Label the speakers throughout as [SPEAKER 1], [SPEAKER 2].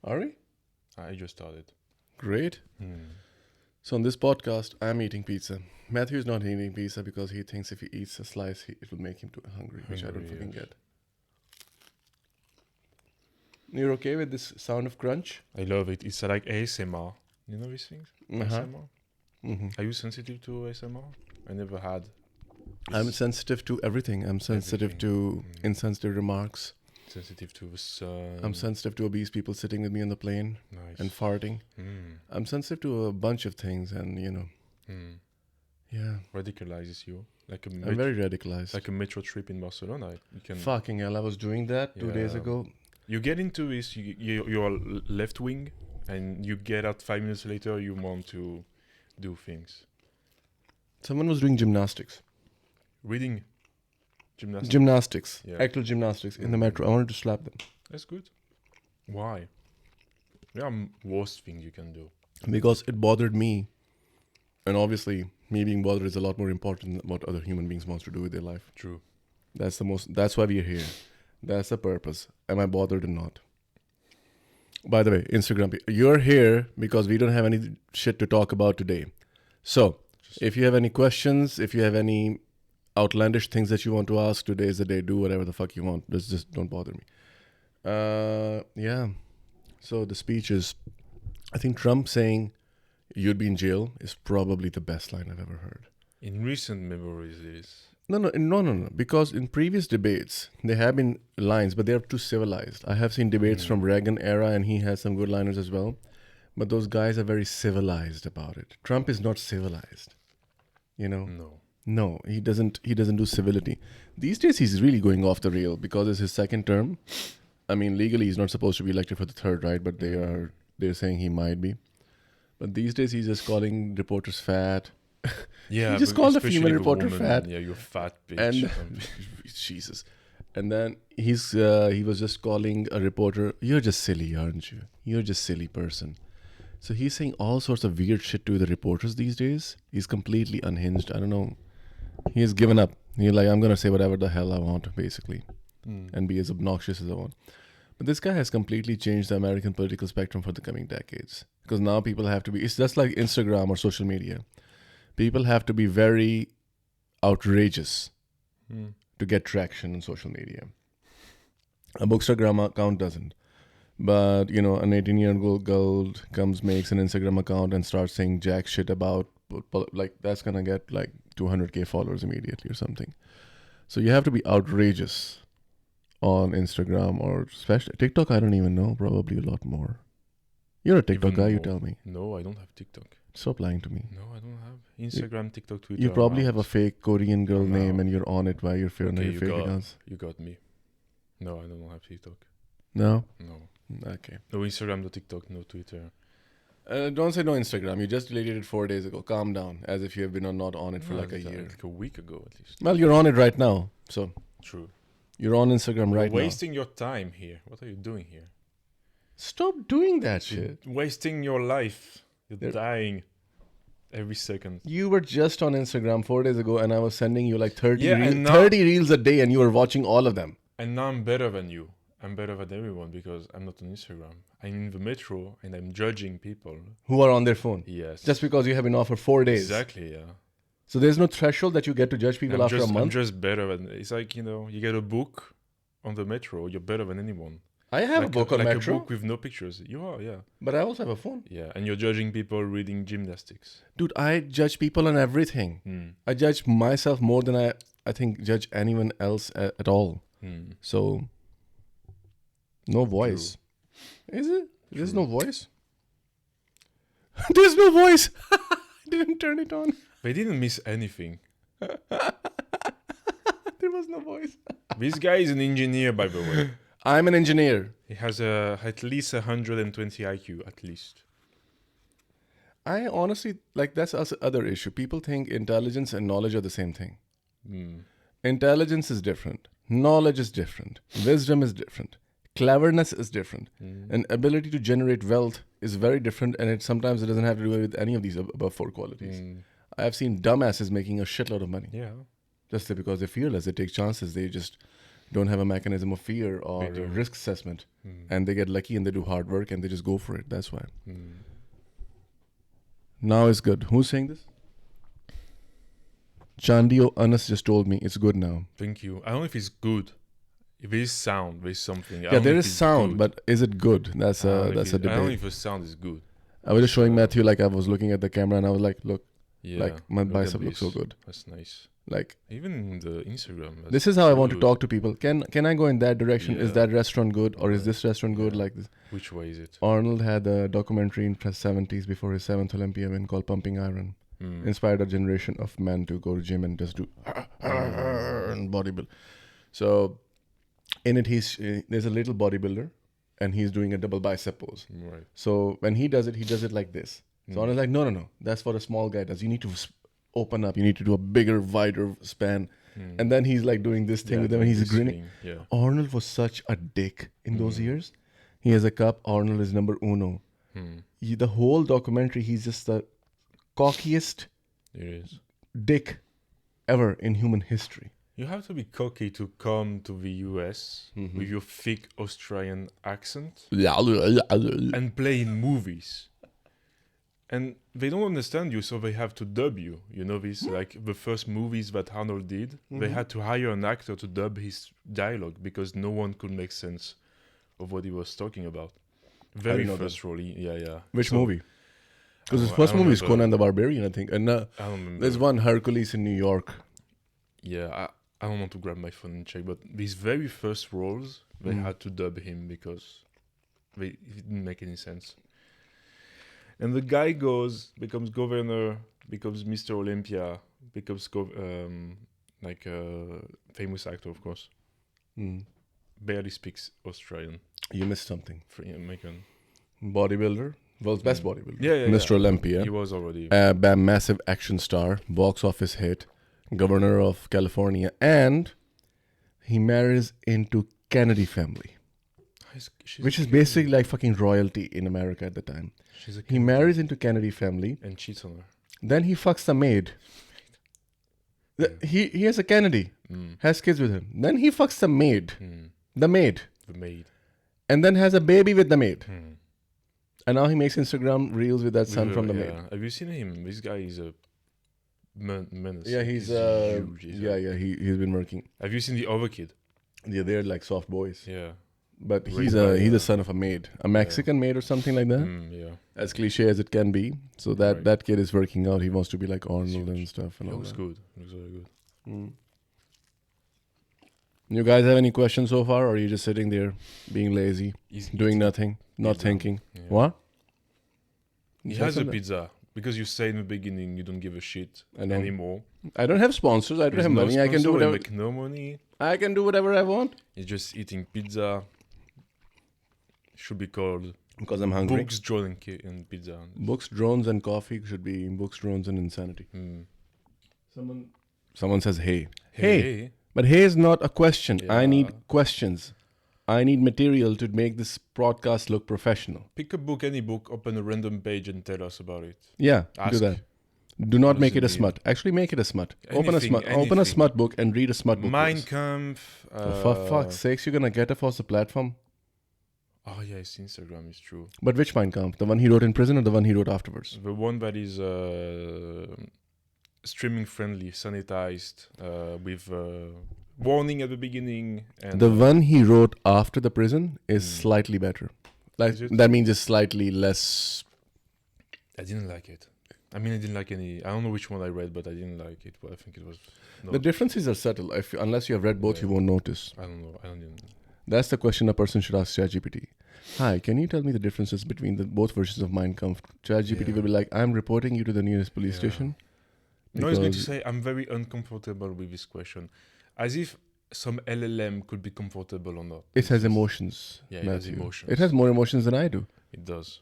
[SPEAKER 1] Are we?
[SPEAKER 2] I just started.
[SPEAKER 1] Great. So on this podcast, I'm eating pizza. Matthew's not eating pizza because he thinks if he eats a slice, it will make him too hungry, which I don't
[SPEAKER 2] Hungry,
[SPEAKER 1] fucking
[SPEAKER 2] yes.
[SPEAKER 1] get. You're okay with this sound of crunch?
[SPEAKER 2] I love it. It's like ASMR. You know these things? ASMR?
[SPEAKER 1] Mm-hmm.
[SPEAKER 2] Are you sensitive to ASMR? I never had.
[SPEAKER 1] I'm
[SPEAKER 2] It's
[SPEAKER 1] sensitive to everything. I'm sensitive to insensitive remarks.
[SPEAKER 2] sensitive to the sun.
[SPEAKER 1] I'm sensitive to obese people sitting with me on the plane
[SPEAKER 2] Nice.
[SPEAKER 1] and farting. I'm sensitive to a bunch of things, and yeah,
[SPEAKER 2] Radicalizes you. Like a
[SPEAKER 1] I'm very radicalized.
[SPEAKER 2] like a metro trip in Barcelona. You can
[SPEAKER 1] Fucking hell, I was doing that 2 days
[SPEAKER 2] Yeah.
[SPEAKER 1] ago.
[SPEAKER 2] you get into this. You're left wing, and you get out 5 minutes later. You want to do things.
[SPEAKER 1] Someone was doing gymnastics.
[SPEAKER 2] Reading. Gymnastics.
[SPEAKER 1] Gymnastics.
[SPEAKER 2] Yeah.
[SPEAKER 1] Actual gymnastics in the metro. I wanted to slap them.
[SPEAKER 2] That's good. Why? There are worst things you can do.
[SPEAKER 1] Because it bothered me. And obviously, me being bothered is a lot more important than what other human beings want to do with their life.
[SPEAKER 2] True.
[SPEAKER 1] That's why we're here. That's the purpose. Am I bothered or not? By the way, Instagram, you're here because we don't have any shit to talk about today. So, if you have any questions, if you have any outlandish things that you want to ask, today is the day. Do whatever the fuck you want. Just don't bother me. Yeah. So the speech is, I think Trump saying you'd be in jail is probably the best line I've ever heard.
[SPEAKER 2] In recent memories, it is.
[SPEAKER 1] No. Because in previous debates, there have been lines, but they are too civilized. I have seen debates from Reagan era, and he has some good liners as well. But those guys are very civilized about it. Trump is not civilized. You know? No, he doesn't do civility. These days, he's really going off the rail because it's his second term. I mean, legally, he's not supposed to be elected for the third, right? But they're saying he might be. But these days, he's just calling reporters fat.
[SPEAKER 2] Yeah,
[SPEAKER 1] he just
[SPEAKER 2] but
[SPEAKER 1] called a
[SPEAKER 2] especially
[SPEAKER 1] female
[SPEAKER 2] the
[SPEAKER 1] reporter
[SPEAKER 2] woman,
[SPEAKER 1] fat.
[SPEAKER 2] Yeah, you're fat bitch.
[SPEAKER 1] And Jesus. And then he was just calling a reporter, you're just silly, aren't you? You're just silly person. So he's saying all sorts of weird shit to the reporters these days. He's completely unhinged. I don't know. He has given up. He's like, I'm going to say whatever the hell I want, basically, and be as obnoxious as I want. But this guy has completely changed the American political spectrum for the coming decades. Because now people have to be, it's just like Instagram or social media. People have to be very outrageous to get traction on social media. A Bookstagram account doesn't. But, an 18-year-old girl makes an Instagram account and starts saying jack shit about, like, that's going to get, like, 200K followers immediately or something. So you have to be outrageous on Instagram or especially TikTok. I don't even know. Probably a lot more. You're a TikTok guy, you tell me.
[SPEAKER 2] No, I don't have TikTok.
[SPEAKER 1] Stop lying to me.
[SPEAKER 2] No, I don't have Instagram, TikTok, Twitter.
[SPEAKER 1] You probably
[SPEAKER 2] I'm
[SPEAKER 1] have a
[SPEAKER 2] out.
[SPEAKER 1] fake Korean girl
[SPEAKER 2] I'm
[SPEAKER 1] name
[SPEAKER 2] out.
[SPEAKER 1] and you're on it while you're filming
[SPEAKER 2] Okay,
[SPEAKER 1] your fake accounts.
[SPEAKER 2] You got me. No, I don't have TikTok.
[SPEAKER 1] No?
[SPEAKER 2] No.
[SPEAKER 1] Okay.
[SPEAKER 2] No Instagram, no TikTok, no Twitter.
[SPEAKER 1] Don't say no Instagram. You just deleted it 4 days ago. Calm down. As if you have been not on it for like a year.
[SPEAKER 2] Like a week ago at least.
[SPEAKER 1] Well, you're on it right now. So
[SPEAKER 2] True.
[SPEAKER 1] you're on Instagram right
[SPEAKER 2] You're
[SPEAKER 1] now.
[SPEAKER 2] wasting your time here. What are you doing here?
[SPEAKER 1] Stop doing that shit.
[SPEAKER 2] You're wasting your life. You're
[SPEAKER 1] There-
[SPEAKER 2] dying every second.
[SPEAKER 1] You were just on Instagram 4 days ago and I was sending you like 30,
[SPEAKER 2] Yeah,
[SPEAKER 1] reel-
[SPEAKER 2] and now-
[SPEAKER 1] 30 reels a day and you were watching all of them.
[SPEAKER 2] And now I'm better than you. I'm better than everyone because I'm not on Instagram. I'm in the metro and I'm judging people.
[SPEAKER 1] Who are on their phone.
[SPEAKER 2] Yes.
[SPEAKER 1] Just because you have been off for 4 days.
[SPEAKER 2] Exactly, yeah.
[SPEAKER 1] So there's no threshold that you get to judge people after a
[SPEAKER 2] I'm
[SPEAKER 1] month.
[SPEAKER 2] just better than... It's like, you get a book on the metro, you're better than anyone.
[SPEAKER 1] I have
[SPEAKER 2] like
[SPEAKER 1] a book on
[SPEAKER 2] like
[SPEAKER 1] Metro,
[SPEAKER 2] a book with no pictures. You are, yeah.
[SPEAKER 1] but I also have a phone.
[SPEAKER 2] Yeah, and you're judging people reading gymnastics.
[SPEAKER 1] Dude, I judge people on everything. I judge myself more than I think judge anyone else at all. So, no voice. Is it? There's no voice? There's no voice! I didn't turn it on.
[SPEAKER 2] They didn't miss anything.
[SPEAKER 1] There was no voice.
[SPEAKER 2] This guy is an engineer, by the way.
[SPEAKER 1] I'm an engineer.
[SPEAKER 2] He has at least 120 IQ, at least.
[SPEAKER 1] I honestly, that's the other issue. People think intelligence and knowledge are the same thing. Intelligence is different. Knowledge is different. Wisdom is different. Cleverness is different. And ability to generate wealth is very different. And sometimes it doesn't have to do with any of these above 4 qualities. I have seen dumbasses making a shitload of money.
[SPEAKER 2] Yeah.
[SPEAKER 1] Just because they're fearless. They take chances. They just don't have a mechanism of fear or
[SPEAKER 2] do.
[SPEAKER 1] risk assessment,
[SPEAKER 2] Mm.
[SPEAKER 1] and they get lucky and they do hard work and they just go for it. That's why.
[SPEAKER 2] Mm.
[SPEAKER 1] Now it's good. Who's saying this? Chandio Anas just told me it's good now.
[SPEAKER 2] Thank you. I don't know if it's good. If it is sound, there is something. I
[SPEAKER 1] Yeah,
[SPEAKER 2] don't know
[SPEAKER 1] there
[SPEAKER 2] if
[SPEAKER 1] is
[SPEAKER 2] it's
[SPEAKER 1] sound,
[SPEAKER 2] good.
[SPEAKER 1] but is it good? That's
[SPEAKER 2] I don't know
[SPEAKER 1] a
[SPEAKER 2] if
[SPEAKER 1] that's a
[SPEAKER 2] it- I don't know
[SPEAKER 1] debate.
[SPEAKER 2] if the sound is good.
[SPEAKER 1] I was just showing
[SPEAKER 2] So-
[SPEAKER 1] Matthew, like I was looking at the camera and I was like, look,
[SPEAKER 2] Yeah.
[SPEAKER 1] like my
[SPEAKER 2] look at
[SPEAKER 1] bicep looks so
[SPEAKER 2] this.
[SPEAKER 1] good.
[SPEAKER 2] That's nice.
[SPEAKER 1] Like
[SPEAKER 2] Even the Instagram. That's
[SPEAKER 1] this is how I want to
[SPEAKER 2] good.
[SPEAKER 1] talk to people. Can I go in that direction? Is
[SPEAKER 2] Yeah.
[SPEAKER 1] that restaurant good or is
[SPEAKER 2] Yeah.
[SPEAKER 1] this restaurant good?
[SPEAKER 2] Yeah.
[SPEAKER 1] Like this.
[SPEAKER 2] Which way is it?
[SPEAKER 1] Arnold had a documentary in the 70s before his 7th Olympia win called Pumping Iron.
[SPEAKER 2] Mm.
[SPEAKER 1] Inspired a generation of men to go to gym and just do and bodybuild. So in it, there's a little bodybuilder and he's doing a double bicep pose.
[SPEAKER 2] Right.
[SPEAKER 1] So when he does it like this. So I
[SPEAKER 2] Mm.
[SPEAKER 1] was like, no, that's what a small guy does. You need to open up. You need to do a bigger, wider span.
[SPEAKER 2] Mm.
[SPEAKER 1] And then he's like doing this thing
[SPEAKER 2] Yeah,
[SPEAKER 1] with them and
[SPEAKER 2] doing
[SPEAKER 1] he's
[SPEAKER 2] this
[SPEAKER 1] grinning.
[SPEAKER 2] thing, Yeah.
[SPEAKER 1] Arnold was such a dick in those
[SPEAKER 2] Mm.
[SPEAKER 1] years. He has a cup. Arnold is number uno.
[SPEAKER 2] Mm.
[SPEAKER 1] The whole documentary, he's just the cockiest
[SPEAKER 2] It is.
[SPEAKER 1] dick ever in human history.
[SPEAKER 2] You have to be cocky to come to the US
[SPEAKER 1] Mhm.
[SPEAKER 2] with your thick Australian accent
[SPEAKER 1] Yeah.
[SPEAKER 2] and play in movies. And they don't understand you, so they have to dub you. You know this, like the first movies that Arnold did, they had to hire an actor to dub his dialogue because no one could make sense of what he was talking about. Very
[SPEAKER 1] know
[SPEAKER 2] first role, yeah.
[SPEAKER 1] Which
[SPEAKER 2] So-
[SPEAKER 1] movie? Because his
[SPEAKER 2] I
[SPEAKER 1] first
[SPEAKER 2] don't
[SPEAKER 1] movie is
[SPEAKER 2] remember.
[SPEAKER 1] Conan the Barbarian, I think. And
[SPEAKER 2] I don't remember.
[SPEAKER 1] there's one, Hercules in New York.
[SPEAKER 2] Yeah, I don't want to grab my phone and check, but these very first roles, they had to dub him because it didn't make any sense. And the guy becomes governor, becomes Mr. Olympia, becomes like a famous actor, of course.
[SPEAKER 1] Mm.
[SPEAKER 2] Barely speaks Australian,
[SPEAKER 1] You missed something.
[SPEAKER 2] American.
[SPEAKER 1] Bodybuilder. World's best bodybuilder.
[SPEAKER 2] Yeah,
[SPEAKER 1] Mr.
[SPEAKER 2] yeah.
[SPEAKER 1] Olympia.
[SPEAKER 2] He was already.
[SPEAKER 1] Massive action star. Box office hit. Governor of California. And he marries into Kennedy family.
[SPEAKER 2] She's
[SPEAKER 1] Which
[SPEAKER 2] a
[SPEAKER 1] is
[SPEAKER 2] Kennedy.
[SPEAKER 1] basically like fucking royalty in America at the time.
[SPEAKER 2] She's a
[SPEAKER 1] He
[SPEAKER 2] Kennedy.
[SPEAKER 1] marries into Kennedy family.
[SPEAKER 2] And cheats on her.
[SPEAKER 1] Then he fucks the maid. He has a Kennedy.
[SPEAKER 2] Mm.
[SPEAKER 1] Has kids with him. Then he fucks the maid.
[SPEAKER 2] Mm.
[SPEAKER 1] The maid.
[SPEAKER 2] The maid.
[SPEAKER 1] And then has a baby with the maid.
[SPEAKER 2] Mm.
[SPEAKER 1] And now he makes Instagram reels with that son from the maid.
[SPEAKER 2] Have you seen him? This guy is a menace.
[SPEAKER 1] Yeah, he's
[SPEAKER 2] huge.
[SPEAKER 1] he's been working.
[SPEAKER 2] Have you seen the other kid?
[SPEAKER 1] Yeah, they're like soft boys.
[SPEAKER 2] Yeah.
[SPEAKER 1] But
[SPEAKER 2] Raised
[SPEAKER 1] he's
[SPEAKER 2] by,
[SPEAKER 1] a son of a maid. A Mexican maid or something like that.
[SPEAKER 2] Yeah.
[SPEAKER 1] As cliche as it can be. So that
[SPEAKER 2] Right.
[SPEAKER 1] that kid is working out. He wants to be like Arnold and
[SPEAKER 2] huge.
[SPEAKER 1] stuff and
[SPEAKER 2] It
[SPEAKER 1] all
[SPEAKER 2] looks
[SPEAKER 1] that.
[SPEAKER 2] good. Looks very good.
[SPEAKER 1] Mm. You guys have any questions so far, or are you just sitting there being lazy,
[SPEAKER 2] He's
[SPEAKER 1] doing nothing, not
[SPEAKER 2] pizza.
[SPEAKER 1] thinking?
[SPEAKER 2] Yeah.
[SPEAKER 1] What?
[SPEAKER 2] He
[SPEAKER 1] Say
[SPEAKER 2] has a
[SPEAKER 1] something.
[SPEAKER 2] pizza because you say in the beginning you don't give a shit
[SPEAKER 1] I know.
[SPEAKER 2] anymore.
[SPEAKER 1] I don't have sponsors. I don't
[SPEAKER 2] There's
[SPEAKER 1] have
[SPEAKER 2] no
[SPEAKER 1] money. I can do
[SPEAKER 2] sponsor,
[SPEAKER 1] whatever.
[SPEAKER 2] make no money.
[SPEAKER 1] I can do whatever I want
[SPEAKER 2] He's just eating pizza. Should be called
[SPEAKER 1] because I'm hungry.
[SPEAKER 2] Books, Drone, and Pizza.
[SPEAKER 1] Books, drones, and coffee should be books, drones, and insanity.
[SPEAKER 2] Mm.
[SPEAKER 1] Someone says, "Hey,
[SPEAKER 2] Hey.
[SPEAKER 1] but hey is not a question. I
[SPEAKER 2] Yeah.
[SPEAKER 1] need questions. I need material to make this broadcast look professional.
[SPEAKER 2] Pick a book, any book, open a random page and tell us about it.
[SPEAKER 1] Yeah, do
[SPEAKER 2] Ask.
[SPEAKER 1] that. Do not
[SPEAKER 2] What
[SPEAKER 1] make
[SPEAKER 2] does
[SPEAKER 1] it a
[SPEAKER 2] it
[SPEAKER 1] smut. Actually, make it a smut. Open a
[SPEAKER 2] Anything,
[SPEAKER 1] smut. Open a
[SPEAKER 2] anything.
[SPEAKER 1] smut book and read a smut book.
[SPEAKER 2] Mein
[SPEAKER 1] please.
[SPEAKER 2] Kampf.
[SPEAKER 1] For fuck's sakes, you're gonna get off the platform.
[SPEAKER 2] Oh, yeah, it's Instagram, it's true.
[SPEAKER 1] But which Mein Kampf? The one he wrote in prison or the one he wrote afterwards?
[SPEAKER 2] The one that is streaming friendly, sanitized, with warning at the beginning. And
[SPEAKER 1] The one he wrote after the prison is
[SPEAKER 2] Mm.
[SPEAKER 1] slightly better. Like
[SPEAKER 2] Is it?
[SPEAKER 1] that means it's slightly less.
[SPEAKER 2] I didn't like it. I mean, I didn't like any. I don't know which one I read, but I didn't like it. But I think it was. No,
[SPEAKER 1] The differences are subtle. Unless you have read both, you
[SPEAKER 2] Yeah.
[SPEAKER 1] won't notice.
[SPEAKER 2] I don't know. I don't even.
[SPEAKER 1] That's the question a person should ask ChatGPT. Hi, can you tell me the differences between the both versions of Mein Kampf? ChatGPT
[SPEAKER 2] Yeah.
[SPEAKER 1] will be like, I'm reporting you to the nearest police
[SPEAKER 2] Yeah.
[SPEAKER 1] station.
[SPEAKER 2] No, it's going to
[SPEAKER 1] because-
[SPEAKER 2] say I'm very uncomfortable with this question, as if some LLM could be comfortable or not.
[SPEAKER 1] It
[SPEAKER 2] It's
[SPEAKER 1] has
[SPEAKER 2] just-
[SPEAKER 1] emotions.
[SPEAKER 2] Yeah, it has
[SPEAKER 1] Matthew.
[SPEAKER 2] emotions.
[SPEAKER 1] It has more emotions than I do.
[SPEAKER 2] It does.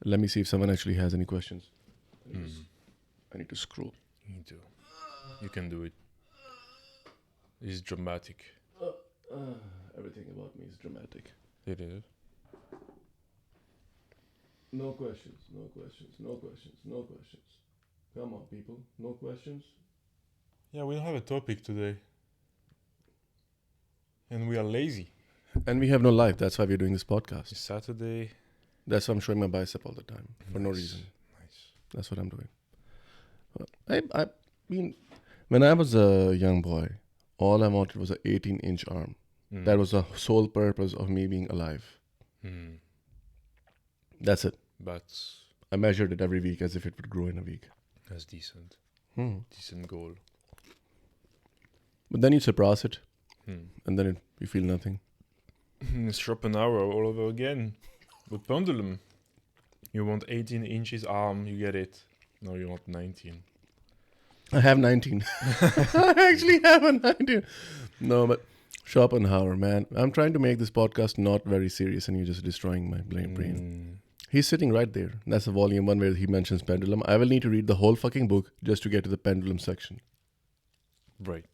[SPEAKER 1] Let me see if someone actually has any questions.
[SPEAKER 2] Mm.
[SPEAKER 1] I need to scroll.
[SPEAKER 2] You need to. You can do it. It's dramatic.
[SPEAKER 1] Everything about me is dramatic.
[SPEAKER 2] It is.
[SPEAKER 1] No questions, no questions, no questions, no questions. Come on, people. No questions.
[SPEAKER 2] Yeah, we don't have a topic today. And we are lazy.
[SPEAKER 1] And we have no life. That's why we're doing this podcast.
[SPEAKER 2] It's Saturday.
[SPEAKER 1] That's why I'm showing my bicep all the time for no
[SPEAKER 2] Nice.
[SPEAKER 1] reason.
[SPEAKER 2] Nice.
[SPEAKER 1] That's what I'm doing. I mean, when I was a young boy, all I wanted was an 18-inch arm.
[SPEAKER 2] Mm.
[SPEAKER 1] That was the sole purpose of me being alive.
[SPEAKER 2] Mm.
[SPEAKER 1] That's it.
[SPEAKER 2] But
[SPEAKER 1] I measured it every week as if it would grow in a week.
[SPEAKER 2] that's decent. Decent goal.
[SPEAKER 1] But then you surpass it,
[SPEAKER 2] Hmm.
[SPEAKER 1] and then you feel nothing.
[SPEAKER 2] It's Schopenhauer all over again. With pendulum. You want 18 inches arm, you get it. No, you want 19.
[SPEAKER 1] I have 19. I actually have a 19. No, but Schopenhauer, man. I'm trying to make this podcast not very serious, and you're just destroying my brain. He's sitting right there. That's the volume 1 where he mentions pendulum. I will need to read the whole fucking book just to get to the pendulum section.
[SPEAKER 2] Right.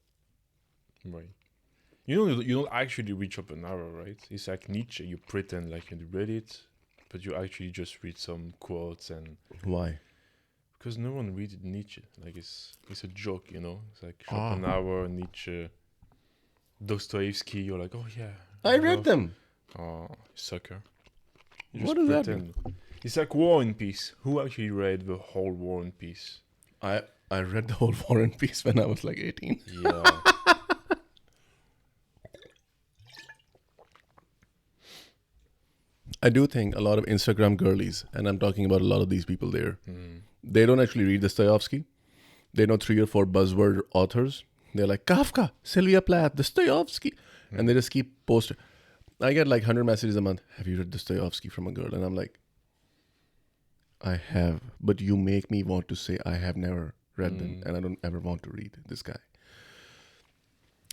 [SPEAKER 2] You don't actually read Schopenhauer, right? It's like Nietzsche. You pretend like you read it, but you actually just read some quotes and
[SPEAKER 1] Why?
[SPEAKER 2] because no one reads Nietzsche. Like it's a joke, you know. It's like Schopenhauer, Nietzsche, Dostoevsky. You're like, oh yeah,
[SPEAKER 1] I read them.
[SPEAKER 2] Oh, sucker. You
[SPEAKER 1] What
[SPEAKER 2] just
[SPEAKER 1] does that
[SPEAKER 2] pretend. It's like War and Peace. Who actually read the whole War and Peace?
[SPEAKER 1] I read the whole War and Peace when I was like 18.
[SPEAKER 2] Yeah.
[SPEAKER 1] I do think a lot of Instagram girlies, and I'm talking about a lot of these people there, they don't actually read Dostoevsky. They know 3 or 4 buzzword authors. They're like, Kafka, Sylvia Plath, Dostoevsky. And they just keep posting. I get like 100 messages a month. Have you read Dostoevsky from a girl? And I'm like, I have. But you make me want to say I have never read them. And I don't ever want to read this guy.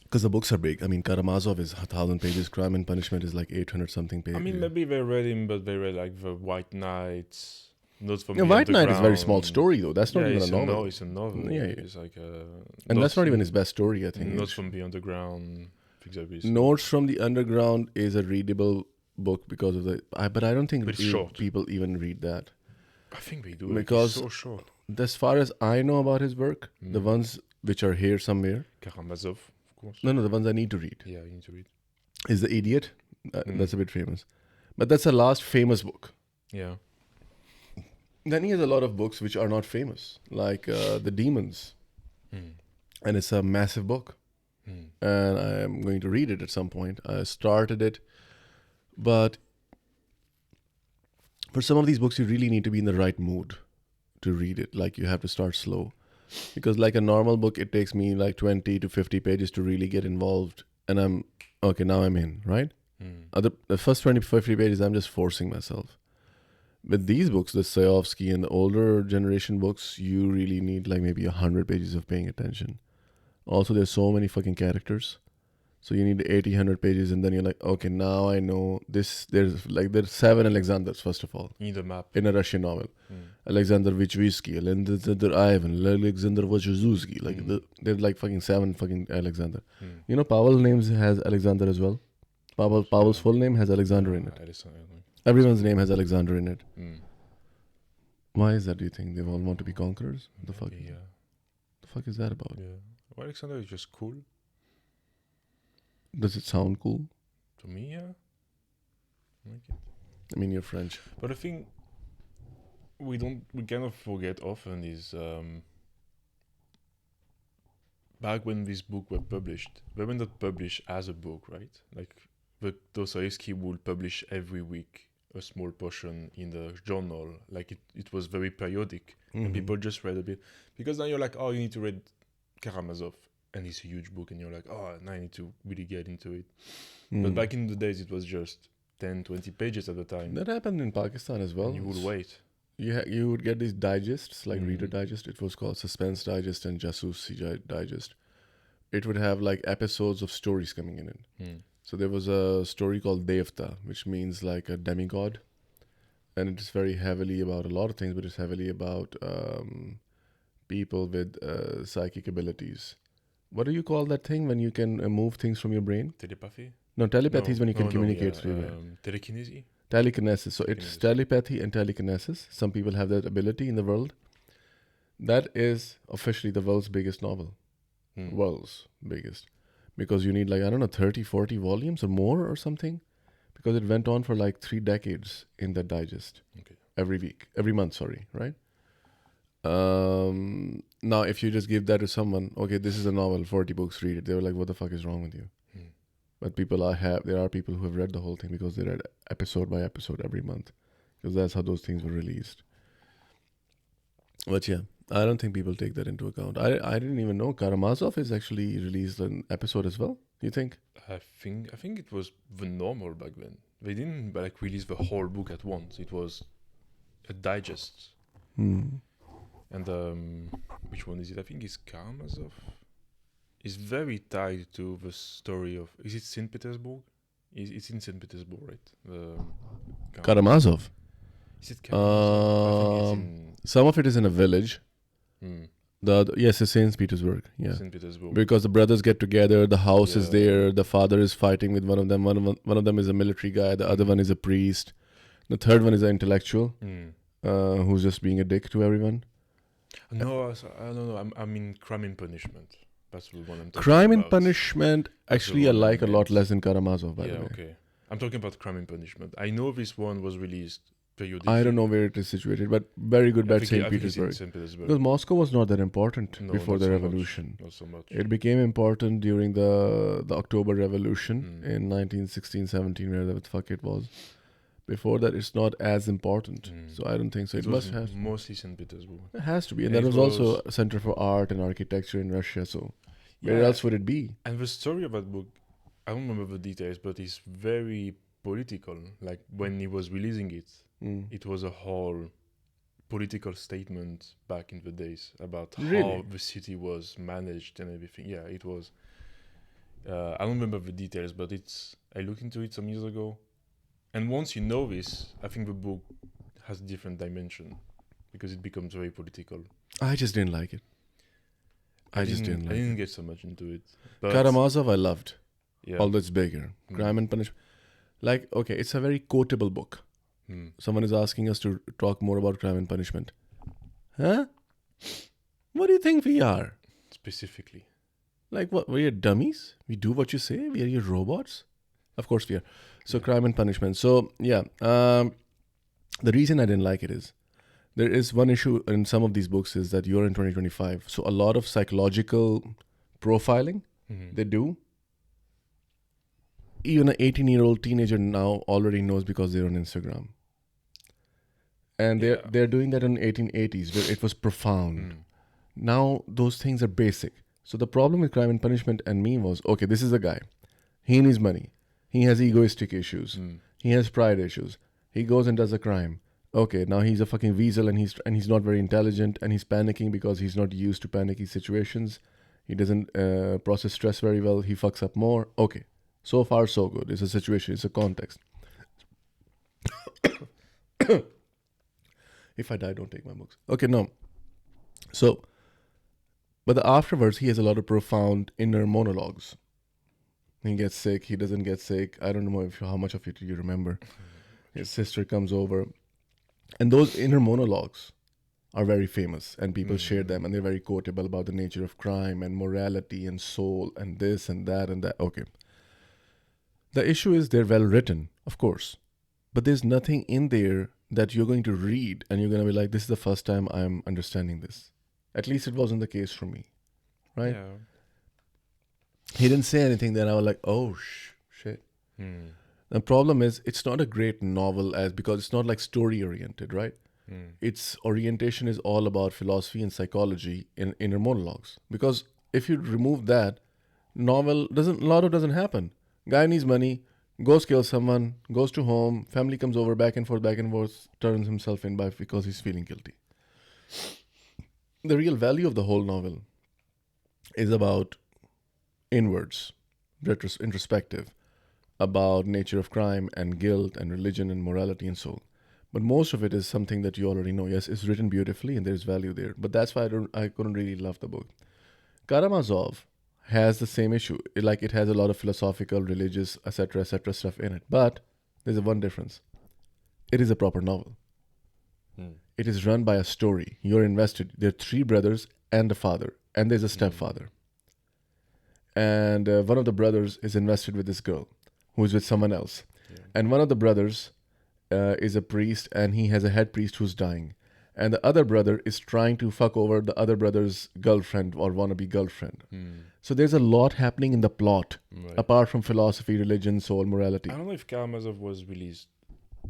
[SPEAKER 1] Because the books are big. I mean, Karamazov is 1,000 pages. Crime and Punishment is like 800 something pages.
[SPEAKER 2] I mean, maybe they read him, but they read like the White Knights. Not from
[SPEAKER 1] Yeah,
[SPEAKER 2] the
[SPEAKER 1] White Knight is a very
[SPEAKER 2] Underground.
[SPEAKER 1] small story, though. That's not even a
[SPEAKER 2] it's
[SPEAKER 1] novel.
[SPEAKER 2] It's a novel.
[SPEAKER 1] Yeah,
[SPEAKER 2] It's like
[SPEAKER 1] and that's not even his best story, I think.
[SPEAKER 2] Not from the Underground.
[SPEAKER 1] Notes from the Underground is a readable book because of the... but I don't think
[SPEAKER 2] But it's short.
[SPEAKER 1] people even read that.
[SPEAKER 2] I think they do.
[SPEAKER 1] Because
[SPEAKER 2] it's so short.
[SPEAKER 1] As far as I know about his work, the ones which are here somewhere...
[SPEAKER 2] Karamazov, of course.
[SPEAKER 1] No, the ones I need to read.
[SPEAKER 2] Yeah, you need to read.
[SPEAKER 1] Is The Idiot. That's a bit famous. But that's the last famous book.
[SPEAKER 2] Yeah.
[SPEAKER 1] Then he has a lot of books which are not famous, like The Demons. And it's a massive book. And I am going to read it at some point. I started it. But for some of these books, you really need to be in the right mood to read it. Like, you have to start slow. Because like a normal book, it takes me like 20 to 50 pages to really get involved. And I'm, okay, now I'm in, right? The first 20 to 50 pages, I'm just forcing myself. With these books, the Dostoevsky and the older generation books, you really need like maybe 100 pages of paying attention. Also, there's so many fucking characters. So you need 80, 100 pages, and then you're like, okay, now I know this. There's 7 Alexanders, first of all.
[SPEAKER 2] You need a map.
[SPEAKER 1] In a Russian novel. Alexander Vychvisky, Alexander Ivan, Alexander Wojciechowski. Like, there's like fucking 7 fucking Alexander. You know, Pavel's name has Alexander as well. Pavel's full name has Alexander in it. Everyone's name has Alexander in it. Why is that, do you think? They all want to be conquerors? The fuck?
[SPEAKER 2] Yeah.
[SPEAKER 1] The fuck is that about?
[SPEAKER 2] Yeah. Well, Alexander is just cool.
[SPEAKER 1] Does it sound cool?
[SPEAKER 2] To me, yeah. I like it.
[SPEAKER 1] I mean, you're French.
[SPEAKER 2] But I think we kind of forget often is back when this book were published, they were not published as a book, right? Like Dostoevsky would publish every week a small portion in the journal. Like it was very periodic, and people just read a bit. Because now you're like, oh, you need to read Karamazov, and it's a huge book, and you're like, oh, now I need to really get into it. But back in the days, it was just 10, 20 pages at a time.
[SPEAKER 1] That happened in Pakistan as well.
[SPEAKER 2] And you would wait.
[SPEAKER 1] You would get these digests, like Reader Digest. It was called Suspense Digest and Jasusi Digest. It would have like episodes of stories coming in it. So there was a story called Devta, which means like a demigod. And it's very heavily about a lot of things, but it's heavily about people with psychic abilities. What do you call that thing when you can move things from your brain?
[SPEAKER 2] Telepathy?
[SPEAKER 1] No, telepathy is when you can communicate through your brain.
[SPEAKER 2] Telekinesis?
[SPEAKER 1] Telekinesis. So it's telepathy and telekinesis. Some people have that ability in the world. That is officially the world's biggest novel. World's biggest. because you need like, I don't know, 30, 40 volumes or more or something, because it went on for like 3 decades in that digest.
[SPEAKER 2] Okay.
[SPEAKER 1] Every month, sorry, right? Now, if you just give that to someone, okay, this is a novel, 40 books, read it. They were like, what the fuck is wrong with you?
[SPEAKER 2] Hmm.
[SPEAKER 1] But there are people who have read the whole thing because they read episode by episode every month, because that's how those things were released. But yeah, I don't think people take that into account. I didn't even know Karamazov is actually released an episode as well. You think?
[SPEAKER 2] I think it was the normal back then. They didn't like release the whole book at once. It was a digest. And which one is it? I think it's Karamazov. It's very tied to the story of. Is it St. Petersburg? It's in St. Petersburg, right?
[SPEAKER 1] Karamazov.
[SPEAKER 2] Is it Karamazov? I think it's in.
[SPEAKER 1] Some of it is in a village.
[SPEAKER 2] Hmm.
[SPEAKER 1] Yes, it's St. Petersburg. Yeah.
[SPEAKER 2] St. Petersburg.
[SPEAKER 1] Because the brothers get together, the house is
[SPEAKER 2] Yeah.
[SPEAKER 1] there, the father is fighting with one of them. One of them is a military guy, the other one is a priest. The third one is an intellectual who's just being a dick to everyone.
[SPEAKER 2] No, I don't know. I mean, Crime and Punishment. That's the one I'm talking
[SPEAKER 1] Crime
[SPEAKER 2] about.
[SPEAKER 1] and Punishment, actually, I
[SPEAKER 2] one
[SPEAKER 1] like a
[SPEAKER 2] I
[SPEAKER 1] lot
[SPEAKER 2] meant.
[SPEAKER 1] less than Karamazov, by the
[SPEAKER 2] Yeah,
[SPEAKER 1] way.
[SPEAKER 2] okay. I'm talking about Crime and Punishment. I know this one was released periodically.
[SPEAKER 1] I don't know where it is situated, but very good bet
[SPEAKER 2] I
[SPEAKER 1] St.
[SPEAKER 2] think it's in
[SPEAKER 1] Petersburg.
[SPEAKER 2] St. Petersburg.
[SPEAKER 1] Because Moscow was not that important
[SPEAKER 2] No,
[SPEAKER 1] before
[SPEAKER 2] not
[SPEAKER 1] the
[SPEAKER 2] so much.
[SPEAKER 1] revolution.
[SPEAKER 2] Not so much.
[SPEAKER 1] It became important during the October Revolution
[SPEAKER 2] Mm.
[SPEAKER 1] in 1916, 17, wherever the fuck it was. Before that, it's not as important.
[SPEAKER 2] Mm.
[SPEAKER 1] So I don't think so. It
[SPEAKER 2] was
[SPEAKER 1] must have.
[SPEAKER 2] mostly St. Petersburg.
[SPEAKER 1] It has to be. And
[SPEAKER 2] And
[SPEAKER 1] that
[SPEAKER 2] it
[SPEAKER 1] was also
[SPEAKER 2] was-
[SPEAKER 1] a center for art and architecture in Russia. So where
[SPEAKER 2] Yeah.
[SPEAKER 1] else would it be?
[SPEAKER 2] And the story of that book, I don't remember the details, but it's very political. Like when he was releasing it, it was a whole political statement back in the days about
[SPEAKER 1] Really?
[SPEAKER 2] how the city was managed and everything. Yeah, it was. I don't remember the details, but I looked into it some years ago. And once you know this, I think the book has different dimension because it becomes very political.
[SPEAKER 1] I just didn't like it. I just didn't
[SPEAKER 2] I
[SPEAKER 1] like
[SPEAKER 2] didn't
[SPEAKER 1] it.
[SPEAKER 2] get so much into it. But
[SPEAKER 1] Karamazov, I loved.
[SPEAKER 2] yeah.
[SPEAKER 1] Although it's bigger.
[SPEAKER 2] Mm.
[SPEAKER 1] Crime and Punishment. Like, okay, it's a very quotable book.
[SPEAKER 2] Mm.
[SPEAKER 1] Someone is asking us to talk more about Crime and Punishment. Huh? What do you think we are?
[SPEAKER 2] Specifically.
[SPEAKER 1] Like what? We are dummies? We do what you say? We are your robots? Of course we are. So Crime and Punishment. So yeah, the reason I didn't like it is there is one issue in some of these books is that you're in 2025. So a lot of psychological profiling
[SPEAKER 2] Mhm.
[SPEAKER 1] they do. Even an 18-year-old teenager now already knows because they're on Instagram. And
[SPEAKER 2] Yeah.
[SPEAKER 1] they're doing that in 1880s where it was profound.
[SPEAKER 2] Mm.
[SPEAKER 1] Now those things are basic. So the problem with Crime and Punishment and me was, okay, this is a guy. He needs money. He has egoistic issues.
[SPEAKER 2] Mm.
[SPEAKER 1] He has pride issues. He goes and does a crime. Okay, now he's a fucking weasel and he's not very intelligent and he's panicking because he's not used to panicky situations. He doesn't process stress very well. He fucks up more. Okay, so far so good. It's a situation. It's a context. If I die, don't take my books. Okay, no. So, but afterwards, he has a lot of profound inner monologues. He gets sick. He doesn't get sick. I don't know how much of it you remember. His sister comes over. And those inner monologues are very famous. And people share them. And they're very quotable about the nature of crime and morality and soul and this and that and that. Okay. The issue is they're well written, of course. But there's nothing in there that you're going to read and you're going to be like, this is the first time I'm understanding this. At least it wasn't the case for me. Right?
[SPEAKER 2] Yeah.
[SPEAKER 1] He didn't say anything, then I was like, oh, shit.
[SPEAKER 2] Mm.
[SPEAKER 1] The problem is, it's not a great novel because it's not like story oriented, right?
[SPEAKER 2] Mm.
[SPEAKER 1] Its orientation is all about philosophy and psychology in inner monologues. Because if you remove that, Lotto doesn't happen. Guy needs money, goes kill someone, goes to home, family comes over, back and forth, turns himself in because he's feeling guilty. The real value of the whole novel is about inwards, introspective, about nature of crime and guilt and religion and morality and soul. But most of it is something that you already know. Yes, it's written beautifully and there's value there. But that's why I couldn't really love the book. Karamazov has the same issue. It has a lot of philosophical, religious, etc. stuff in it. But there's one difference. It is a proper novel.
[SPEAKER 2] Mm.
[SPEAKER 1] It is run by a story. You're invested. There are 3 brothers and a father. And there's a stepfather. and one of the brothers is invested with this girl who is with someone else.
[SPEAKER 2] Yeah.
[SPEAKER 1] And one of the brothers is a priest, and he has a head priest who's dying. And the other brother is trying to fuck over the other brother's girlfriend or wannabe girlfriend. So there's a lot happening in the plot,
[SPEAKER 2] Right.
[SPEAKER 1] apart from philosophy, religion, soul, morality.
[SPEAKER 2] I don't know if Karamazov was released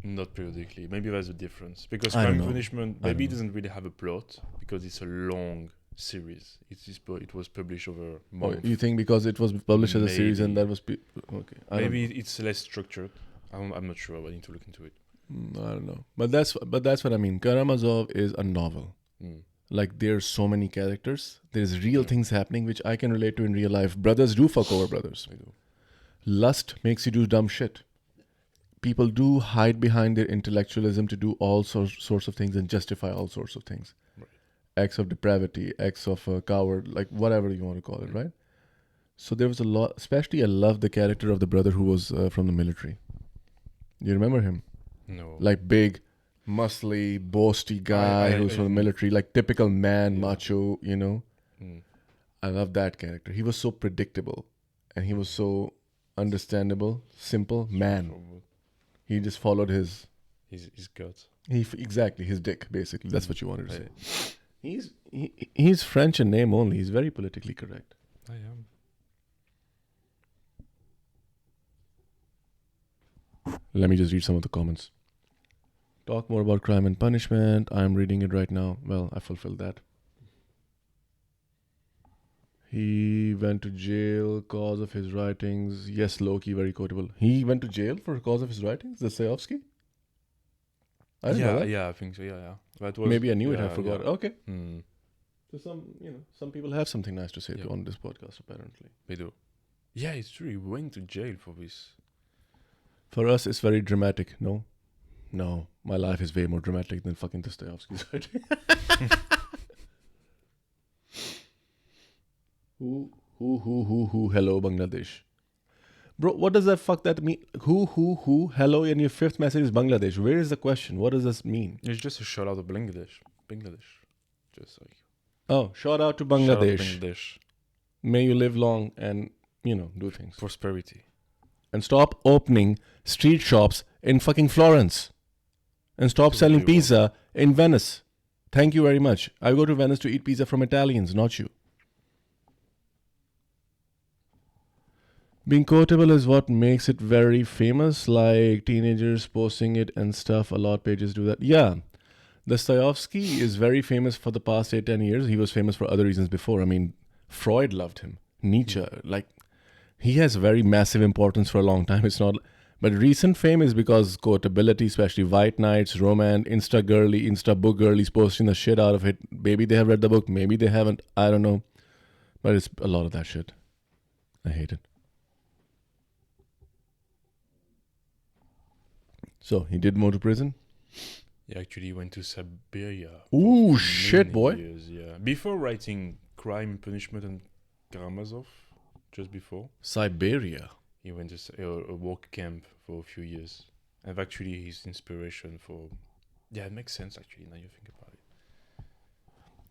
[SPEAKER 2] not periodically. Maybe there's a difference because
[SPEAKER 1] I don't
[SPEAKER 2] Crime and
[SPEAKER 1] know.
[SPEAKER 2] Punishment
[SPEAKER 1] I
[SPEAKER 2] maybe
[SPEAKER 1] don't know.
[SPEAKER 2] doesn't really have a plot because it's a long series. It was published over
[SPEAKER 1] Oh,
[SPEAKER 2] months.
[SPEAKER 1] you think because it was published as a series and
[SPEAKER 2] Maybe.
[SPEAKER 1] that was okay? I don't
[SPEAKER 2] Maybe
[SPEAKER 1] know.
[SPEAKER 2] it's less structured. I'm not sure. I need to look into it.
[SPEAKER 1] I don't know. But that's what I mean. Karamazov is a novel.
[SPEAKER 2] Mm.
[SPEAKER 1] Like there's so many characters. There's real
[SPEAKER 2] Yeah.
[SPEAKER 1] things happening which I can relate to in real life. Brothers do fuck over brothers.
[SPEAKER 2] I do.
[SPEAKER 1] Lust makes you do dumb shit. People do hide behind their intellectualism to do all sorts of things and justify all sorts of things.
[SPEAKER 2] Right.
[SPEAKER 1] Acts of depravity, acts of a coward, like whatever you want to call it, right? So there was a lot, especially I love the character of the brother who was from the military. You remember him?
[SPEAKER 2] No.
[SPEAKER 1] Like big, muscly, boasty guy who's from the military, like typical man,
[SPEAKER 2] Yeah.
[SPEAKER 1] macho, you know?
[SPEAKER 2] Mm.
[SPEAKER 1] I love that character. He was so predictable and he was so understandable, simple man. He just followed his
[SPEAKER 2] gut.
[SPEAKER 1] exactly his dick, basically. That's what you wanted to say.
[SPEAKER 2] Right.
[SPEAKER 1] He's French in name only. He's very politically correct.
[SPEAKER 2] I am.
[SPEAKER 1] Let me just read some of the comments. Talk more about Crime and Punishment. I'm reading it right now. Well, I fulfilled that. He went to jail cause of his writings. Yes, Loki, very quotable. He went to jail for cause of his writings? Dostoevsky? I didn't know that.
[SPEAKER 2] Yeah, I think so. Yeah. That was,
[SPEAKER 1] Maybe I knew it. I
[SPEAKER 2] yeah,
[SPEAKER 1] forgot.
[SPEAKER 2] yeah.
[SPEAKER 1] Okay.
[SPEAKER 2] Mm.
[SPEAKER 1] So some people have something nice to say
[SPEAKER 2] Yeah.
[SPEAKER 1] on this podcast, apparently.
[SPEAKER 2] They do. Yeah, it's true. He went to jail for this.
[SPEAKER 1] For us, it's very dramatic. No, my life is way more dramatic than fucking Dostoevsky's writing. Who? Hello, Bangladesh. Bro, what does that mean? Who? Hello, and your fifth message is Bangladesh. Where is the question? What does this mean?
[SPEAKER 2] It's just a shout out to Bangladesh. Just like
[SPEAKER 1] Oh, shout out to
[SPEAKER 2] shout out
[SPEAKER 1] Bangladesh.
[SPEAKER 2] Bangladesh.
[SPEAKER 1] May you live long and, do things.
[SPEAKER 2] Prosperity.
[SPEAKER 1] And stop opening street shops in fucking Florence. And stop
[SPEAKER 2] So
[SPEAKER 1] selling
[SPEAKER 2] they
[SPEAKER 1] pizza in Venice. Thank you very much. I go to Venice to eat pizza from Italians, not you. Being quotable is what makes it very famous, like teenagers posting it and stuff. A lot of pages do that. Yeah. Dostoevsky is very famous for the past 8-10 years. He was famous for other reasons before. I mean, Freud loved him. Nietzsche, he has very massive importance for a long time. It's not, but recent fame is because quotability, especially White Knights, Romance, Insta girly, Insta book girlies posting the shit out of it. Maybe they have read the book, maybe they haven't. I don't know, but it's a lot of that shit. I hate it. So he did go to prison.
[SPEAKER 2] He actually went to Siberia.
[SPEAKER 1] Ooh,
[SPEAKER 2] for
[SPEAKER 1] shit,
[SPEAKER 2] many
[SPEAKER 1] boy.
[SPEAKER 2] years, yeah. Before writing Crime, Punishment, and Karamazov, just before,
[SPEAKER 1] Siberia.
[SPEAKER 2] he went to a work camp for a few years. And actually, his inspiration for... Yeah, it makes sense, actually, now you think about it.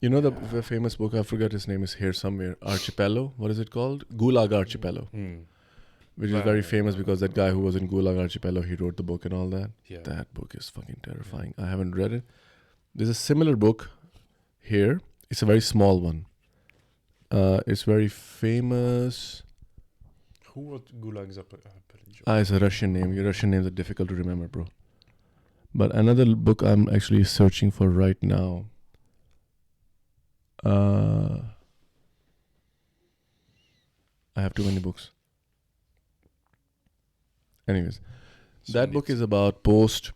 [SPEAKER 1] You know the famous book, I forgot his name, is here somewhere. Archipelago. What is it called? Gulag Archipelago. Which is very famous because that guy who was in Gulag Archipelago, he wrote the book and all that.
[SPEAKER 2] Yeah.
[SPEAKER 1] That book is fucking terrifying. I haven't read it. There's a similar book here. It's a very small one. It's very famous.
[SPEAKER 2] Who wrote Gulag's Archipelago?
[SPEAKER 1] It's a Russian name. Your Russian names are difficult to remember, bro. But another book I'm actually searching for right now. I have too many books. Anyways, that book is about post-Soviet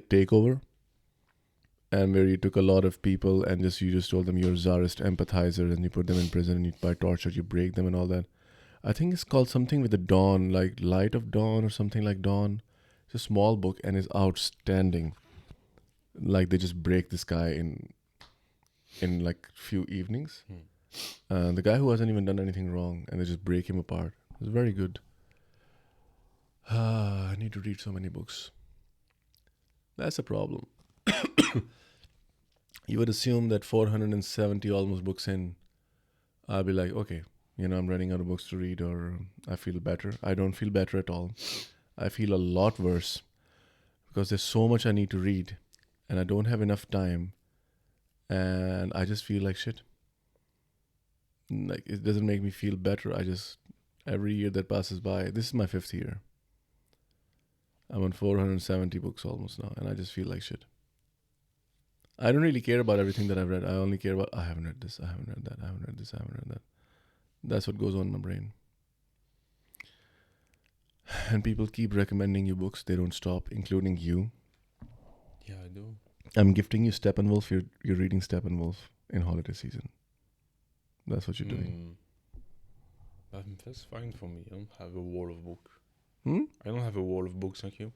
[SPEAKER 1] takeover, and where you took a lot of people and you just told them you're czarist empathizers, and you put them in prison, and by torture you break them and all that. I think it's called something with the dawn, like Light of Dawn or something like Dawn. It's a small book and it's outstanding. Like they just break this guy in like few evenings. The guy who hasn't even done anything wrong, and they just break him apart. It's very good. I need to read so many books. That's a problem. You would assume that 470 almost books in, I'll be like, okay, I'm running out of books to read, or I feel better. I don't feel better at all. I feel a lot worse because there's so much I need to read and I don't have enough time, and I just feel like shit. Like, it doesn't make me feel better. Every year that passes by, this is my 5th year. I'm on 470 books almost now, and I just feel like shit. I don't really care about everything that I've read. I only care about, I haven't read this, I haven't read that, I haven't read this, I haven't read that. That's what goes on in my brain. And people keep recommending you books. They don't stop, including you.
[SPEAKER 2] Yeah, I do.
[SPEAKER 1] I'm gifting you Steppenwolf. You're reading Steppenwolf in holiday season. That's what you're doing.
[SPEAKER 2] That's fine for me. I don't have a wall of books.
[SPEAKER 1] Hmm?
[SPEAKER 2] I don't have a wall of books like you.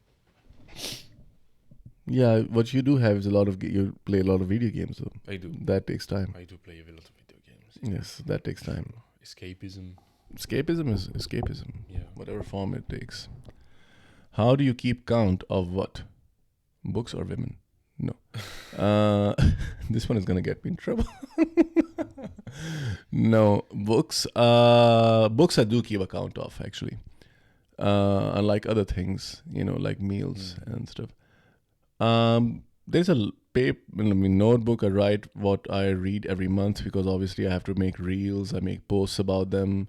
[SPEAKER 1] Yeah, what you do have is you play a lot of video games, though.
[SPEAKER 2] I do.
[SPEAKER 1] That takes time.
[SPEAKER 2] I do play a lot of video games.
[SPEAKER 1] Yes, that takes time.
[SPEAKER 2] Escapism.
[SPEAKER 1] Escapism is escapism,
[SPEAKER 2] Yeah.
[SPEAKER 1] whatever form it takes. How do you keep count of what? Books or women? No. This one is going to get me in trouble. No, books. Books I do keep a count of, actually. Unlike other things, like meals and stuff. There's a notebook I write what I read every month, because obviously I have to make reels. I make posts about them.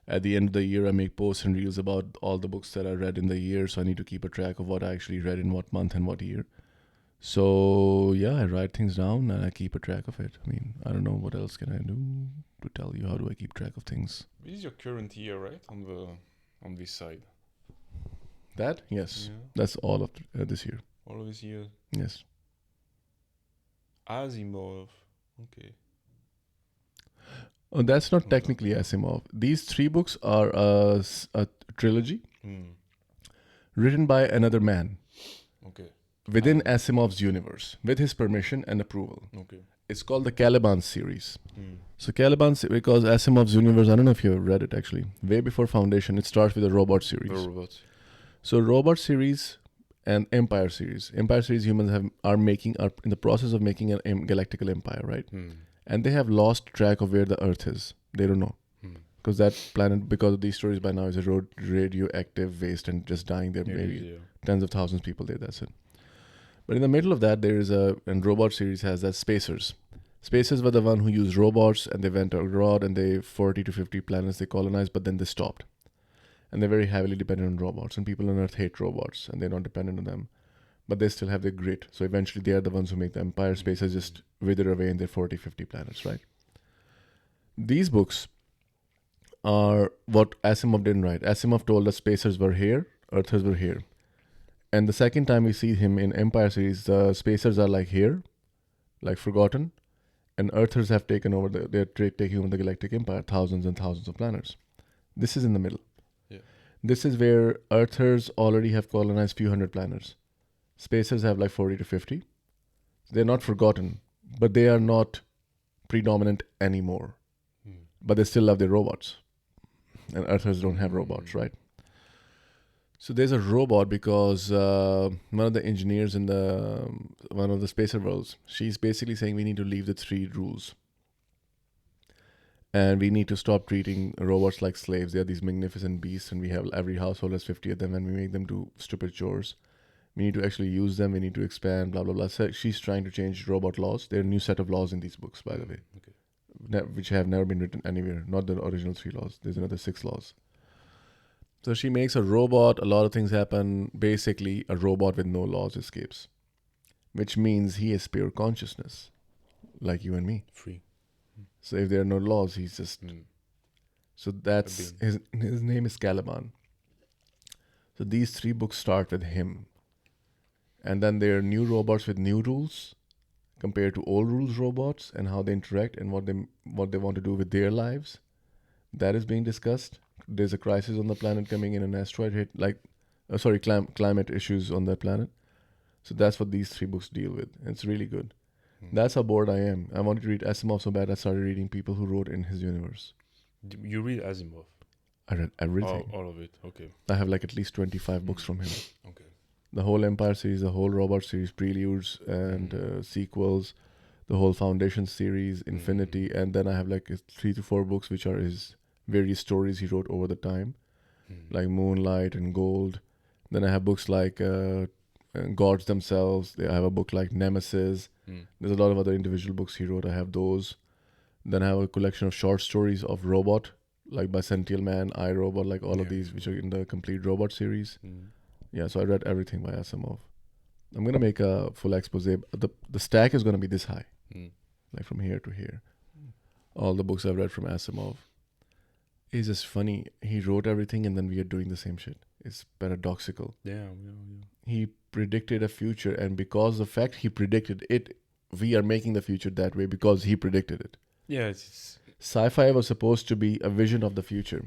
[SPEAKER 1] At the end of the year, I make posts and reels about all the books that I read in the year. So I need to keep a track of what I actually read in what month and what year. So yeah, I write things down and I keep a track of it. I mean, I don't know what else can I do to tell you. How do I keep track of things?
[SPEAKER 2] This is your current year, right? On this side.
[SPEAKER 1] That? Yes.
[SPEAKER 2] Yeah.
[SPEAKER 1] That's all of this year.
[SPEAKER 2] All of this year.
[SPEAKER 1] Yes.
[SPEAKER 2] Asimov. Okay.
[SPEAKER 1] Oh, that's not technically Asimov. These 3 books are a trilogy written by another man.
[SPEAKER 2] Okay.
[SPEAKER 1] Within Asimov's universe, with his permission and approval.
[SPEAKER 2] Okay.
[SPEAKER 1] It's called the Caliban series. So Caliban, because Asimov's universe, I don't know if you've read it actually, way before Foundation, it starts with a robot series.
[SPEAKER 2] The robots.
[SPEAKER 1] So robot series and Empire series. Empire series humans are in the process of making a galactical empire, right? And they have lost track of where the Earth is. They don't know. Because that planet, because of these stories by now, is a radioactive waste and just dying there. Maybe tens of thousands of people there, that's it. But in the middle of that, there is and robot series has that Spacers. Spacers were the one who used robots, and they went abroad, and they 40 to 50 planets they colonized, but then they stopped. And they're very heavily dependent on robots, and people on Earth hate robots, and they're not dependent on them. But they still have their grit. So eventually they are the ones who make the empire. Spacers just wither away in their 40, 50 planets, right? These books are what Asimov didn't write. Asimov told us Spacers were here, Earthers were here. And the second time we see him in Empire series, the Spacers are like here, like forgotten, and Earthers have taken over they're taking over the galactic empire, thousands and thousands of planets. This is in the middle.
[SPEAKER 2] Yeah.
[SPEAKER 1] This is where Earthers already have colonized few hundred planets. Spacers have like 40 to 50. They're not forgotten, but they are not predominant anymore. But they still love their robots. And Earthers don't have robots, right? So there's a robot because one of the engineers in one of the spacer worlds, she's basically saying we need to leave the 3 rules. And we need to stop treating robots like slaves. They're these magnificent beasts, and every household has 50 of them, and we make them do stupid chores. We need to actually use them. We need to expand, blah, blah, blah. So she's trying to change robot laws. There are a new set of laws in these books, by the way, which have never been written anywhere. Not the original 3 laws. There's another 6 laws. So she makes a robot. A lot of things happen. Basically, a robot with no laws escapes, which means he is pure consciousness, like you and me.
[SPEAKER 2] Free.
[SPEAKER 1] So if there are no laws, he's just... So that's... His name is Caliban. So these 3 books start with him. And then there are new robots with new rules compared to old rules robots, and how they interact and what they want to do with their lives. That is being discussed. There's a crisis on the planet coming in, an asteroid hit, climate issues on the planet. So that's what these 3 books deal with. It's really good. That's how bored I am. I wanted to read Asimov so bad I started reading people who wrote in his universe.
[SPEAKER 2] You read Asimov?
[SPEAKER 1] I read everything.
[SPEAKER 2] All of it, okay.
[SPEAKER 1] I have like at least 25 books from him.
[SPEAKER 2] Okay.
[SPEAKER 1] The whole Empire series, the whole Robot series, preludes and sequels, the whole Foundation series, Infinity, and then I have like 3 to 4 books which are his various stories he wrote over the time, like Moonlight and Gold. Then I have books like Gods Themselves. I have a book like Nemesis. There's a lot of other individual books he wrote. I have those. Then I have a collection of short stories of Robot, like by Sential Man, I, Robot, like all of these, which are in the complete Robot series. Yeah, so I read everything by Asimov. I'm going to make a full expose. The stack is going to be this high, like from here to here. All the books I've read from Asimov. It's just funny. He wrote everything and then we are doing the same shit. It's paradoxical.
[SPEAKER 2] Yeah.
[SPEAKER 1] He predicted a future, and because the fact he predicted it, we are making the future that way because he predicted it.
[SPEAKER 2] Yeah, it's
[SPEAKER 1] Sci-fi was supposed to be a vision of the future,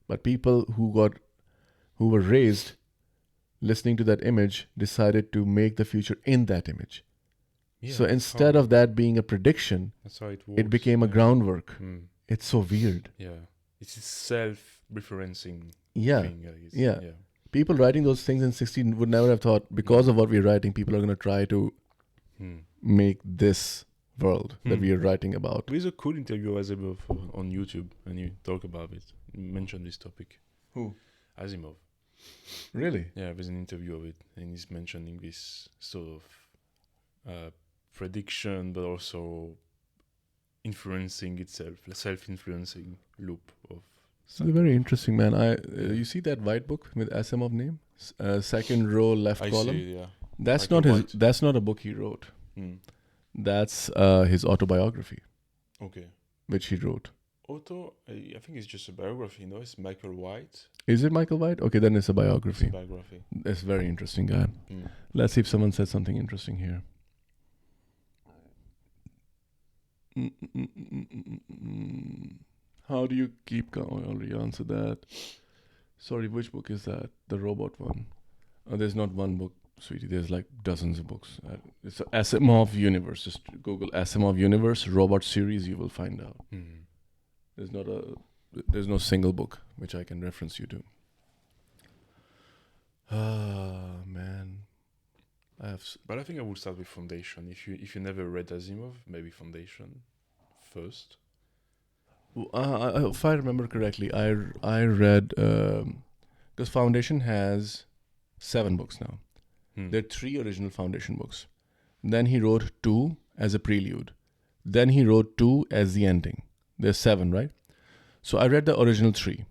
[SPEAKER 1] but people who were raised listening to that image decided to make the future in that image.
[SPEAKER 2] yeah,
[SPEAKER 1] So instead of that being a prediction,
[SPEAKER 2] that's how it works.
[SPEAKER 1] it became a groundwork.
[SPEAKER 2] It's
[SPEAKER 1] It's so weird.
[SPEAKER 2] It's a self-referencing
[SPEAKER 1] Yeah,
[SPEAKER 2] thing, I guess.
[SPEAKER 1] yeah. People writing those things in 16 would never have thought, because of what we're writing, people are going to try to make this world that we are writing about.
[SPEAKER 2] There's a cool interview of Asimov on YouTube, and you talk about it. You mention this topic.
[SPEAKER 1] Who?
[SPEAKER 2] Asimov.
[SPEAKER 1] Really?
[SPEAKER 2] Yeah, there's an interview of it, and he's mentioning this sort of prediction, but also influencing itself, a self-influencing loop of.
[SPEAKER 1] It's very interesting, man. You see that white book with Asimov name? Second row, left
[SPEAKER 2] I
[SPEAKER 1] column.
[SPEAKER 2] see, yeah.
[SPEAKER 1] That's
[SPEAKER 2] Michael
[SPEAKER 1] not his.
[SPEAKER 2] White.
[SPEAKER 1] That's not a book he wrote. That's his autobiography,
[SPEAKER 2] Okay.
[SPEAKER 1] which he wrote.
[SPEAKER 2] I think it's just a biography. No, it's Michael White.
[SPEAKER 1] Is it Michael White? Okay, then it's a
[SPEAKER 2] It's a
[SPEAKER 1] biography.
[SPEAKER 2] biography.
[SPEAKER 1] It's a very interesting guy. Let's see if someone said something interesting here. How do you keep going? I already answered that. Sorry, which book is that? The robot one. Oh, there's not one book, sweetie. There's like dozens of books. It's Asimov Universe. Just Google Asimov Universe Robot Series. You will find out. There's no single book which I can reference you to. Ah, man.
[SPEAKER 2] But I think I would start with Foundation. If you never read Asimov, maybe Foundation first.
[SPEAKER 1] If I remember correctly, I read because Foundation has 7 books now. There are 3 original Foundation books. Then he wrote 2 as a prelude. Then he wrote 2 as the ending. There's 7, right? So I read the original 3,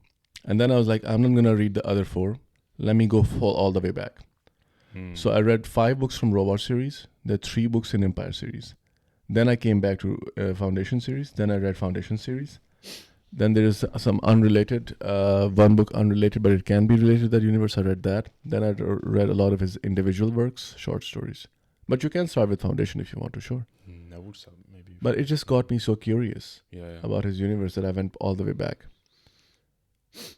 [SPEAKER 1] and then I was like, I'm not gonna read the other 4. Let me go all the way back. So I read 5 books from Robot series. There are 3 books in Empire series. Then I came back to Foundation series. Then I read Foundation series. Then there is some unrelated, one book unrelated, but it can be related to that universe. I read that. Then I read a lot of his individual works, short stories. But you can start with Foundation if you want to, sure.
[SPEAKER 2] I would start maybe.
[SPEAKER 1] But it just got me so curious
[SPEAKER 2] Yeah.
[SPEAKER 1] about his universe that I went all the way back.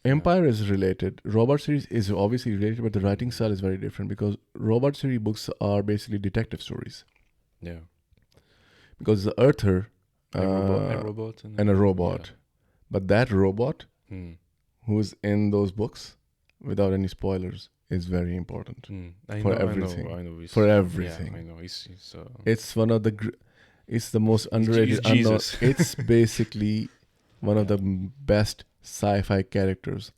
[SPEAKER 1] Empire is related. Robot series is obviously related, but the writing style is very different because Robot series books are basically detective stories.
[SPEAKER 2] Yeah.
[SPEAKER 1] Because the Earther
[SPEAKER 2] A robot
[SPEAKER 1] and a robot. But that robot who's in those books, without any spoilers, is very important for everything.
[SPEAKER 2] I know.
[SPEAKER 1] For everything.
[SPEAKER 2] Yeah, I know.
[SPEAKER 1] It's one of the. It's the most underrated.
[SPEAKER 2] It's Jesus.
[SPEAKER 1] It's basically one of the best sci-fi characters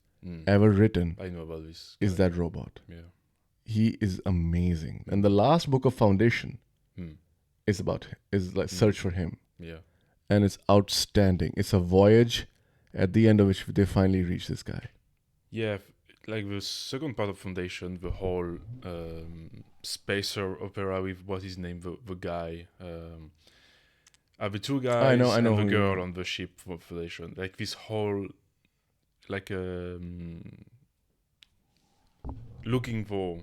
[SPEAKER 1] ever written.
[SPEAKER 2] I know about this.
[SPEAKER 1] Is that robot?
[SPEAKER 2] Yeah.
[SPEAKER 1] He is amazing. And the last book of Foundation is like search for him.
[SPEAKER 2] Yeah.
[SPEAKER 1] And it's outstanding. It's a voyage at the end of which they finally reach this guy.
[SPEAKER 2] Yeah, like the second part of Foundation, the whole spacer opera with what is named the guy. The 2 guys
[SPEAKER 1] I know
[SPEAKER 2] and the
[SPEAKER 1] who
[SPEAKER 2] girl
[SPEAKER 1] you
[SPEAKER 2] on the ship for Foundation. Like this whole, like looking for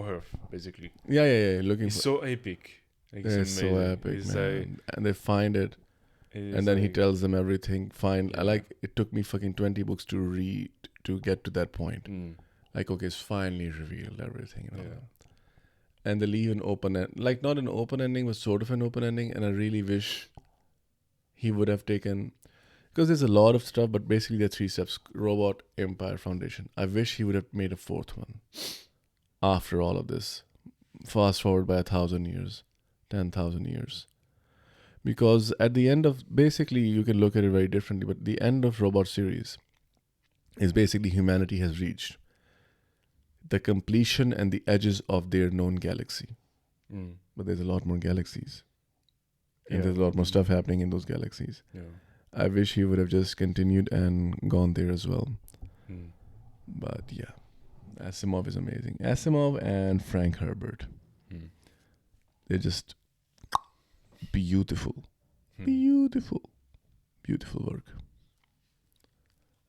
[SPEAKER 2] her basically.
[SPEAKER 1] Yeah.
[SPEAKER 2] It's so epic. Like,
[SPEAKER 1] It's so
[SPEAKER 2] amazing.
[SPEAKER 1] epic,
[SPEAKER 2] It's
[SPEAKER 1] man. And they find it. And then he tells them everything. Fine.
[SPEAKER 2] Yeah.
[SPEAKER 1] It took me fucking 20 books to read to get to that point. Like, okay, it's finally revealed everything. And all that. And they leave an open end. Like, not an open ending, but sort of an open ending. And I really wish he would have taken... Because there's a lot of stuff, but basically there are 3 steps. Robot, Empire, Foundation. I wish he would have made a 4th one. After all of this. Fast forward by 1,000 years. 10,000 years. Because at the end of, basically, you can look at it very differently, but the end of Robot series is basically humanity has reached the completion and the edges of their known galaxy. But there's a lot more galaxies. And there's a lot more stuff happening in those galaxies.
[SPEAKER 2] Yeah.
[SPEAKER 1] I wish he would have just continued and gone there as well. But yeah, Asimov is amazing. Asimov and Frank Herbert. They're just beautiful. Beautiful. Beautiful work.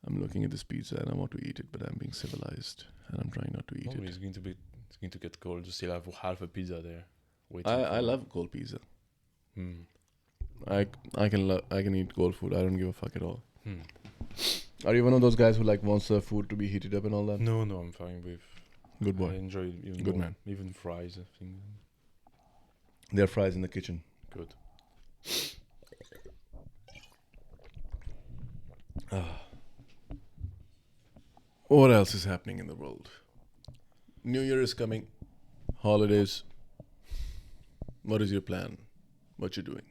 [SPEAKER 1] I'm looking at this pizza and I want to eat it, but I'm being civilized and I'm trying not to eat it.
[SPEAKER 2] It's going to get cold. You still have half a pizza there.
[SPEAKER 1] I love cold pizza. I can eat cold food. I don't give a fuck at all. Are you one of those guys who like wants the food to be heated up and all that?
[SPEAKER 2] No, I'm fine with.
[SPEAKER 1] Good boy.
[SPEAKER 2] I enjoy it even
[SPEAKER 1] Good
[SPEAKER 2] more.
[SPEAKER 1] man.
[SPEAKER 2] Even fries, I think.
[SPEAKER 1] There are fries in the kitchen.
[SPEAKER 2] Good.
[SPEAKER 1] What else is happening in the world? New Year is coming. Holidays. What is your plan? What you doing?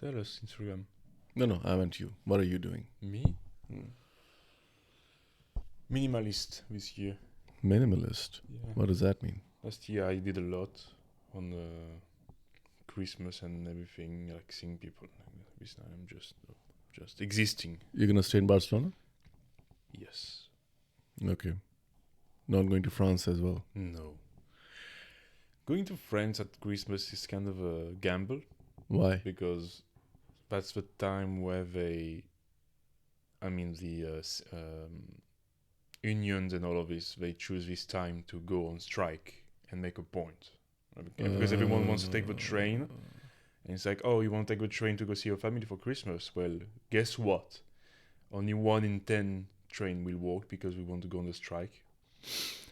[SPEAKER 2] Tell us, Instagram.
[SPEAKER 1] No, I meant you. What are you doing?
[SPEAKER 2] Me? Minimalist this year.
[SPEAKER 1] Minimalist.
[SPEAKER 2] Yeah.
[SPEAKER 1] What does that mean?
[SPEAKER 2] Last year I did a lot on Christmas and everything, like seeing people. This time I'm just existing.
[SPEAKER 1] You're gonna stay in Barcelona?
[SPEAKER 2] Yes.
[SPEAKER 1] Okay. Not going to France as well.
[SPEAKER 2] No. Going to France at Christmas is kind of a gamble.
[SPEAKER 1] Why?
[SPEAKER 2] Because that's the time where unions and all of this, they choose this time to go on strike and make a point. Because everyone wants to take the train. And it's like, oh, you want to take the train to go see your family for Christmas? Well, guess what? Only 1 in 10 train will walk because we want to go on the strike,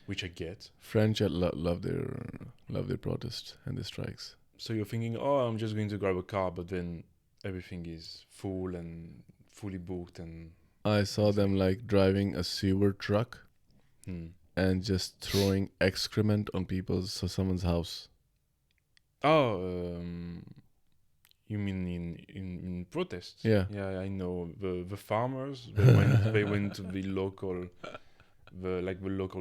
[SPEAKER 2] which I get.
[SPEAKER 1] French love their protest and their strikes.
[SPEAKER 2] So you're thinking, oh, I'm just going to grab a car, but then everything is full and fully booked. And
[SPEAKER 1] I saw them like driving a sewer truck and just throwing excrement on someone's house.
[SPEAKER 2] Oh, you mean in protests?
[SPEAKER 1] Yeah.
[SPEAKER 2] Yeah, I know. The farmers, they went to the local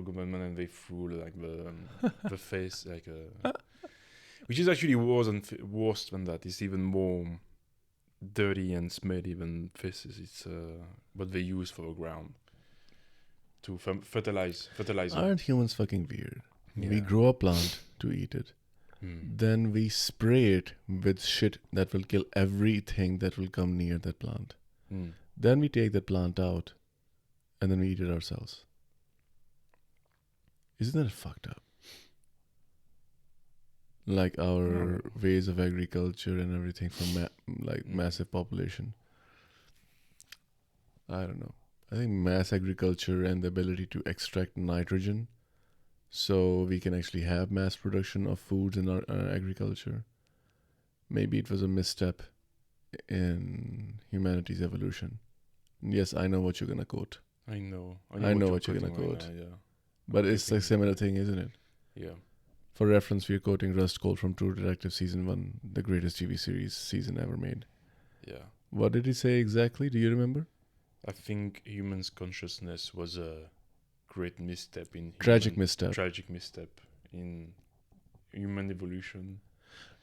[SPEAKER 2] government and they threw like the face like which is actually worse than that. It's even more dirty and smelly than faces. It's what they use for the ground to fertilize.
[SPEAKER 1] Aren't humans fucking weird?
[SPEAKER 2] Yeah.
[SPEAKER 1] We grow a plant to eat it. Then we spray it with shit that will kill everything that will come near that plant. Then we take that plant out and then we eat it ourselves. Isn't that fucked up? Like our ways of agriculture and everything from massive population. I don't know. I think mass agriculture and the ability to extract nitrogen so we can actually have mass production of foods in our agriculture. Maybe it was a misstep in humanity's evolution. Yes, I know what you're going to quote.
[SPEAKER 2] I know
[SPEAKER 1] what you're going to quote.
[SPEAKER 2] Yeah.
[SPEAKER 1] But it's a similar thing, isn't it?
[SPEAKER 2] Yeah.
[SPEAKER 1] For reference, we're quoting Rust Cohle from True Detective Season 1, the greatest TV series season ever made.
[SPEAKER 2] Yeah.
[SPEAKER 1] What did he say exactly? Do you remember?
[SPEAKER 2] I think humans' consciousness was a great misstep
[SPEAKER 1] Tragic misstep
[SPEAKER 2] in human evolution.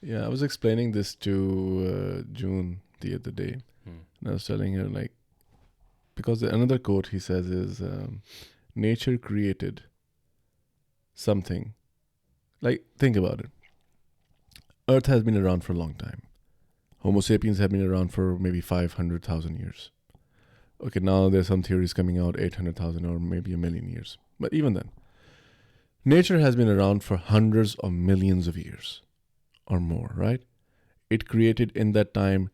[SPEAKER 1] Yeah, I was explaining this to June the other day. And I was telling her, like, because another quote he says is, nature created something. Like, think about it. Earth has been around for a long time. Homo sapiens have been around for maybe 500,000 years. Okay, now there's some theories coming out, 800,000 or maybe a million years. But even then, nature has been around for hundreds of millions of years or more, right? It created in that time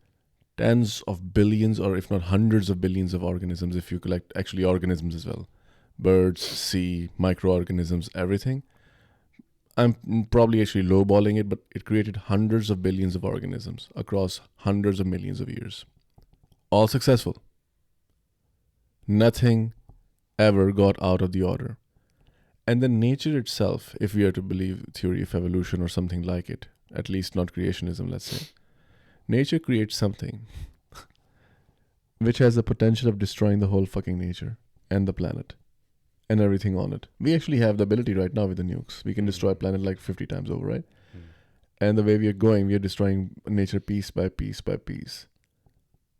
[SPEAKER 1] tens of billions, or if not hundreds of billions of organisms, if you collect actually organisms as well. Birds, sea, microorganisms, everything. I'm probably actually lowballing it, but it created hundreds of billions of organisms across hundreds of millions of years. All successful. Nothing ever got out of the order. And then nature itself, if we are to believe theory of evolution or something like it, at least not creationism, let's say, nature creates something which has the potential of destroying the whole fucking nature and the planet and everything on it. We actually have the ability right now with the nukes. We can destroy a planet like 50 times over, right? And the way we are going, we are destroying nature piece by piece by piece.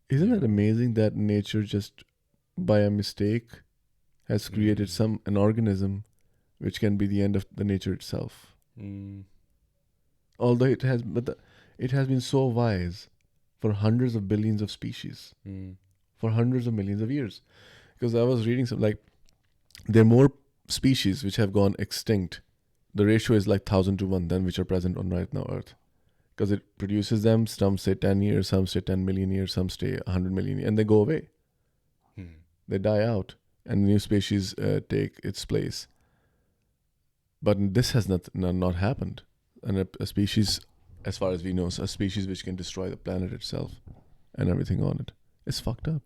[SPEAKER 1] Isn't it amazing that nature just by a mistake has created an organism which can be the end of the nature itself? Although it has been so wise for hundreds of billions of species for hundreds of millions of years. Because I was reading some, like, there are more species which have gone extinct. The ratio is like 1,000 to 1 than which are present on right now Earth. Because it produces them, some stay 10 years, some stay 10 million years, some stay 100 million years, and they go away. They die out, and new species take its place. But this has not happened. And a species, as far as we know, a species which can destroy the planet itself and everything on it. It's fucked up.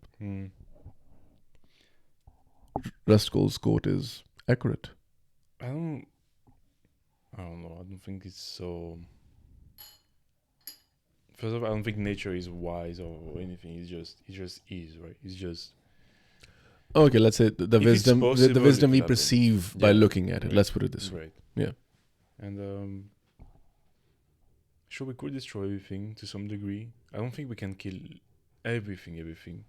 [SPEAKER 1] Rustcole's quote is accurate.
[SPEAKER 2] I don't know. I don't think it's so. First of all, I don't think nature is wise or anything. It just is, right? It's just.
[SPEAKER 1] Okay, let's say the wisdom, the wisdom we perceive by looking at it.
[SPEAKER 2] Right.
[SPEAKER 1] Let's put it this way.
[SPEAKER 2] Right.
[SPEAKER 1] Yeah.
[SPEAKER 2] And sure, we could destroy everything to some degree. I don't think we can kill everything.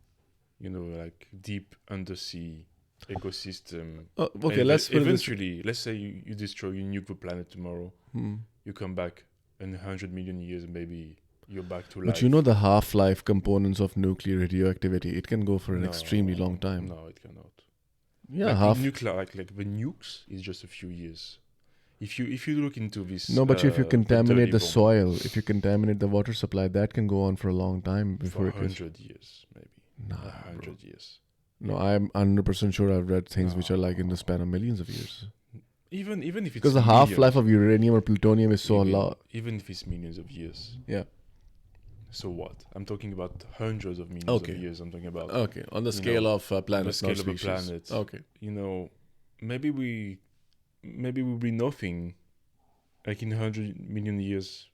[SPEAKER 2] You know, like deep undersea ecosystem.
[SPEAKER 1] Okay, let's put
[SPEAKER 2] eventually, let's say you destroy, you nuke the planet tomorrow. You come back in 100 million years, and maybe you're back to life.
[SPEAKER 1] But you know the half-life components of nuclear radioactivity. It can go for an extremely long time.
[SPEAKER 2] No, it cannot.
[SPEAKER 1] Yeah,
[SPEAKER 2] like nuclear, like the nukes is just a few years. If you look into this,
[SPEAKER 1] no, but if you contaminate the soil, if you contaminate the water supply, that can go on for a long time before
[SPEAKER 2] for 100 years, maybe. 100 years.
[SPEAKER 1] No, I'm 100% sure I've read things which are like in the span of millions of years.
[SPEAKER 2] Even if it's
[SPEAKER 1] because the half-life of uranium or plutonium is so long.
[SPEAKER 2] Even if it's millions of years.
[SPEAKER 1] Yeah.
[SPEAKER 2] So what? I'm talking about hundreds of millions of years. I'm talking about.
[SPEAKER 1] Okay, on the scale of planets,
[SPEAKER 2] on the
[SPEAKER 1] not
[SPEAKER 2] scale
[SPEAKER 1] species.
[SPEAKER 2] of a planet.
[SPEAKER 1] Okay.
[SPEAKER 2] You know, maybe we'll be nothing. Like in 100 million years,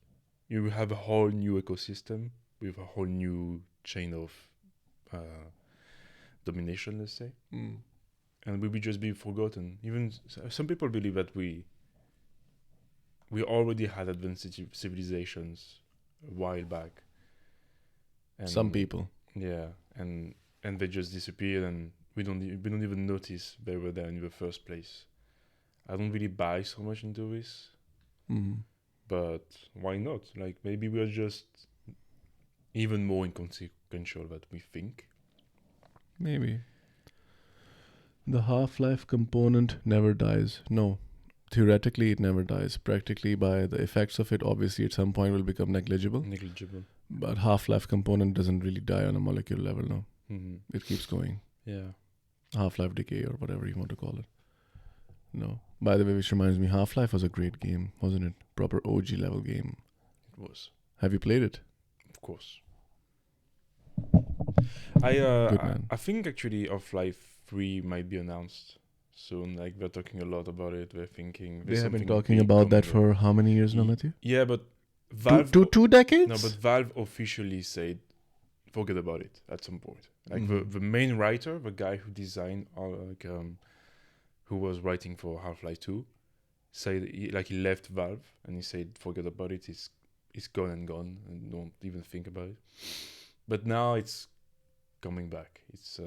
[SPEAKER 2] you will have a whole new ecosystem with a whole new chain of domination, let's say. And we will just be forgotten. Even some people believe that we already had advanced civilizations a while back. And
[SPEAKER 1] some people.
[SPEAKER 2] Yeah, and they just disappeared, and we don't even notice they were there in the first place. I don't really buy so much into this. But why not? Like, maybe we're just even more inconsequential than we think. Maybe.
[SPEAKER 1] The half-life component never dies. No. Theoretically, it never dies. Practically, by the effects of it, obviously, at some point will become negligible. But half-life component doesn't really die on a molecular level, no. It keeps going.
[SPEAKER 2] Yeah.
[SPEAKER 1] Half-life decay or whatever you want to call it. No. By the way, which reminds me, Half-Life was a great game, wasn't it? Proper OG level game.
[SPEAKER 2] It was.
[SPEAKER 1] Have you played it?
[SPEAKER 2] Of course. I think actually Half-Life 3 might be announced soon. Like, they're talking a lot about it. They're thinking
[SPEAKER 1] they have been talking about that for how many years now, Matthew?
[SPEAKER 2] Yeah, but Valve
[SPEAKER 1] two decades?
[SPEAKER 2] No, but Valve officially said forget about it at some point. Like the main writer, the guy who designed who was writing for Half-Life 2, said he left Valve and he said forget about it. It's gone and don't even think about it. But now it's coming back. It's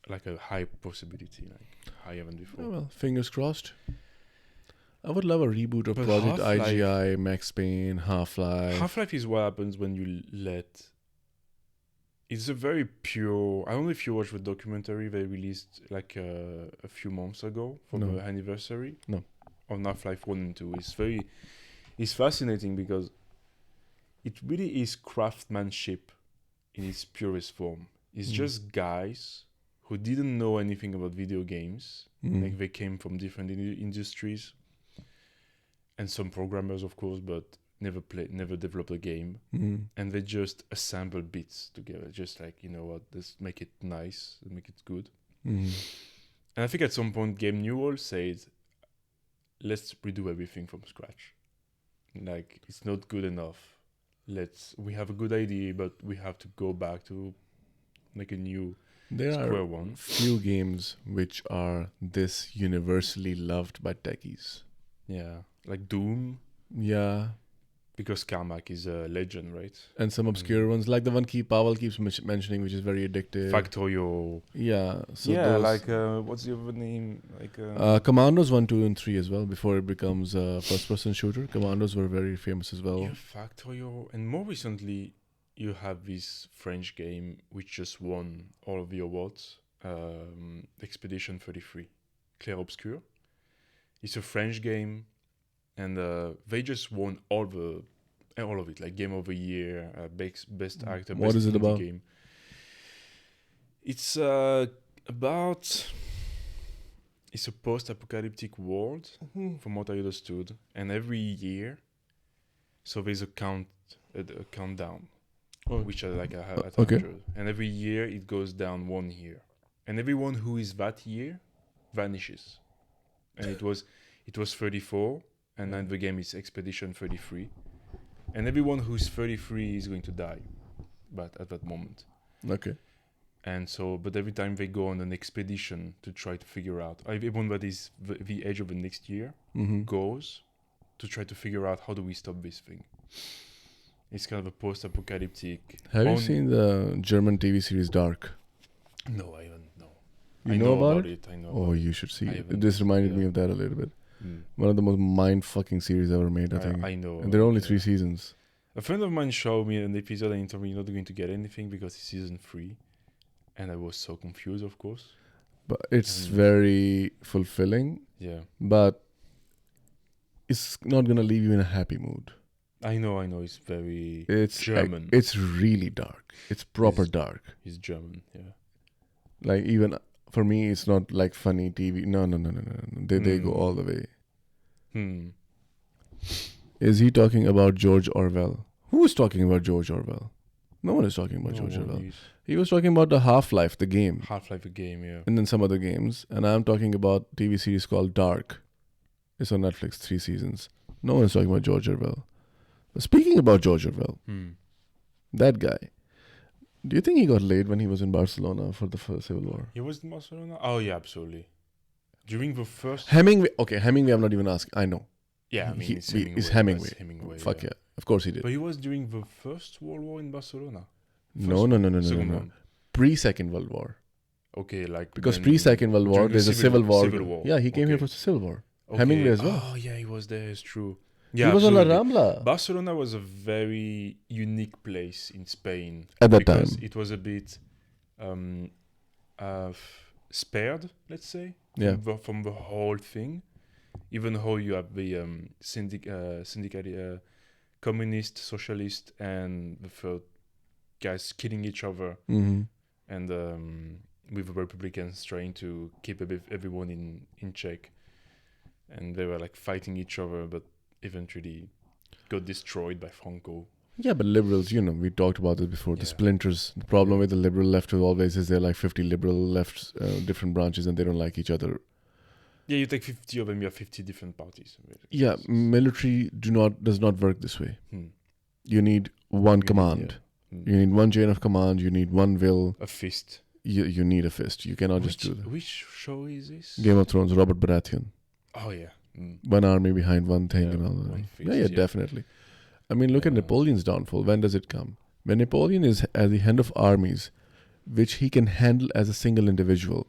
[SPEAKER 2] like a high possibility, like higher than before.
[SPEAKER 1] Oh, well, fingers crossed. I would love a reboot of Project IGI, Max Payne, Half-Life.
[SPEAKER 2] Half-Life is what happens when you let... It's a very pure... I don't know if you watched the documentary they released like a few months ago for the anniversary.
[SPEAKER 1] No.
[SPEAKER 2] On Half-Life 1 and 2. It's fascinating because it really is craftsmanship in its purest form. It's just guys who didn't know anything about video games. Like, they came from different industries. And some programmers, of course, but never developed a game. And they just assemble bits together. Just like, you know what, let's make it nice, make it good. And I think at some point, Game Newell said, let's redo everything from scratch. Like, it's not good enough. we have a good idea, but we have to go back to make a new
[SPEAKER 1] There
[SPEAKER 2] square
[SPEAKER 1] are
[SPEAKER 2] one.
[SPEAKER 1] few games which are this universally loved by techies.
[SPEAKER 2] Yeah, like Doom,
[SPEAKER 1] Yeah,
[SPEAKER 2] because Carmack is a legend, right?
[SPEAKER 1] and some obscure
[SPEAKER 2] Mm.
[SPEAKER 1] ones like the one Pavel keeps mentioning, which is very addictive.
[SPEAKER 2] Factorio.
[SPEAKER 1] Yeah, so
[SPEAKER 2] Yeah,
[SPEAKER 1] those.
[SPEAKER 2] like what's the other name? Like
[SPEAKER 1] Commandos 1, 2, and 3 as well. Before it becomes a first-person shooter, Commandos were very famous as well.
[SPEAKER 2] yeah, Factorio, and more recently, you have this French game which just won all of the awards. Expedition 33, Clair Obscur. It's a French game, and they just won all of it, like Game of the Year, best actor,
[SPEAKER 1] What
[SPEAKER 2] best
[SPEAKER 1] is it
[SPEAKER 2] indie
[SPEAKER 1] about?
[SPEAKER 2] game. It's about it's a post-apocalyptic world, from what I understood, and every year, so there's a countdown, which are like at
[SPEAKER 1] Okay.
[SPEAKER 2] 100, and every year it goes down 1 year, and everyone who is that year vanishes, and it was 34, and then the game is Expedition 33, and everyone who's 33 is going to die, but at that moment.
[SPEAKER 1] Okay.
[SPEAKER 2] And so, but every time they go on an expedition to try to figure out, everyone that is the age of the next year
[SPEAKER 1] Mm-hmm.
[SPEAKER 2] goes to try to figure out how do we stop this thing. It's kind of a post-apocalyptic.
[SPEAKER 1] Have you seen the German TV series Dark?
[SPEAKER 2] No, I haven't. No.
[SPEAKER 1] You
[SPEAKER 2] I
[SPEAKER 1] know about
[SPEAKER 2] it. I know.
[SPEAKER 1] Oh,
[SPEAKER 2] about
[SPEAKER 1] you should see
[SPEAKER 2] I
[SPEAKER 1] it.
[SPEAKER 2] haven't
[SPEAKER 1] This reminded
[SPEAKER 2] yeah.
[SPEAKER 1] me of that a little bit.
[SPEAKER 2] it.
[SPEAKER 1] One of the most mind-fucking series ever made, I think.
[SPEAKER 2] I know.
[SPEAKER 1] And there are only
[SPEAKER 2] yeah.
[SPEAKER 1] 3 seasons.
[SPEAKER 2] A friend of mine showed me an episode and he told me you're not going to get anything because it's season 3. And I was so confused, of course.
[SPEAKER 1] But it's
[SPEAKER 2] Mm.
[SPEAKER 1] very fulfilling.
[SPEAKER 2] Yeah.
[SPEAKER 1] But it's not going to leave you in a happy mood.
[SPEAKER 2] I know. It's very
[SPEAKER 1] It's
[SPEAKER 2] German.
[SPEAKER 1] It's really dark. It's proper dark.
[SPEAKER 2] It's German, yeah.
[SPEAKER 1] Like, even for me, it's not like funny TV. No. They go all the way. Is he talking about George Orwell? Who is talking about George Orwell? No one is talking about George Orwell. He was talking about the Half-Life, the game.
[SPEAKER 2] Half-Life, a game, yeah.
[SPEAKER 1] And then some other games. And I'm talking about TV series called Dark. It's on Netflix, 3 seasons. No one is talking about George Orwell. But speaking about George Orwell, that guy, do you think he got laid when he was in Barcelona for the first Civil War?
[SPEAKER 2] He was in Barcelona? Oh, yeah, absolutely. During the first...
[SPEAKER 1] Hemingway. Okay, Hemingway I'm not even asking. I know.
[SPEAKER 2] Yeah, I mean,
[SPEAKER 1] It's Hemingway.
[SPEAKER 2] Hemingway.
[SPEAKER 1] Fuck yeah. Of course he did.
[SPEAKER 2] But he was during the First World War in Barcelona.
[SPEAKER 1] No.
[SPEAKER 2] Second one.
[SPEAKER 1] Pre-Second World War.
[SPEAKER 2] Okay, like...
[SPEAKER 1] Because pre-Second World War,
[SPEAKER 2] during
[SPEAKER 1] there's a Civil War.
[SPEAKER 2] Civil War.
[SPEAKER 1] Yeah, he came here
[SPEAKER 2] Okay.
[SPEAKER 1] for the Civil War.
[SPEAKER 2] Okay.
[SPEAKER 1] Hemingway as well.
[SPEAKER 2] Oh, yeah, he was there, it's true.
[SPEAKER 1] He
[SPEAKER 2] Yeah,
[SPEAKER 1] was on La
[SPEAKER 2] absolutely.
[SPEAKER 1] Rambla
[SPEAKER 2] Barcelona was a very unique place in Spain.
[SPEAKER 1] at that
[SPEAKER 2] because
[SPEAKER 1] time.
[SPEAKER 2] it was a bit spared, let's say,
[SPEAKER 1] Yeah.
[SPEAKER 2] from the whole thing. Even though you have the communist, socialist, and the third guys killing each other,
[SPEAKER 1] Mm-hmm.
[SPEAKER 2] and with the Republicans trying to keep everyone in check, and they were like fighting each other, but eventually got destroyed by Franco.
[SPEAKER 1] Yeah, but liberals, we talked about this before. The
[SPEAKER 2] Yeah.
[SPEAKER 1] splinters. The problem with the liberal left always is there are like 50 liberal left different branches and they don't like each other.
[SPEAKER 2] Yeah, you take 50 of them, you have 50 different parties.
[SPEAKER 1] Yeah, military does not work this way.
[SPEAKER 2] Hmm.
[SPEAKER 1] You need one command.
[SPEAKER 2] Hmm.
[SPEAKER 1] You need one chain of command. You need one will.
[SPEAKER 2] A fist.
[SPEAKER 1] You need a fist. You cannot just do that.
[SPEAKER 2] Which show is this?
[SPEAKER 1] Game of Thrones, Robert Baratheon.
[SPEAKER 2] Oh, yeah. Mm.
[SPEAKER 1] One army behind one thing
[SPEAKER 2] Yeah,
[SPEAKER 1] and all that.
[SPEAKER 2] one fist,
[SPEAKER 1] Yeah,
[SPEAKER 2] yeah.
[SPEAKER 1] definitely. I mean, look at
[SPEAKER 2] Yeah.
[SPEAKER 1] Napoleon's downfall. When does it come? When Napoleon is at the head of armies, which he can handle as a single individual,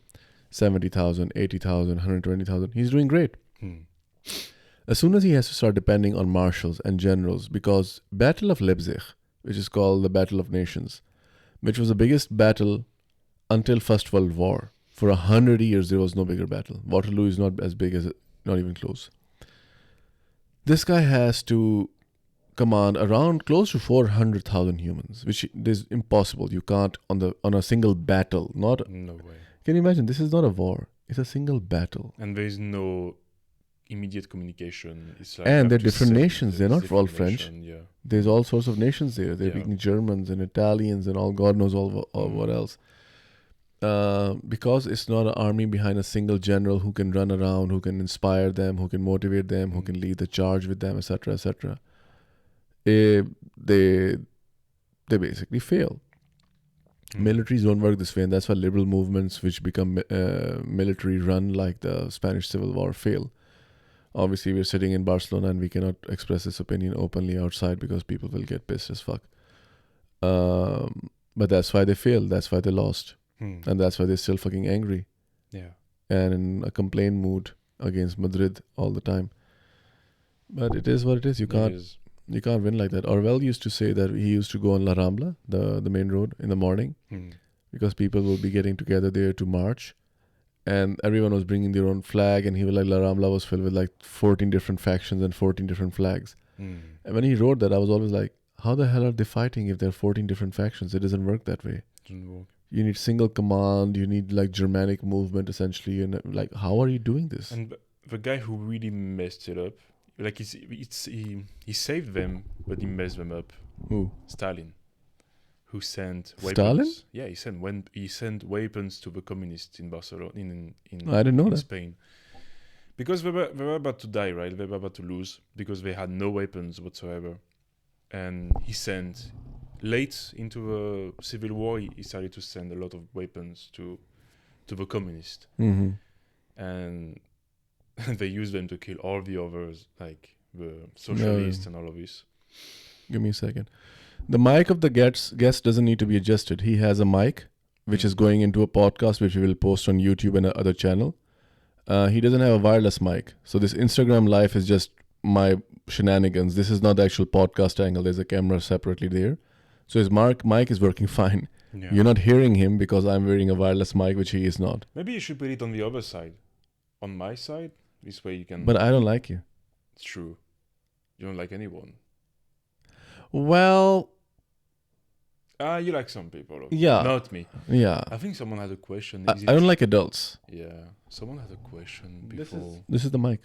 [SPEAKER 1] 70,000, 80,000, 120,000, he's doing great.
[SPEAKER 2] Hmm.
[SPEAKER 1] As soon as he has to start depending on marshals and generals, because Battle of Leipzig, which is called the Battle of Nations, which was the biggest battle until First World War. For 100 years, there was no bigger battle. Waterloo is not as big as it, not even close. This guy has to command around close to 400,000 humans, which is impossible. You can't on a single battle. Not
[SPEAKER 2] No way.
[SPEAKER 1] can you imagine? This is not a war. It's a single battle.
[SPEAKER 2] And there is no immediate communication. It's like
[SPEAKER 1] And
[SPEAKER 2] you have
[SPEAKER 1] they're
[SPEAKER 2] to
[SPEAKER 1] different
[SPEAKER 2] send-
[SPEAKER 1] nations. They're
[SPEAKER 2] there's
[SPEAKER 1] not all
[SPEAKER 2] different
[SPEAKER 1] French.
[SPEAKER 2] nation, Yeah.
[SPEAKER 1] There's all sorts of nations there. They're
[SPEAKER 2] Yeah.
[SPEAKER 1] speaking Germans and Italians and all God knows all what else. Because it's not an army behind a single general who can run around, who can inspire them, who can motivate them, who can lead the charge with them, etc., etc. they basically fail. Militaries don't work this way, and that's why liberal movements which become military run, like the Spanish Civil War, fail. Obviously, we're sitting in Barcelona and we cannot express this opinion openly outside because people will get pissed as fuck. But that's why they failed. That's why they lost. And that's why they're still fucking angry.
[SPEAKER 2] Yeah.
[SPEAKER 1] And in a complaint mood against Madrid all the time. But it is what it is. You can't win like that. Orwell used to say that he used to go on La Rambla, the main road, in the morning, because people will be getting together there to march. And everyone was bringing their own flag, and he was like, La Rambla was filled with like 14 different factions and 14 different flags. And when he wrote that, I was always like, how the hell are they fighting if there are 14 different factions? It doesn't work that way. You need single command, you need like Germanic movement essentially, and like, how are you doing this?
[SPEAKER 2] And the guy who really messed it up, like he saved them, but he messed them up.
[SPEAKER 1] Who?
[SPEAKER 2] Stalin, who sent weapons.
[SPEAKER 1] Stalin?
[SPEAKER 2] Yeah, he sent weapons to the communists in Barcelona, in
[SPEAKER 1] I didn't know
[SPEAKER 2] in
[SPEAKER 1] that.
[SPEAKER 2] Spain, because they were about to die, right? They were about to lose because they had no weapons whatsoever, and he sent. Late into the civil war, he started to send a lot of weapons to the communists, and they used them to kill all the others, like the socialists and all of this.
[SPEAKER 1] Give me a second. The mic of the guest doesn't need to be adjusted. He has a mic which is going into a podcast which we will post on YouTube and other channel. He doesn't have a wireless mic, so this Instagram live is just my shenanigans. This is not the actual podcast angle. There's a camera separately there. So his mic is working fine. Yeah. You're not hearing him because I'm wearing a wireless mic, which he is not.
[SPEAKER 2] Maybe you should put it on the other side. On my side? This way you can...
[SPEAKER 1] But I don't like you.
[SPEAKER 2] It's true. You don't like anyone.
[SPEAKER 1] Well...
[SPEAKER 2] you like some people.
[SPEAKER 1] Yeah.
[SPEAKER 2] Not me.
[SPEAKER 1] Yeah.
[SPEAKER 2] I think someone had a question.
[SPEAKER 1] I don't like adults.
[SPEAKER 2] Yeah. Someone had a question before.
[SPEAKER 1] This is the mic.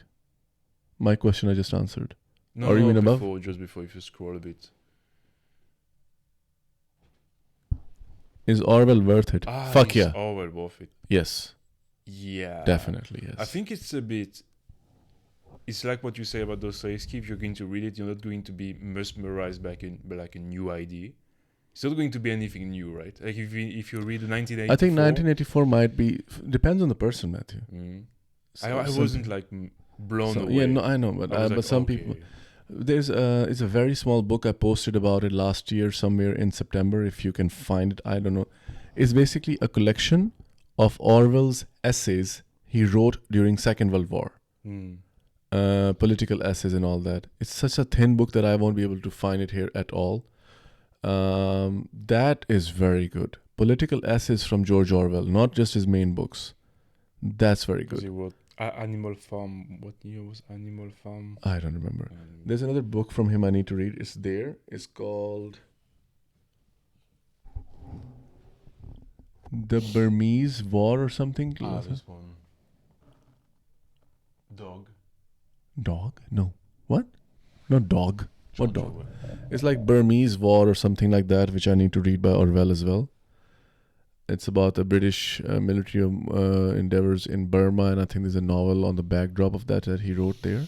[SPEAKER 1] My question I just answered.
[SPEAKER 2] No,
[SPEAKER 1] or even above?
[SPEAKER 2] Just before, if you scroll a bit.
[SPEAKER 1] Is Orwell worth it? Fuck yeah.
[SPEAKER 2] Orwell worth it?
[SPEAKER 1] Yes.
[SPEAKER 2] Yeah.
[SPEAKER 1] Definitely, yes.
[SPEAKER 2] I think it's a bit... It's like what you say about Dostoevsky. If you're going to read it, you're not going to be mesmerized by like a new idea. It's not going to be anything new, right? Like if you read 1984...
[SPEAKER 1] I think 1984 might be... Depends on the person, Matthew.
[SPEAKER 2] I wasn't like blown away.
[SPEAKER 1] Yeah, no, I know. But some people... It's a very small book. I posted about it last year somewhere in September. If you can find it, I don't know. It's basically a collection of Orwell's essays he wrote during Second World War. Political essays and all that. It's such a thin book that I won't be able to find it here at all. That is very good. Political essays from George Orwell, not just his main books. That's very good.
[SPEAKER 2] He wrote Animal Farm. What year was Animal Farm?
[SPEAKER 1] I don't remember. There's another book from him I need to read. It's there. It's called The Burmese War or something.
[SPEAKER 2] This one. Dog.
[SPEAKER 1] Dog? No. What? Not dog.
[SPEAKER 2] George
[SPEAKER 1] What dog?
[SPEAKER 2] Orwell.
[SPEAKER 1] It's like Burmese War or something like that, which I need to read by Orwell as well. It's about the British military endeavors in Burma, and I think there's a novel on the backdrop of that he wrote there.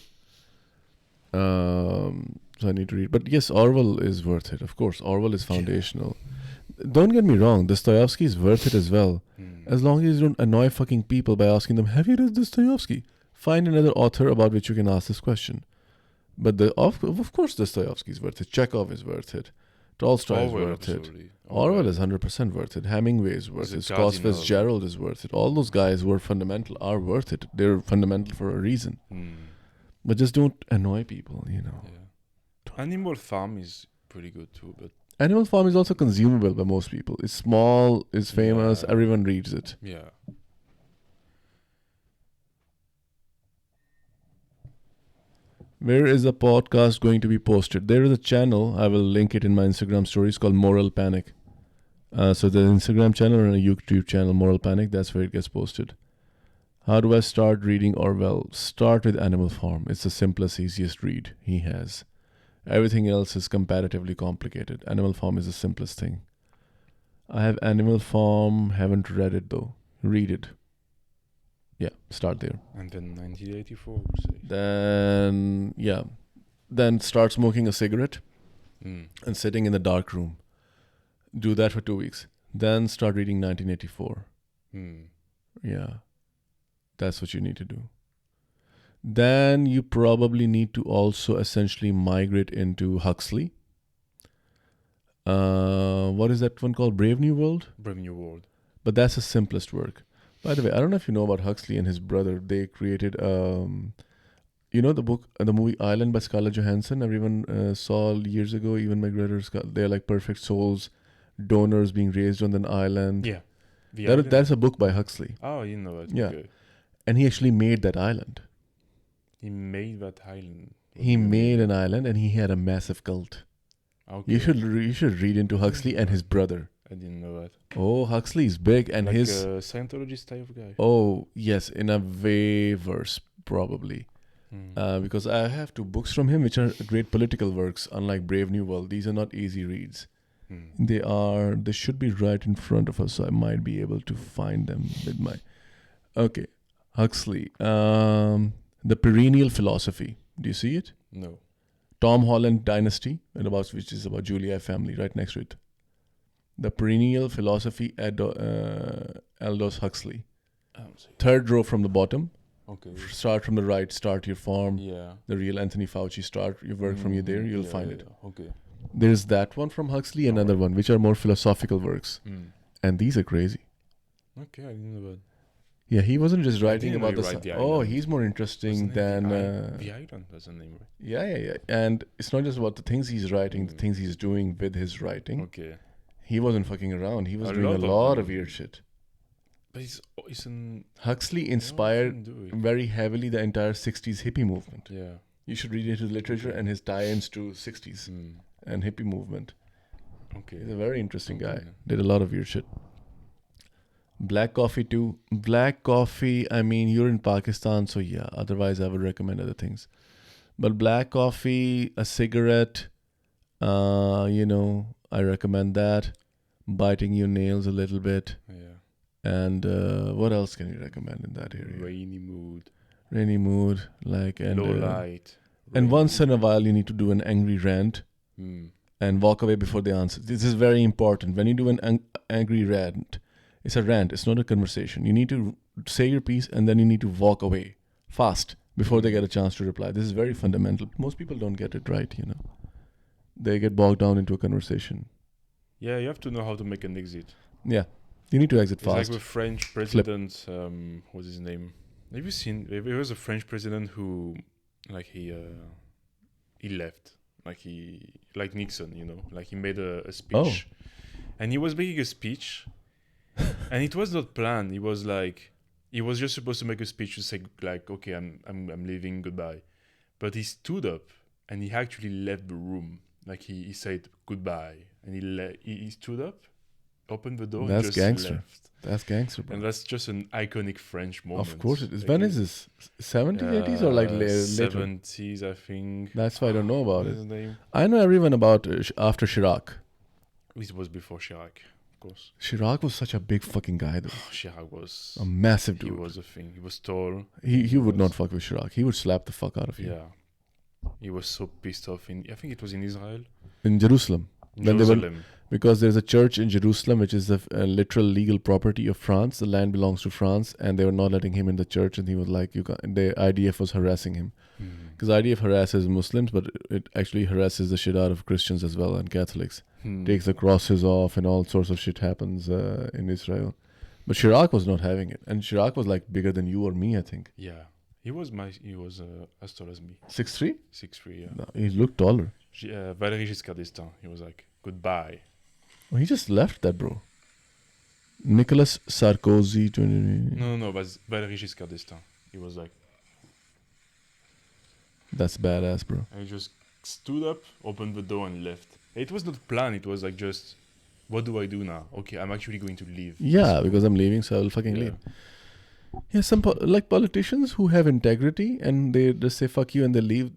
[SPEAKER 1] So I need to read. But yes, Orwell is worth it. Of course, Orwell is foundational. Yeah. Don't get me wrong, Dostoevsky is worth it as well. As long as you don't annoy fucking people by asking them, have you read Dostoevsky? Find another author about which you can ask this question. But of course Dostoevsky is worth it. Chekhov is worth it. Tolstoy is worth it. Orwell is 100% worth it. Hemingway is worth it. Scott Fitzgerald is worth it. All those guys who are fundamental are worth it. They're fundamental for a reason. But just don't annoy people, you know.
[SPEAKER 2] Yeah. Animal Farm is pretty good too, but
[SPEAKER 1] Animal Farm is also consumable by most people. It's small, it's famous, everyone reads it.
[SPEAKER 2] Yeah.
[SPEAKER 1] Where is the podcast going to be posted? There is a channel. I will link it in my Instagram stories called Moral Panic. So the Instagram channel and a YouTube channel, Moral Panic, that's where it gets posted. How do I start reading Orwell? Start with Animal Farm. It's the simplest, easiest read he has. Everything else is comparatively complicated. Animal Farm is the simplest thing. I have Animal Farm, haven't read it though. Read it. Yeah, start there.
[SPEAKER 2] And then 1984, say.
[SPEAKER 1] Then start smoking a cigarette. and sitting in the dark room. Do that for 2 weeks. Then start reading 1984. Yeah. That's what you need to do. Then you probably need to also essentially migrate into Huxley. What is that one called? Brave New World?
[SPEAKER 2] Brave New World.
[SPEAKER 1] But that's the simplest work. By the way, I don't know if you know about Huxley and his brother. They created, you know, the movie Island by Scarlett Johansson. Everyone saw years ago. Even McGregor. They're like perfect souls, donors being raised on an island.
[SPEAKER 2] Yeah.
[SPEAKER 1] That's a book by Huxley.
[SPEAKER 2] Oh, you know it.
[SPEAKER 1] Yeah.
[SPEAKER 2] Okay.
[SPEAKER 1] And he actually made that island.
[SPEAKER 2] He made that island.
[SPEAKER 1] He made an island, and he had a massive cult.
[SPEAKER 2] Okay.
[SPEAKER 1] You should read into Huxley and his brother.
[SPEAKER 2] I didn't know that.
[SPEAKER 1] Oh, Huxley is big, and
[SPEAKER 2] like
[SPEAKER 1] his
[SPEAKER 2] a Scientologist type of guy.
[SPEAKER 1] oh yes, in a way worse probably, because I have 2 books from him, which are great political works. Unlike Brave New World, these are not easy reads. They should be right in front of us, so I might be able to find them with my. Okay, Huxley, The Perennial Philosophy. Do you see it?
[SPEAKER 2] No.
[SPEAKER 1] Tom Holland Dynasty, which is about Julia family, right next to it. The Perennial Philosophy, Aldous Huxley. Third row from the bottom.
[SPEAKER 2] Okay.
[SPEAKER 1] Start from the right. Start your form.
[SPEAKER 2] Yeah.
[SPEAKER 1] The real Anthony Fauci. Start your work from you there. You'll find it.
[SPEAKER 2] Okay.
[SPEAKER 1] There's that one from Huxley, another one, which are more philosophical works. And these are crazy.
[SPEAKER 2] Okay, I didn't know that.
[SPEAKER 1] Yeah, he wasn't just writing
[SPEAKER 2] didn't know
[SPEAKER 1] about
[SPEAKER 2] he write the
[SPEAKER 1] Oh,
[SPEAKER 2] island.
[SPEAKER 1] he's more interesting than.
[SPEAKER 2] The Island, that's the name, right?
[SPEAKER 1] Yeah. And it's not just about the things he's writing, the things he's doing with his writing.
[SPEAKER 2] Okay.
[SPEAKER 1] He wasn't fucking around. He was doing a
[SPEAKER 2] lot of
[SPEAKER 1] lot of
[SPEAKER 2] them.
[SPEAKER 1] weird shit.
[SPEAKER 2] But it's an...
[SPEAKER 1] Huxley inspired very heavily the entire 60s hippie movement.
[SPEAKER 2] Yeah.
[SPEAKER 1] You should read into literature and his tie-ins to 60s and hippie movement.
[SPEAKER 2] Okay.
[SPEAKER 1] He's a very interesting guy.
[SPEAKER 2] Yeah.
[SPEAKER 1] Did a lot of weird shit. Black coffee too. Black coffee, I mean, you're in Pakistan, so yeah. Otherwise, I would recommend other things. But black coffee, a cigarette, I recommend that. Biting your nails a little bit.
[SPEAKER 2] Yeah.
[SPEAKER 1] And what else can you recommend in that area?
[SPEAKER 2] Rainy mood.
[SPEAKER 1] Rainy mood,
[SPEAKER 2] Low light.
[SPEAKER 1] And once in a while, you need to do an angry rant and walk away before they answer. This is very important. When you do an angry rant, it's a rant. It's not a conversation. You need to say your piece and then you need to walk away fast before they get a chance to reply. This is very fundamental. Most people don't get it right, They get bogged down into a conversation.
[SPEAKER 2] Yeah, you have to know how to make an exit.
[SPEAKER 1] Yeah. You need to exit
[SPEAKER 2] It's
[SPEAKER 1] fast.
[SPEAKER 2] like the French president, what's his name? Have you seen, there was a French president who, like he left. Like Nixon, like he made a speech. And he was making a speech. And it was not planned. He was just supposed to make a speech to say like, okay, I'm leaving, goodbye. But he stood up and he actually left the room. Like he said goodbye, and he stood up, opened the door,
[SPEAKER 1] That's
[SPEAKER 2] and just
[SPEAKER 1] gangster.
[SPEAKER 2] left.
[SPEAKER 1] That's gangster, bro.
[SPEAKER 2] And that's just an iconic French moment.
[SPEAKER 1] Of course it is.
[SPEAKER 2] Like
[SPEAKER 1] When is this? 70s, 80s, or like later?
[SPEAKER 2] 70s, I think.
[SPEAKER 1] That's why I don't know about
[SPEAKER 2] What
[SPEAKER 1] it.
[SPEAKER 2] is his name?
[SPEAKER 1] I know everyone about after Chirac.
[SPEAKER 2] It was before Chirac, of course.
[SPEAKER 1] Chirac was such a big fucking guy, though.
[SPEAKER 2] Chirac was
[SPEAKER 1] A massive
[SPEAKER 2] he
[SPEAKER 1] dude.
[SPEAKER 2] was a thing. He was tall.
[SPEAKER 1] He would not fuck with Chirac. He would slap the fuck out of you.
[SPEAKER 2] Yeah. He was so pissed off I think it was in Israel.
[SPEAKER 1] In Jerusalem.
[SPEAKER 2] In
[SPEAKER 1] When they were-
[SPEAKER 2] Jerusalem.
[SPEAKER 1] Because there's a church in Jerusalem, which is the literal legal property of France. The land belongs to France, and they were not letting him in the church. And he was like, the IDF was harassing him. Because IDF harasses Muslims, but it actually harasses the shit out of Christians as well and Catholics. Takes the crosses off, and all sorts of shit happens in Israel. But Chirac was not having it. And Chirac was like bigger than you or me, I think.
[SPEAKER 2] Yeah. He was as tall as me.
[SPEAKER 1] 6'3"?
[SPEAKER 2] 6'3", yeah.
[SPEAKER 1] No, he looked taller.
[SPEAKER 2] Valéry Giscard d'Estaing. He was like, goodbye.
[SPEAKER 1] Well, he just left that, bro. Nicolas Sarkozy.
[SPEAKER 2] No, but Valéry Giscard d'Estaing. He was like,
[SPEAKER 1] That's badass, bro.
[SPEAKER 2] and he just stood up, opened the door, and left. It was not planned. It was like just, what do I do now? Okay, I'm actually going to leave.
[SPEAKER 1] Yeah, because I'm leaving, so I'll fucking leave. Yeah, some like politicians who have integrity and they just say fuck you and they leave.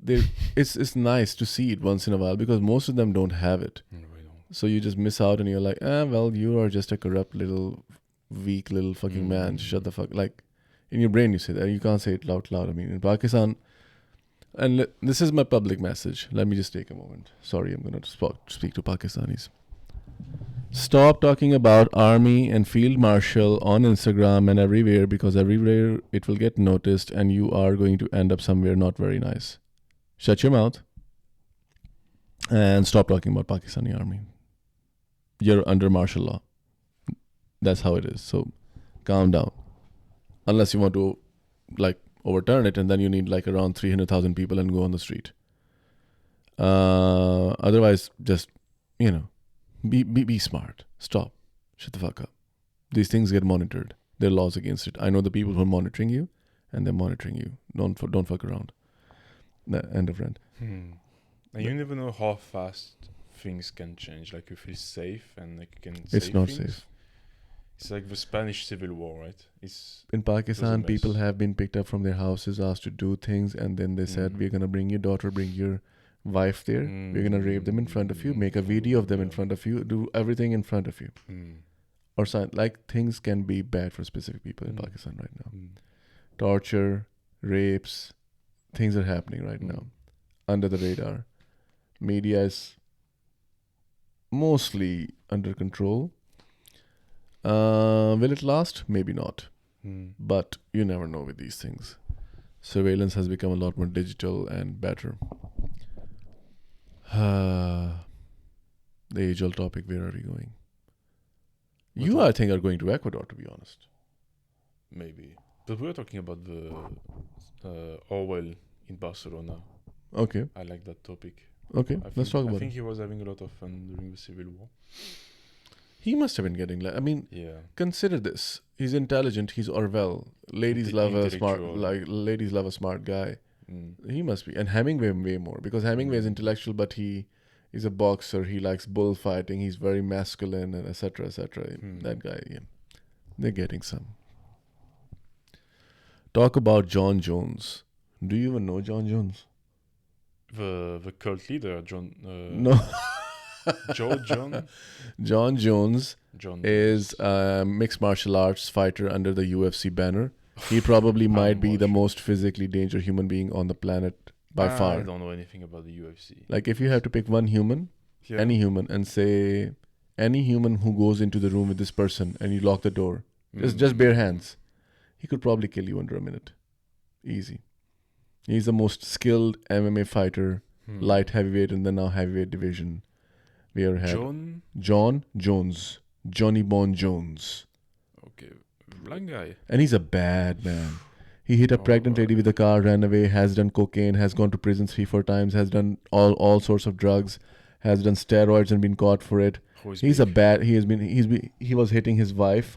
[SPEAKER 1] It's nice to see it once in a while because most of them don't have it.
[SPEAKER 2] No, I don't.
[SPEAKER 1] So you just miss out and you're like, well, you are just a corrupt little, weak little fucking man. Shut the fuck. Like in your brain, you say that. You can't say it out loud. I mean, in Pakistan, and this is my public message. Let me just take a moment. Sorry, I'm going to speak to Pakistanis. Stop talking about army and field marshal on Instagram and everywhere, because everywhere it will get noticed and you are going to end up somewhere not very nice. Shut your mouth and stop talking about Pakistani army. You're under martial law. That's how it is. So calm down. Unless you want to like overturn it, and then you need like around 300,000 people and go on the street. Otherwise, just, be smart. Stop. Shut the fuck up. These things get monitored. There are laws against it. I know the people who are monitoring you, and they're monitoring you. Don't fuck around. End of rant.
[SPEAKER 2] And you never know how fast things can change. Like you feel safe and like you can.
[SPEAKER 1] It's not
[SPEAKER 2] things.
[SPEAKER 1] safe.
[SPEAKER 2] It's like the Spanish Civil War, right?
[SPEAKER 1] In Pakistan, people have been picked up from their houses, asked to do things, and then they said, "We're gonna bring your daughter, bring your wife there. We're gonna rape them in front of you, make a video of them in front of you, do everything in front of you." Or like things can be bad for specific people in Pakistan right now. Torture, rapes, things are happening right now under the radar. Media is mostly under control. Will it last? Maybe not. But you never know with these things. Surveillance has become a lot more digital and better. The age-old topic, where are we going? You, I think, are going to Ecuador, to be honest.
[SPEAKER 2] Maybe. But we were talking about the Orwell in Barcelona.
[SPEAKER 1] Okay.
[SPEAKER 2] I like that topic.
[SPEAKER 1] Okay, let's talk about it.
[SPEAKER 2] I think he was having a lot of fun during the Civil War.
[SPEAKER 1] He must have been getting... consider this. He's intelligent. He's Orwell. Ladies love a smart guy. He must be. And Hemingway way more. Because Hemingway is intellectual, but he is a boxer. He likes bullfighting. He's very masculine, and etc., etc. That guy, they're getting some. Talk about John Jones. Do you even know John Jones?
[SPEAKER 2] The cult leader, John...
[SPEAKER 1] no.
[SPEAKER 2] John
[SPEAKER 1] Jones is a mixed martial arts fighter under the UFC banner. He probably might be the most physically dangerous human being on the planet by far.
[SPEAKER 2] I don't know anything about the UFC.
[SPEAKER 1] Like if you have to pick one human, any human, and say any human who goes into the room with this person and you lock the door, just bare hands, he could probably kill you under a minute. Easy. He's the most skilled MMA fighter, light heavyweight and then now heavyweight division. We ever had John Jones. Johnny Bone Jones.
[SPEAKER 2] Okay. Black guy.
[SPEAKER 1] And he's a bad man. He hit a pregnant lady with a car, ran away, has done cocaine, has gone to prison 3-4 times, has done all sorts of drugs, has done steroids and been caught for it. He's a bad... He was hitting his wife.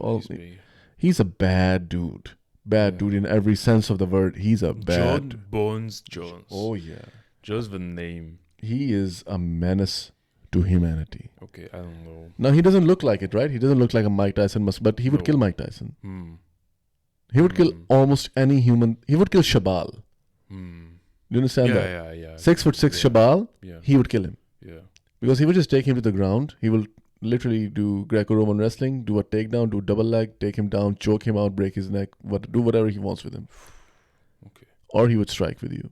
[SPEAKER 1] He's a bad dude. Bad dude in every sense of the word. He's a bad...
[SPEAKER 2] John Bones Jones.
[SPEAKER 1] Oh, yeah.
[SPEAKER 2] Just the name. He
[SPEAKER 1] is a menace to humanity.
[SPEAKER 2] Okay, I don't know.
[SPEAKER 1] Now, he doesn't look like it, right? He doesn't look like a Mike Tyson, but he would kill Mike Tyson. He would kill almost any human. He would kill Shabal. Do you understand that?
[SPEAKER 2] Yeah.
[SPEAKER 1] 6'6" Shabal, he would kill him.
[SPEAKER 2] Yeah.
[SPEAKER 1] Because he would just take him to the ground. He will literally do Greco-Roman wrestling, do a takedown, do double leg, take him down, choke him out, break his neck, do whatever he wants with him.
[SPEAKER 2] Okay.
[SPEAKER 1] Or he would strike with you.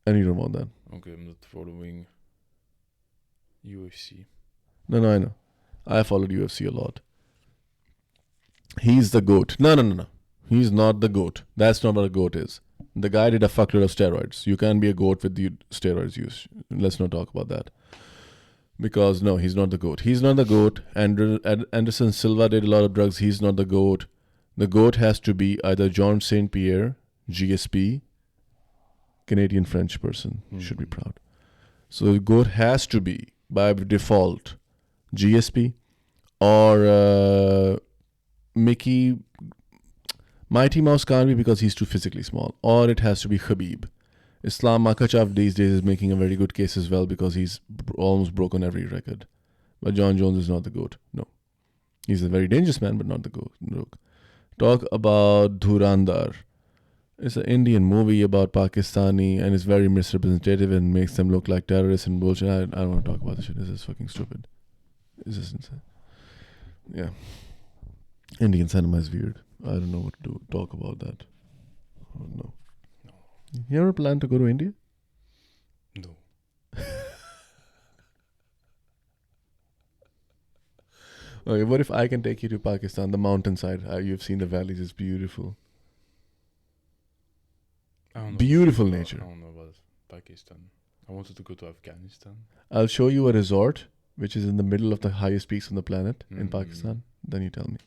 [SPEAKER 1] And you don't want that.
[SPEAKER 2] Okay, I'm not following UFC.
[SPEAKER 1] No, I know. I followed UFC a lot. He's the GOAT. No. He's not the GOAT. That's not what a GOAT is. The guy did a fuckload of steroids. You can't be a GOAT with the steroids used. Let's not talk about that. Because, no, he's not the GOAT. He's not the GOAT. Anderson Silva did a lot of drugs. He's not the GOAT. The GOAT has to be either John St. Pierre, GSP, Canadian-French person. Should be proud. So the GOAT has to be, by default, GSP or Mickey. Mighty Mouse can't be because he's too physically small. Or it has to be Khabib. Islam Makhachev these days is making a very good case as well because he's almost broken every record. But John Jones is not the GOAT. No. He's a very dangerous man, but not the GOAT. Look. Talk about Dhurandhar. It's an Indian movie about Pakistani and it's very misrepresentative and makes them look like terrorists and bullshit. I don't want to talk about this shit. This is fucking stupid. It's just insane. Yeah. Indian cinema is weird. I don't know what to talk about that. Oh, no. You ever plan to go to India?
[SPEAKER 2] No.
[SPEAKER 1] Okay, what if I can take you to Pakistan, the mountainside? You've seen the valleys; it's beautiful.
[SPEAKER 2] I don't know.
[SPEAKER 1] Beautiful nature.
[SPEAKER 2] I don't know about Pakistan. I wanted to go to Afghanistan.
[SPEAKER 1] I'll show you a resort which is in the middle of the highest peaks on the planet in
[SPEAKER 2] Mm.
[SPEAKER 1] Pakistan. Then you tell me.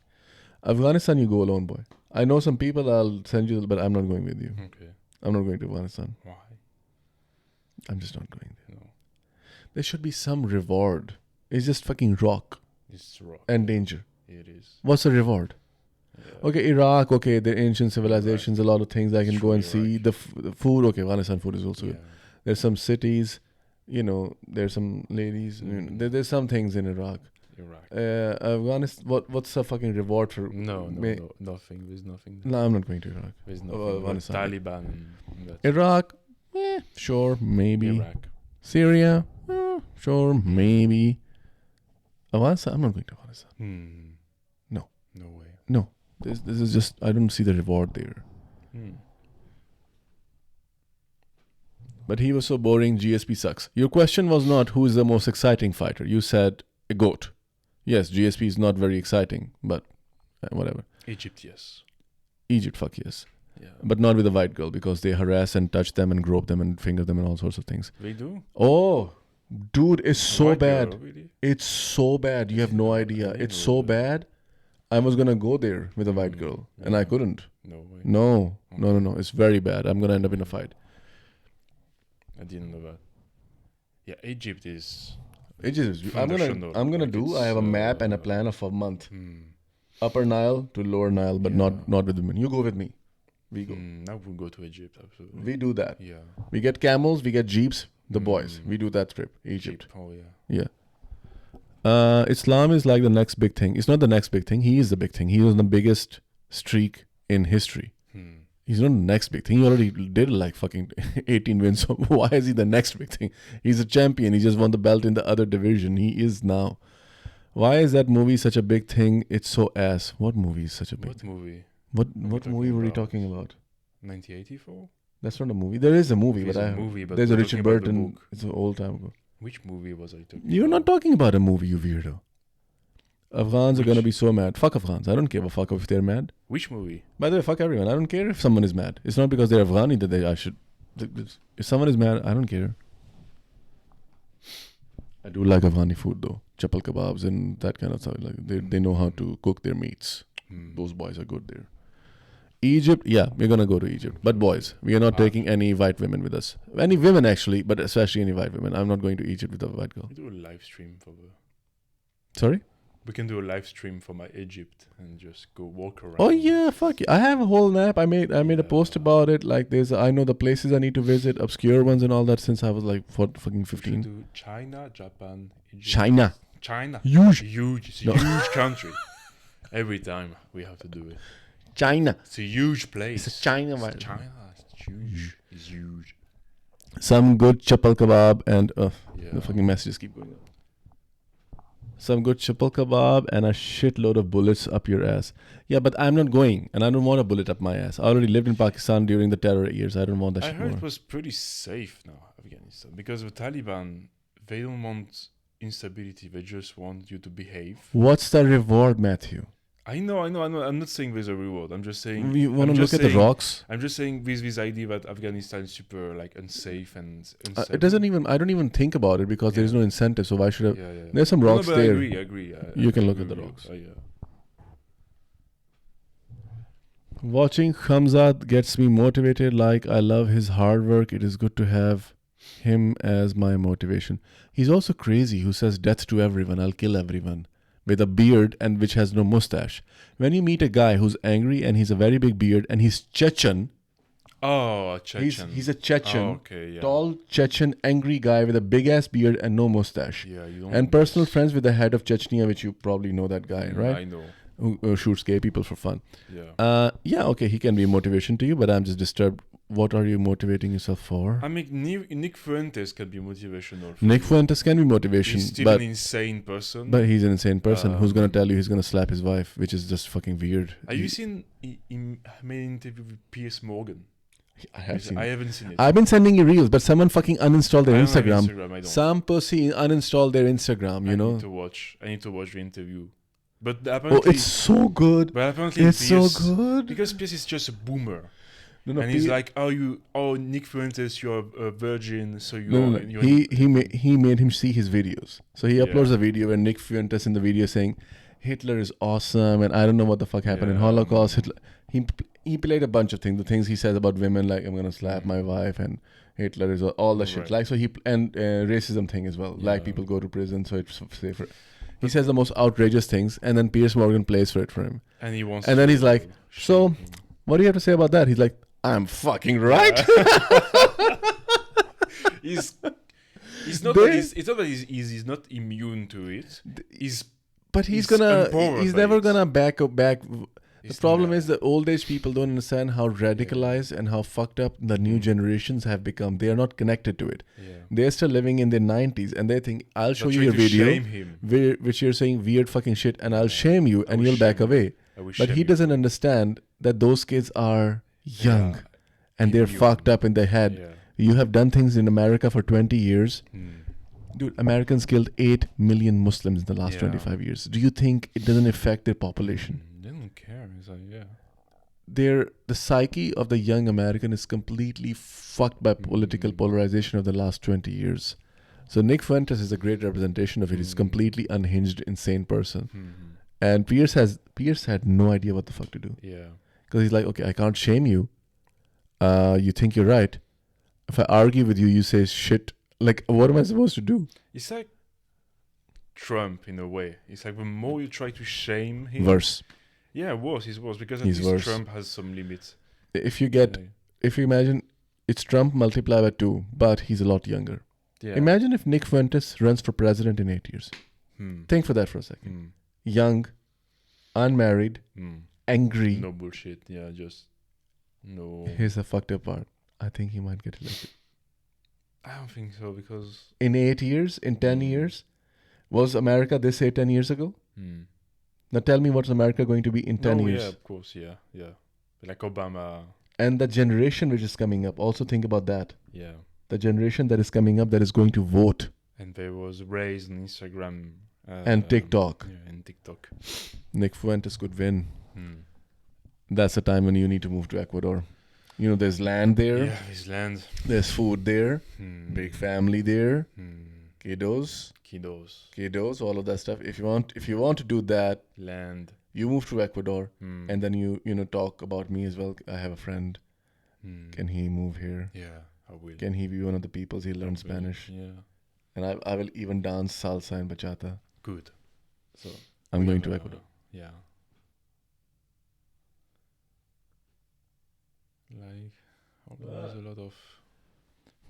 [SPEAKER 1] Afghanistan, you go alone, boy. I know some people. I'll send you, but I'm not going with you.
[SPEAKER 2] Okay.
[SPEAKER 1] I'm not going to Afghanistan.
[SPEAKER 2] Why?
[SPEAKER 1] I'm just not going there.
[SPEAKER 2] No.
[SPEAKER 1] There should be some reward. It's just fucking rock
[SPEAKER 2] It's rock.
[SPEAKER 1] and danger.
[SPEAKER 2] It is.
[SPEAKER 1] What's the reward?
[SPEAKER 2] Yeah.
[SPEAKER 1] Okay, Iraq. Okay, the ancient civilizations. A lot of things I can go and
[SPEAKER 2] Sure,
[SPEAKER 1] see.
[SPEAKER 2] Iraq.
[SPEAKER 1] The food. Okay, Afghanistan food is also
[SPEAKER 2] Yeah.
[SPEAKER 1] good. There's some cities. There's some ladies. There's some things in Iraq.
[SPEAKER 2] Iraq.
[SPEAKER 1] Afghanistan. What's the fucking reward for?
[SPEAKER 2] No, nothing. There's nothing.
[SPEAKER 1] No, I'm not going to Iraq.
[SPEAKER 2] There's nothing.
[SPEAKER 1] Afghanistan.
[SPEAKER 2] Taliban and that's
[SPEAKER 1] Iraq. Sure, maybe.
[SPEAKER 2] Iraq.
[SPEAKER 1] Syria. Sure, maybe. Afghanistan. I'm not going to Afghanistan. No.
[SPEAKER 2] No way.
[SPEAKER 1] No. This is just. I don't see the reward there. But he was so boring, GSP sucks. Your question was not who is the most exciting fighter. You said a GOAT. Yes, GSP is not very exciting, but whatever.
[SPEAKER 2] Egypt, yes.
[SPEAKER 1] Egypt, fuck yes.
[SPEAKER 2] Yeah.
[SPEAKER 1] But not with a white girl because they harass and touch them and grope them and finger them and all sorts of things.
[SPEAKER 2] They do?
[SPEAKER 1] Oh, dude, it's so
[SPEAKER 2] White
[SPEAKER 1] bad.
[SPEAKER 2] girl, really?
[SPEAKER 1] It's so bad. You have no idea. It's so bad. I was going to go there with a white girl and I couldn't.
[SPEAKER 2] No way.
[SPEAKER 1] No. It's very bad. I'm going to end up in a fight.
[SPEAKER 2] I didn't know that. Yeah, Egypt is.
[SPEAKER 1] I'm
[SPEAKER 2] Foundational.
[SPEAKER 1] gonna
[SPEAKER 2] Like
[SPEAKER 1] do.
[SPEAKER 2] it's,
[SPEAKER 1] I have a map and a plan of a month.
[SPEAKER 2] Hmm.
[SPEAKER 1] Upper Nile to Lower Nile, but
[SPEAKER 2] Yeah.
[SPEAKER 1] not with women. You go with me. We go.
[SPEAKER 2] I would go to Egypt, absolutely.
[SPEAKER 1] We do that.
[SPEAKER 2] Yeah.
[SPEAKER 1] We get camels. We get jeeps. The boys. We do that trip. Egypt.
[SPEAKER 2] Oh, yeah.
[SPEAKER 1] Yeah. Islam is like the next big thing. It's not the next big thing. He is the big thing. He was on the biggest streak in history. He's not the next big thing. He already did like fucking 18 wins. So why is he the next big thing? He's a champion. He just won the belt in the other division. He is now. Why is that movie such a big thing? It's so ass. What movie is such a big
[SPEAKER 2] What
[SPEAKER 1] thing?
[SPEAKER 2] movie?
[SPEAKER 1] What
[SPEAKER 2] talking
[SPEAKER 1] movie were you
[SPEAKER 2] about?
[SPEAKER 1] talking about?
[SPEAKER 2] 1984?
[SPEAKER 1] That's not a movie. There is a movie,
[SPEAKER 2] There's
[SPEAKER 1] but
[SPEAKER 2] a movie, but
[SPEAKER 1] there's a
[SPEAKER 2] we're
[SPEAKER 1] Richard
[SPEAKER 2] talking about the
[SPEAKER 1] Burton.
[SPEAKER 2] book.
[SPEAKER 1] It's an old time ago.
[SPEAKER 2] Which movie was I talking
[SPEAKER 1] You're not talking about a movie, you weirdo. Afghans are gonna be so mad. Fuck Afghans. I don't give a fuck if they're mad.
[SPEAKER 2] Which movie?
[SPEAKER 1] By the way, fuck everyone. I don't care if someone is mad. It's not because they're Afghani that I should. If someone is mad, I don't care. I do like Afghani food though. Chapal kebabs and that kind of stuff. Like they know how to cook their meats. Those boys are good there. Egypt, yeah, we're gonna go to Egypt. But boys, we are not taking any white women with us. Any women actually, but especially any white women. I'm not going to Egypt with a white girl.
[SPEAKER 2] We do a live stream for the.
[SPEAKER 1] Sorry?
[SPEAKER 2] We can do a live stream for my Egypt and just go walk around.
[SPEAKER 1] Oh yeah, fuck yeah. I have a whole map. I made a post about it. Like I know the places I need to visit, obscure ones and all that since I was like fucking
[SPEAKER 2] We should
[SPEAKER 1] 15.
[SPEAKER 2] do China, Japan, Egypt.
[SPEAKER 1] China.
[SPEAKER 2] Huge.
[SPEAKER 1] Huge.
[SPEAKER 2] It's a
[SPEAKER 1] No.
[SPEAKER 2] huge country. Every time we have to do it.
[SPEAKER 1] China.
[SPEAKER 2] It's a huge place.
[SPEAKER 1] It's a China,
[SPEAKER 2] It's
[SPEAKER 1] man.
[SPEAKER 2] China. It's huge. It's huge.
[SPEAKER 1] Some good chapal kebab and
[SPEAKER 2] Yeah.
[SPEAKER 1] the fucking messages keep going up. Some good chapal kebab and a shitload of bullets up your ass. Yeah, but I'm not going, and I don't want a bullet up my ass. I already lived in Pakistan during the terror years. I don't want that
[SPEAKER 2] I
[SPEAKER 1] shit
[SPEAKER 2] heard
[SPEAKER 1] more.
[SPEAKER 2] it was pretty safe now, Afghanistan, because the Taliban, they don't want instability. They just want you to behave.
[SPEAKER 1] What's the reward, Matthew?
[SPEAKER 2] I know. I'm not saying there's a reward. I'm just saying.
[SPEAKER 1] You want
[SPEAKER 2] I'm
[SPEAKER 1] to look
[SPEAKER 2] just
[SPEAKER 1] at the
[SPEAKER 2] saying-
[SPEAKER 1] rocks?
[SPEAKER 2] I'm just saying this idea that Afghanistan is super like unsafe and unsafe.
[SPEAKER 1] It doesn't even. I don't even think about it because there is no incentive. So why should I?
[SPEAKER 2] Yeah.
[SPEAKER 1] There's some
[SPEAKER 2] No,
[SPEAKER 1] rocks
[SPEAKER 2] but
[SPEAKER 1] there.
[SPEAKER 2] I agree.
[SPEAKER 1] You can look
[SPEAKER 2] agree
[SPEAKER 1] at the
[SPEAKER 2] with you.
[SPEAKER 1] rocks.
[SPEAKER 2] Yeah.
[SPEAKER 1] Watching Khamzat gets me motivated. Like I love his hard work. It is good to have him as my motivation. He's also crazy who says death to everyone. I'll kill everyone. With a beard and which has no mustache. When you meet a guy who's angry and he's a very big beard and he's Chechen,
[SPEAKER 2] Oh, a Chechen.
[SPEAKER 1] he's a Chechen,
[SPEAKER 2] Oh, okay, yeah.
[SPEAKER 1] tall Chechen, angry guy with a big ass beard and no mustache.
[SPEAKER 2] Yeah, you don't.
[SPEAKER 1] And personal friends with the head of Chechnya, which you probably know that guy, right?
[SPEAKER 2] I know.
[SPEAKER 1] Who shoots gay people for fun.
[SPEAKER 2] Yeah.
[SPEAKER 1] Yeah, okay, he can be a motivation to you, but I'm just disturbed. What are you motivating yourself for?
[SPEAKER 2] I mean, Nick Fuentes can be motivational. For
[SPEAKER 1] Nick
[SPEAKER 2] you.
[SPEAKER 1] Fuentes can be motivation,
[SPEAKER 2] He's still
[SPEAKER 1] but
[SPEAKER 2] an insane person.
[SPEAKER 1] he's an insane person who's gonna
[SPEAKER 2] Um,
[SPEAKER 1] tell you he's gonna slap his wife, which is just fucking weird.
[SPEAKER 2] Have you seen he made an interview with Piers Morgan?
[SPEAKER 1] I have seen
[SPEAKER 2] I
[SPEAKER 1] it.
[SPEAKER 2] haven't seen it.
[SPEAKER 1] I've been sending you reels, but someone fucking uninstalled their
[SPEAKER 2] I don't have
[SPEAKER 1] Instagram.
[SPEAKER 2] Instagram. I don't.
[SPEAKER 1] Some pussy uninstalled their Instagram,
[SPEAKER 2] I
[SPEAKER 1] you know?
[SPEAKER 2] need to watch. I need to watch the interview. But
[SPEAKER 1] Oh,
[SPEAKER 2] apparently,
[SPEAKER 1] it's so good. It's so
[SPEAKER 2] Pierce,
[SPEAKER 1] good.
[SPEAKER 2] because Pierce is just a boomer,
[SPEAKER 1] No,
[SPEAKER 2] and he's like, "Oh, Nick Fuentes, you're a virgin, so you're."
[SPEAKER 1] no. He made him see his videos. So he uploads
[SPEAKER 2] Yeah.
[SPEAKER 1] a video where Nick Fuentes in the video saying Hitler is awesome and I don't know what the fuck happened in Holocaust. Hitler, he played a bunch of things. The things he says about women, like I'm gonna slap my wife, and Hitler is all the shit.
[SPEAKER 2] Right.
[SPEAKER 1] Like so and racism thing as well. Black
[SPEAKER 2] Yeah.
[SPEAKER 1] people go to prison, so it's safer. He says the most outrageous things, and then Piers Morgan plays for him.
[SPEAKER 2] And he wants.
[SPEAKER 1] And then
[SPEAKER 2] to
[SPEAKER 1] he's like, "So,
[SPEAKER 2] shame him.
[SPEAKER 1] what do you have to say about that?" He's like, "I'm fucking right."
[SPEAKER 2] He's not. It's not that he's not immune to it.
[SPEAKER 1] But he's
[SPEAKER 2] empowered by
[SPEAKER 1] never
[SPEAKER 2] it.
[SPEAKER 1] gonna back. The
[SPEAKER 2] He's
[SPEAKER 1] problem
[SPEAKER 2] not.
[SPEAKER 1] is the old age people don't understand how radicalized and how fucked up the new generations have become. They are not connected to it.
[SPEAKER 2] Yeah.
[SPEAKER 1] They're still living in their 90s, and they think I'll show
[SPEAKER 2] But
[SPEAKER 1] you
[SPEAKER 2] trying
[SPEAKER 1] your
[SPEAKER 2] to
[SPEAKER 1] video,
[SPEAKER 2] shame him.
[SPEAKER 1] which you're saying weird fucking shit, and I'll shame you, and
[SPEAKER 2] will
[SPEAKER 1] you'll back
[SPEAKER 2] shame
[SPEAKER 1] away.
[SPEAKER 2] I will
[SPEAKER 1] But
[SPEAKER 2] shame
[SPEAKER 1] he
[SPEAKER 2] you.
[SPEAKER 1] doesn't understand that those kids are young,
[SPEAKER 2] Yeah.
[SPEAKER 1] and they're
[SPEAKER 2] Immune.
[SPEAKER 1] fucked up in their head.
[SPEAKER 2] Yeah.
[SPEAKER 1] You have done things in America for 20 years.
[SPEAKER 2] Hmm.
[SPEAKER 1] Dude, Americans killed 8 million Muslims in the last
[SPEAKER 2] Yeah.
[SPEAKER 1] 25 years. Do you think it doesn't affect their population?
[SPEAKER 2] They don't care. It's like, yeah.
[SPEAKER 1] The psyche of the young American is completely fucked by political polarization of the last 20 years. So Nick Fuentes is a great representation of it. He's a completely unhinged, insane person.
[SPEAKER 2] Hmm.
[SPEAKER 1] And Pierce had no idea what the fuck to do.
[SPEAKER 2] Yeah.
[SPEAKER 1] Because he's like, okay, I can't shame you. You think you're right. If I argue with you, you say shit. Like, what am I supposed to do?
[SPEAKER 2] It's like Trump in a way. It's like the more you try to shame him.
[SPEAKER 1] Worse.
[SPEAKER 2] Yeah, worse. He's worse because at
[SPEAKER 1] He's
[SPEAKER 2] least
[SPEAKER 1] worse.
[SPEAKER 2] Trump has some limits.
[SPEAKER 1] If you
[SPEAKER 2] Like,
[SPEAKER 1] imagine, it's Trump multiplied by 2, but he's a lot younger.
[SPEAKER 2] yeah.
[SPEAKER 1] Imagine if Nick Fuentes runs for president in 8 years.
[SPEAKER 2] Hmm.
[SPEAKER 1] Think for that for a second.
[SPEAKER 2] Hmm.
[SPEAKER 1] Young, unmarried,
[SPEAKER 2] Hmm.
[SPEAKER 1] angry.
[SPEAKER 2] No bullshit. Yeah, just no.
[SPEAKER 1] Here's the fucked up part. I think he might get elected.
[SPEAKER 2] I don't think so because.
[SPEAKER 1] In 8 years, in 10 years, was America this 10 years ago?
[SPEAKER 2] Hmm.
[SPEAKER 1] Now tell me what's America going to be in 10 years?
[SPEAKER 2] Yeah, of course. Yeah, yeah. Like Obama.
[SPEAKER 1] And the generation which is coming up, also think about that.
[SPEAKER 2] Yeah.
[SPEAKER 1] The generation that is coming up that is going to vote.
[SPEAKER 2] And there was raised on Instagram.
[SPEAKER 1] And TikTok.
[SPEAKER 2] Yeah, and TikTok.
[SPEAKER 1] Nick Fuentes could win.
[SPEAKER 2] Hmm.
[SPEAKER 1] That's the time when you need to move to Ecuador. You know, there's land there.
[SPEAKER 2] Yeah, his land.
[SPEAKER 1] There's food there.
[SPEAKER 2] Hmm.
[SPEAKER 1] Big family there.
[SPEAKER 2] Hmm.
[SPEAKER 1] Kiddos, all of that stuff. If you want to do that,
[SPEAKER 2] Land.
[SPEAKER 1] you move to Ecuador,
[SPEAKER 2] Hmm.
[SPEAKER 1] and then you talk about me as well. I have a friend.
[SPEAKER 2] Hmm.
[SPEAKER 1] Can he move here?
[SPEAKER 2] Yeah, I will.
[SPEAKER 1] Can he be one of the peoples? He learn Spanish,
[SPEAKER 2] Yeah.
[SPEAKER 1] and I will even dance salsa and bachata.
[SPEAKER 2] Good.
[SPEAKER 1] So I'm going to Ecuador.
[SPEAKER 2] Yeah. Like, there's a lot of.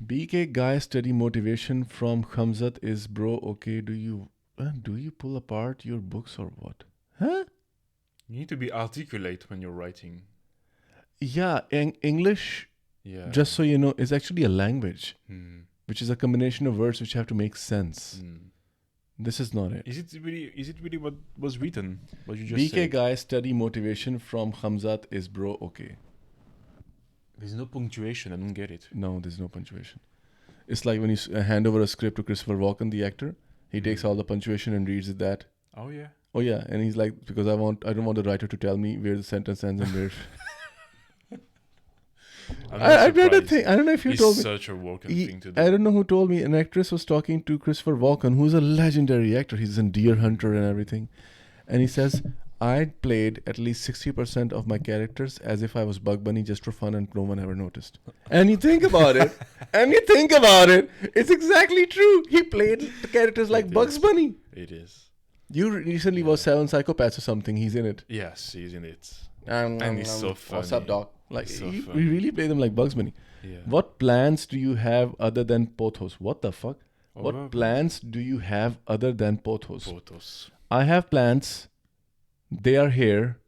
[SPEAKER 1] BK guy study motivation from Khamzat is bro. Okay, do you pull apart your books or what? Huh?
[SPEAKER 2] You need to be articulate when you're writing.
[SPEAKER 1] Yeah, English.
[SPEAKER 2] Yeah.
[SPEAKER 1] Just so you know, is actually a language,
[SPEAKER 2] Hmm.
[SPEAKER 1] which is a combination of words which have to make sense.
[SPEAKER 2] Hmm.
[SPEAKER 1] This is not it.
[SPEAKER 2] Is it really what was written? What you just
[SPEAKER 1] BK
[SPEAKER 2] said?
[SPEAKER 1] guy study motivation from Khamzat is bro. Okay.
[SPEAKER 2] There's no punctuation. I don't get it.
[SPEAKER 1] No, there's no punctuation. It's like when you hand over a script to Christopher Walken, the actor. He takes all the punctuation and reads it that.
[SPEAKER 2] Oh yeah.
[SPEAKER 1] Oh yeah, and he's like, because I don't want the writer to tell me where the sentence ends and where. I read a thing. I don't know if you
[SPEAKER 2] It's
[SPEAKER 1] told me.
[SPEAKER 2] such a Walken thing to do.
[SPEAKER 1] I don't know who told me. An actress was talking to Christopher Walken, who's a legendary actor. He's in Deer Hunter and everything. And he says, I played at least 60% of my characters as if I was Bug Bunny just for fun and no one ever noticed. And you think about it. It's exactly true. He played the characters like
[SPEAKER 2] It
[SPEAKER 1] Bugs
[SPEAKER 2] is.
[SPEAKER 1] Bunny.
[SPEAKER 2] It is.
[SPEAKER 1] You recently watched Seven Psychopaths or something. He's in it.
[SPEAKER 2] Yes, he's in it.
[SPEAKER 1] And
[SPEAKER 2] he's so
[SPEAKER 1] What's
[SPEAKER 2] funny.
[SPEAKER 1] up, doc? Like,
[SPEAKER 2] He's so
[SPEAKER 1] we
[SPEAKER 2] funny.
[SPEAKER 1] really play them like Bugs Bunny.
[SPEAKER 2] Yeah.
[SPEAKER 1] What plans do you have other than pothos? What the fuck? What
[SPEAKER 2] What
[SPEAKER 1] plans do you have other than pothos?
[SPEAKER 2] Photos.
[SPEAKER 1] I have plans. They are here.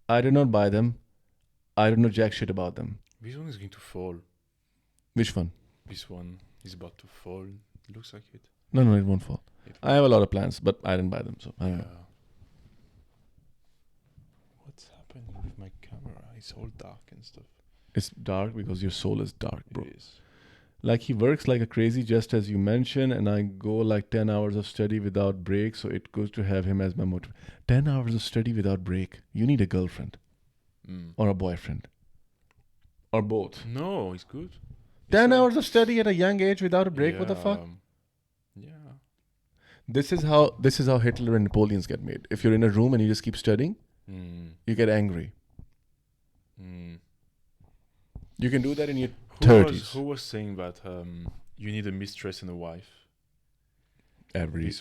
[SPEAKER 1] I did not buy them. I don't know jack shit about them.
[SPEAKER 2] This one is going to fall.
[SPEAKER 1] Which one?
[SPEAKER 2] This one is about to fall. It looks like it.
[SPEAKER 1] No, it won't fall. I have a lot of plans, but I didn't buy them, so I don't know.
[SPEAKER 2] What's happening with my camera? It's all dark and stuff.
[SPEAKER 1] It's dark because your soul is dark, bro.
[SPEAKER 2] It is.
[SPEAKER 1] Like he works like a crazy, just as you mentioned, and I go like 10 hours of study without break, so it goes to have him as my motive. 10 hours of study without break. You need a girlfriend or a boyfriend or both.
[SPEAKER 2] No, it's good.
[SPEAKER 1] 10 hours of study at a young age without a break. What the fuck?
[SPEAKER 2] Yeah.
[SPEAKER 1] This is how Hitler and Napoleons get made. If you're in a room and you just keep studying, you get angry. You can do that in your 30s.
[SPEAKER 2] Who was saying that you need a mistress and a wife?
[SPEAKER 1] Every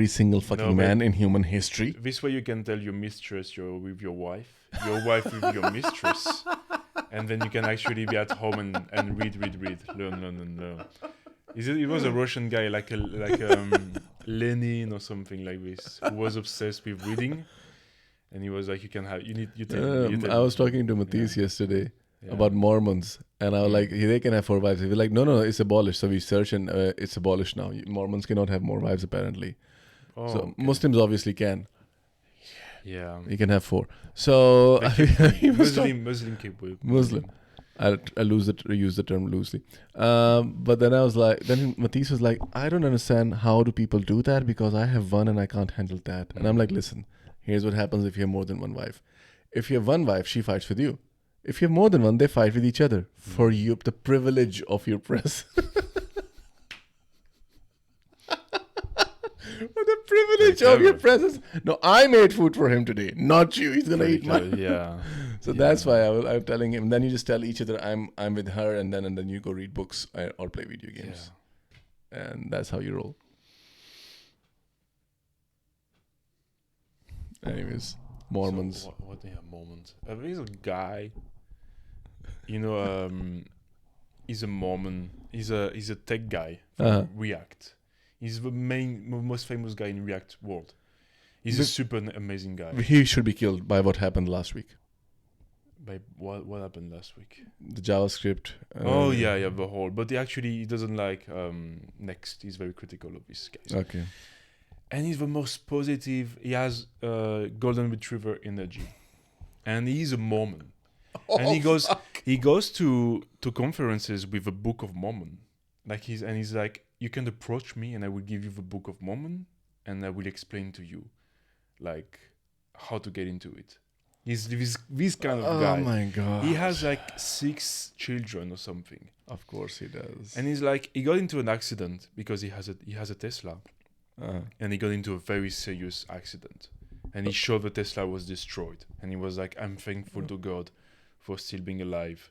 [SPEAKER 1] single fucking man in human history.
[SPEAKER 2] This way you can tell your mistress you're with your wife with your mistress, and then you can actually be at home and read, learn. It was a Russian guy like Lenin or something like this, who was obsessed with reading, and he was like,
[SPEAKER 1] I was talking to Matisse yesterday about Mormons, and I was like, they can have 4 wives. He was like, no, it's abolished. So we search, and it's abolished now. Mormons cannot have more wives, apparently. Muslims obviously can.
[SPEAKER 2] Yeah,
[SPEAKER 1] you can have 4. So
[SPEAKER 2] Muslim keep with
[SPEAKER 1] Muslim. I use the term loosely. But then I was like, then Matisse was like, I don't understand how do people do that, because I have one and I can't handle that. And I'm like, listen, here's what happens if you have more than one wife. If you have one wife, she fights with you. If you have more than one, they fight with each other for you, the privilege of your presence. The privilege of your presence. No, I made food for him today, not you. He's gonna eat mine.
[SPEAKER 2] Yeah.
[SPEAKER 1] So that's why I'm telling him. Then you just tell each other I'm with her, and then you go read books or play video games, and that's how you roll. Anyways, Mormons.
[SPEAKER 2] So what they have Mormons? There's a guy. He's a Mormon. He's a tech guy from React. He's the most famous guy in React world. He's a super amazing guy.
[SPEAKER 1] He should be killed by what happened last week.
[SPEAKER 2] By what happened last week?
[SPEAKER 1] The JavaScript.
[SPEAKER 2] The whole. But he doesn't like Next. He's very critical of this guy.
[SPEAKER 1] Okay.
[SPEAKER 2] And he's the most positive. He has golden retriever energy, and he's a Mormon. And he goes to conferences with the Book of Mormon. He's like, you can approach me and I will give you the Book of Mormon and I will explain to you like how to get into it. He's this kind of guy.
[SPEAKER 1] Oh my god.
[SPEAKER 2] He has like 6 children or something.
[SPEAKER 1] Of course he does.
[SPEAKER 2] And he's like, he got into an accident because he has a Tesla. And he got into a very serious accident. And he showed the Tesla was destroyed. And he was like, I'm thankful to God for still being alive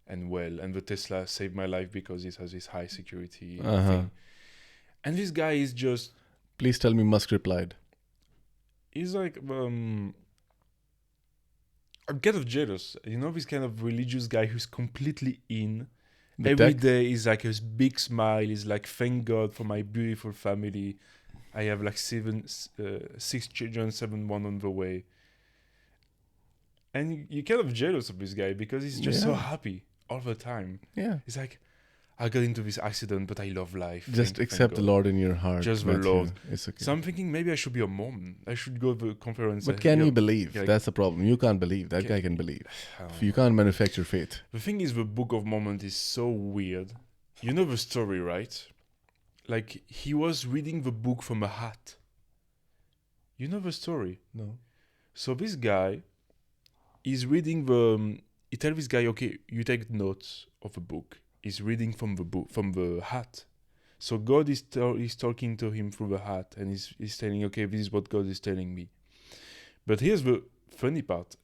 [SPEAKER 2] and well. And the Tesla saved my life because it has this high security thing. And this guy is just...
[SPEAKER 1] Please tell me Musk replied.
[SPEAKER 2] He's like... I'm kind of jealous. This kind of religious guy who's completely in. Every day is like a big smile. He's like, thank God for my beautiful family. I have like 6 children, 7 one on the way. And you're kind of jealous of this guy because he's just so happy all the time.
[SPEAKER 1] Yeah.
[SPEAKER 2] He's like, I got into this accident, but I love life.
[SPEAKER 1] Just accept the Lord in your heart.
[SPEAKER 2] Just the Lord.
[SPEAKER 1] It's okay.
[SPEAKER 2] So I'm thinking maybe I should be a Mormon. I should go to a conference.
[SPEAKER 1] But can you believe? That's the problem. You can't believe. That guy can believe. You can't manufacture faith.
[SPEAKER 2] The thing is, the Book of Mormon is so weird. You know the story, right? Like, he was reading the book from a hat. You know the story?
[SPEAKER 1] No.
[SPEAKER 2] So this guy is reading he tells this guy, okay, you take notes of the book. He's reading from the book, from the hat. So God is talking to him through the hat, and he's telling, okay, this is what God is telling me. But here's the funny part.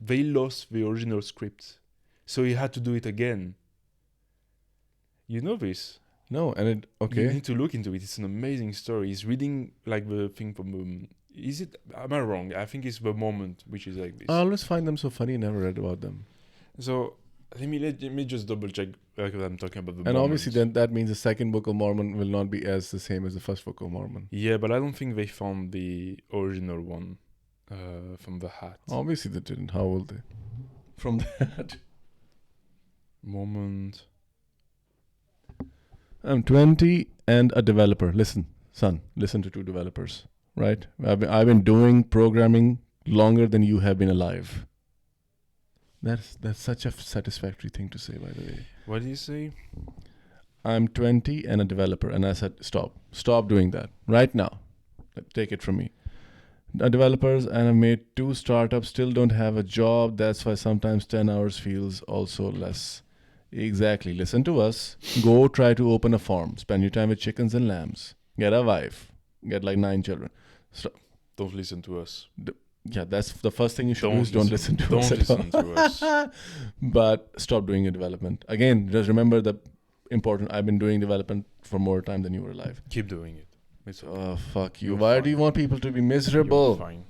[SPEAKER 2] They lost the original script. So he had to do it again. You know this?
[SPEAKER 1] No, and
[SPEAKER 2] You need to look into it. It's an amazing story. He's reading like the thing from... am I wrong? I think it's the moment which is like this.
[SPEAKER 1] I always find them so funny. Never read about them.
[SPEAKER 2] So let me just double check what I'm talking about.
[SPEAKER 1] And obviously then that means the second Book of Mormon will not be as the same as the first Book of Mormon.
[SPEAKER 2] Yeah, but I don't think they found the original one from the hat.
[SPEAKER 1] Obviously they didn't. How will they? From that.
[SPEAKER 2] Mormon.
[SPEAKER 1] I'm 20 and a developer. Listen to 2 developers, right? I've been doing programming longer than you have been alive. That's such a satisfactory thing to say, by the way.
[SPEAKER 2] What did you say?
[SPEAKER 1] I'm 20 and a developer, and I said, stop doing that right now. Take it from me. Developers, and I've made 2 startups, still don't have a job. That's why sometimes 10 hours feels also less. Exactly. Listen to us. Go try to open a farm. Spend your time with chickens and lambs. Get a wife. Get like 9 children.
[SPEAKER 2] Don't listen to us.
[SPEAKER 1] Yeah, that's the first thing you should do is don't listen to us.
[SPEAKER 2] Don't listen to us.
[SPEAKER 1] But stop doing your development. Again, just remember the important, I've been doing development for more time than you were alive.
[SPEAKER 2] Keep doing it. It's okay.
[SPEAKER 1] Oh, fuck you.
[SPEAKER 2] You're
[SPEAKER 1] Why
[SPEAKER 2] fine.
[SPEAKER 1] do you want people to be
[SPEAKER 2] You're
[SPEAKER 1] miserable?
[SPEAKER 2] fine.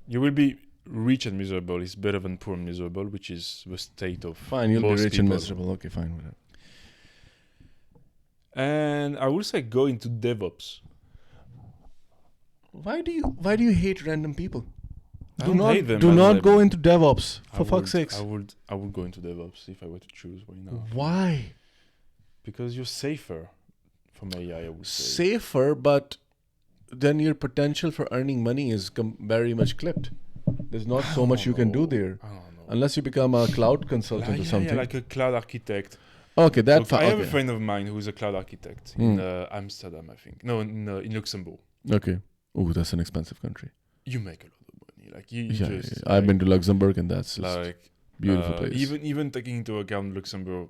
[SPEAKER 2] You will be rich and miserable. It's better than poor and miserable, which is the state of
[SPEAKER 1] Fine, you'll be
[SPEAKER 2] most
[SPEAKER 1] rich and
[SPEAKER 2] people.
[SPEAKER 1] miserable. Okay, fine, whatever.
[SPEAKER 2] And I will say go into DevOps.
[SPEAKER 1] Why do you hate random people?
[SPEAKER 2] I don't hate them,
[SPEAKER 1] do
[SPEAKER 2] I
[SPEAKER 1] not
[SPEAKER 2] love
[SPEAKER 1] go
[SPEAKER 2] them.
[SPEAKER 1] into DevOps,
[SPEAKER 2] I
[SPEAKER 1] for fuck's
[SPEAKER 2] would-
[SPEAKER 1] sakes.
[SPEAKER 2] I would go into DevOps if I were to choose right now.
[SPEAKER 1] Why?
[SPEAKER 2] Because you're safer from AI, I would say.
[SPEAKER 1] Safer, but then your potential for earning money is very much clipped. There's not so much you can do there.
[SPEAKER 2] I don't know.
[SPEAKER 1] Unless you become a cloud consultant or something.
[SPEAKER 2] Yeah, like a cloud architect.
[SPEAKER 1] Okay,
[SPEAKER 2] Look, I have a friend of mine who is a cloud architect in Amsterdam, I think. No, in Luxembourg.
[SPEAKER 1] Okay. Oh, that's an expensive country.
[SPEAKER 2] You make a lot of money. Like you
[SPEAKER 1] Yeah,
[SPEAKER 2] just.
[SPEAKER 1] yeah. I've been to Luxembourg, and that's just
[SPEAKER 2] Like
[SPEAKER 1] beautiful place.
[SPEAKER 2] Even taking into account Luxembourg,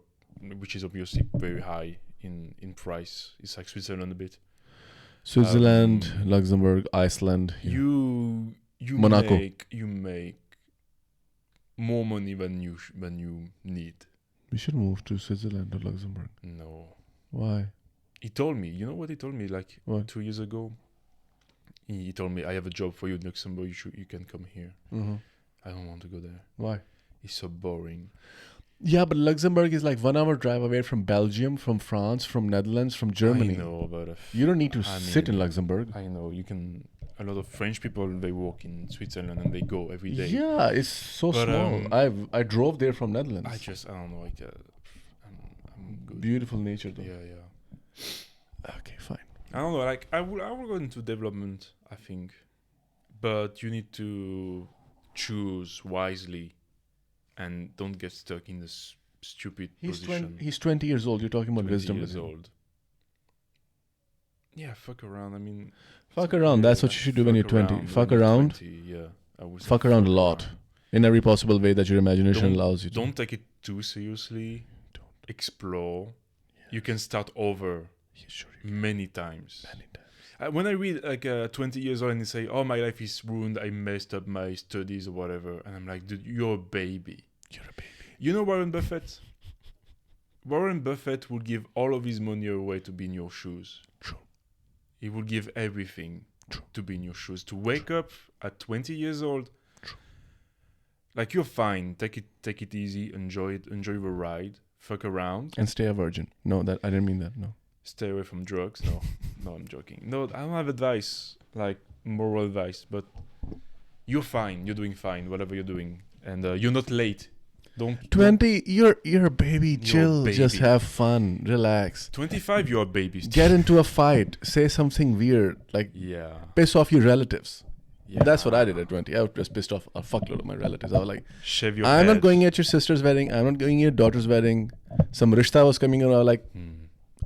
[SPEAKER 2] which is obviously very high in price, it's like Switzerland a bit.
[SPEAKER 1] Switzerland, Luxembourg, Iceland. Yeah.
[SPEAKER 2] You
[SPEAKER 1] Monaco.
[SPEAKER 2] make more money than you need.
[SPEAKER 1] We should move to Switzerland or Luxembourg.
[SPEAKER 2] No.
[SPEAKER 1] Why?
[SPEAKER 2] He told me, you know what he told me like
[SPEAKER 1] What?
[SPEAKER 2] 2 years ago? He told me, I have a job for you in Luxembourg, you can come here.
[SPEAKER 1] Mm-hmm.
[SPEAKER 2] I don't want to go there.
[SPEAKER 1] Why?
[SPEAKER 2] It's so boring.
[SPEAKER 1] Yeah, but Luxembourg is like 1 hour drive away from Belgium, from France, from Netherlands, from Germany.
[SPEAKER 2] I know, but
[SPEAKER 1] You don't need to
[SPEAKER 2] I
[SPEAKER 1] sit in
[SPEAKER 2] mean,
[SPEAKER 1] Luxembourg.
[SPEAKER 2] I know, you can. A lot of French people, they work in Switzerland and they go every day.
[SPEAKER 1] Yeah, it's so
[SPEAKER 2] But,
[SPEAKER 1] small. I drove there from Netherlands.
[SPEAKER 2] I don't know, like, I'm good.
[SPEAKER 1] Beautiful nature though.
[SPEAKER 2] Yeah.
[SPEAKER 1] Okay, fine.
[SPEAKER 2] I don't know, like, I will go into development, I think. But you need to choose wisely and don't get stuck in this stupid position.
[SPEAKER 1] He's 20 years old. You're talking about
[SPEAKER 2] 20
[SPEAKER 1] wisdom.
[SPEAKER 2] years
[SPEAKER 1] with him.
[SPEAKER 2] old. Yeah, fuck around. I mean,
[SPEAKER 1] Fuck around. That's what you should do when you're 20. Fuck around.
[SPEAKER 2] 20, yeah, I would say
[SPEAKER 1] Fuck around a lot. In every possible way that your imagination allows you to.
[SPEAKER 2] Don't take it too seriously. Explore. You can start over
[SPEAKER 1] Yeah, sure,
[SPEAKER 2] many times. When I read like 20 years old and they say, "Oh, my life is ruined. I messed up my studies or whatever," and I'm like, "Dude, you're a baby.
[SPEAKER 1] You're a baby.
[SPEAKER 2] You know Warren Buffett? Warren Buffett will give all of his money away to be in your shoes.
[SPEAKER 1] True.
[SPEAKER 2] He will give everything
[SPEAKER 1] True.
[SPEAKER 2] to be in your shoes. To wake up at 20 years old,
[SPEAKER 1] True.
[SPEAKER 2] like you're fine. Take it easy. Enjoy it. Enjoy the ride. Fuck around.
[SPEAKER 1] And stay a virgin. No, that I didn't mean that. No.
[SPEAKER 2] Stay away from drugs. No, no, I'm joking. No, I don't have advice, like moral advice, but you're fine. You're doing fine, whatever you're doing, and you're not late. Don't
[SPEAKER 1] 20. You're a baby.
[SPEAKER 2] You're a
[SPEAKER 1] Chill. Just
[SPEAKER 2] baby.
[SPEAKER 1] have fun. Relax.
[SPEAKER 2] 25, you're a baby. Still.
[SPEAKER 1] Get into a fight. Say something weird. Like
[SPEAKER 2] Yeah.
[SPEAKER 1] piss off your relatives.
[SPEAKER 2] Yeah.
[SPEAKER 1] That's what I did at 20. I was just pissed off a fuckload of my relatives. I was like,
[SPEAKER 2] Shave your
[SPEAKER 1] I'm
[SPEAKER 2] head.
[SPEAKER 1] not going at your sister's wedding. I'm not going at your daughter's wedding. Some rishta was coming around. Like,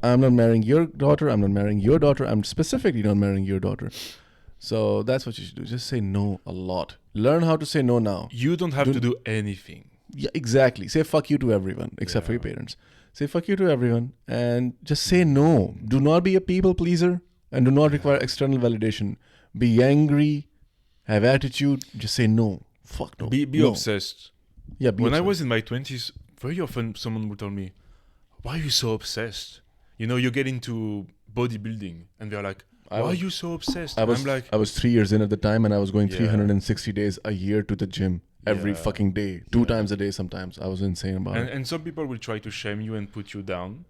[SPEAKER 1] I'm not marrying your daughter. I'm not marrying your daughter. I'm specifically not marrying your daughter. So that's what you should do. Just say no a lot. Learn how to say no now.
[SPEAKER 2] You don't have to do anything.
[SPEAKER 1] Yeah, exactly. Say fuck you to everyone except for your parents. Say fuck you to everyone and just say no. Do not be a people pleaser and do not require external validation. Be angry. Have attitude. Just say no. Fuck no.
[SPEAKER 2] Be
[SPEAKER 1] No.
[SPEAKER 2] obsessed.
[SPEAKER 1] Yeah, be
[SPEAKER 2] When I
[SPEAKER 1] obsessed.
[SPEAKER 2] was in my 20s, very often someone would tell me, "Why are you so obsessed?" You know, you get into bodybuilding and they're like, "Why are you so obsessed?"
[SPEAKER 1] I
[SPEAKER 2] And
[SPEAKER 1] was
[SPEAKER 2] I'm like,
[SPEAKER 1] I was 3 years in at the time and I was going
[SPEAKER 2] Yeah.
[SPEAKER 1] 360 days a year to the gym every
[SPEAKER 2] Yeah.
[SPEAKER 1] fucking day, 2
[SPEAKER 2] Yeah.
[SPEAKER 1] times a day sometimes. I was insane about it.
[SPEAKER 2] and some people will try to shame you and put you down,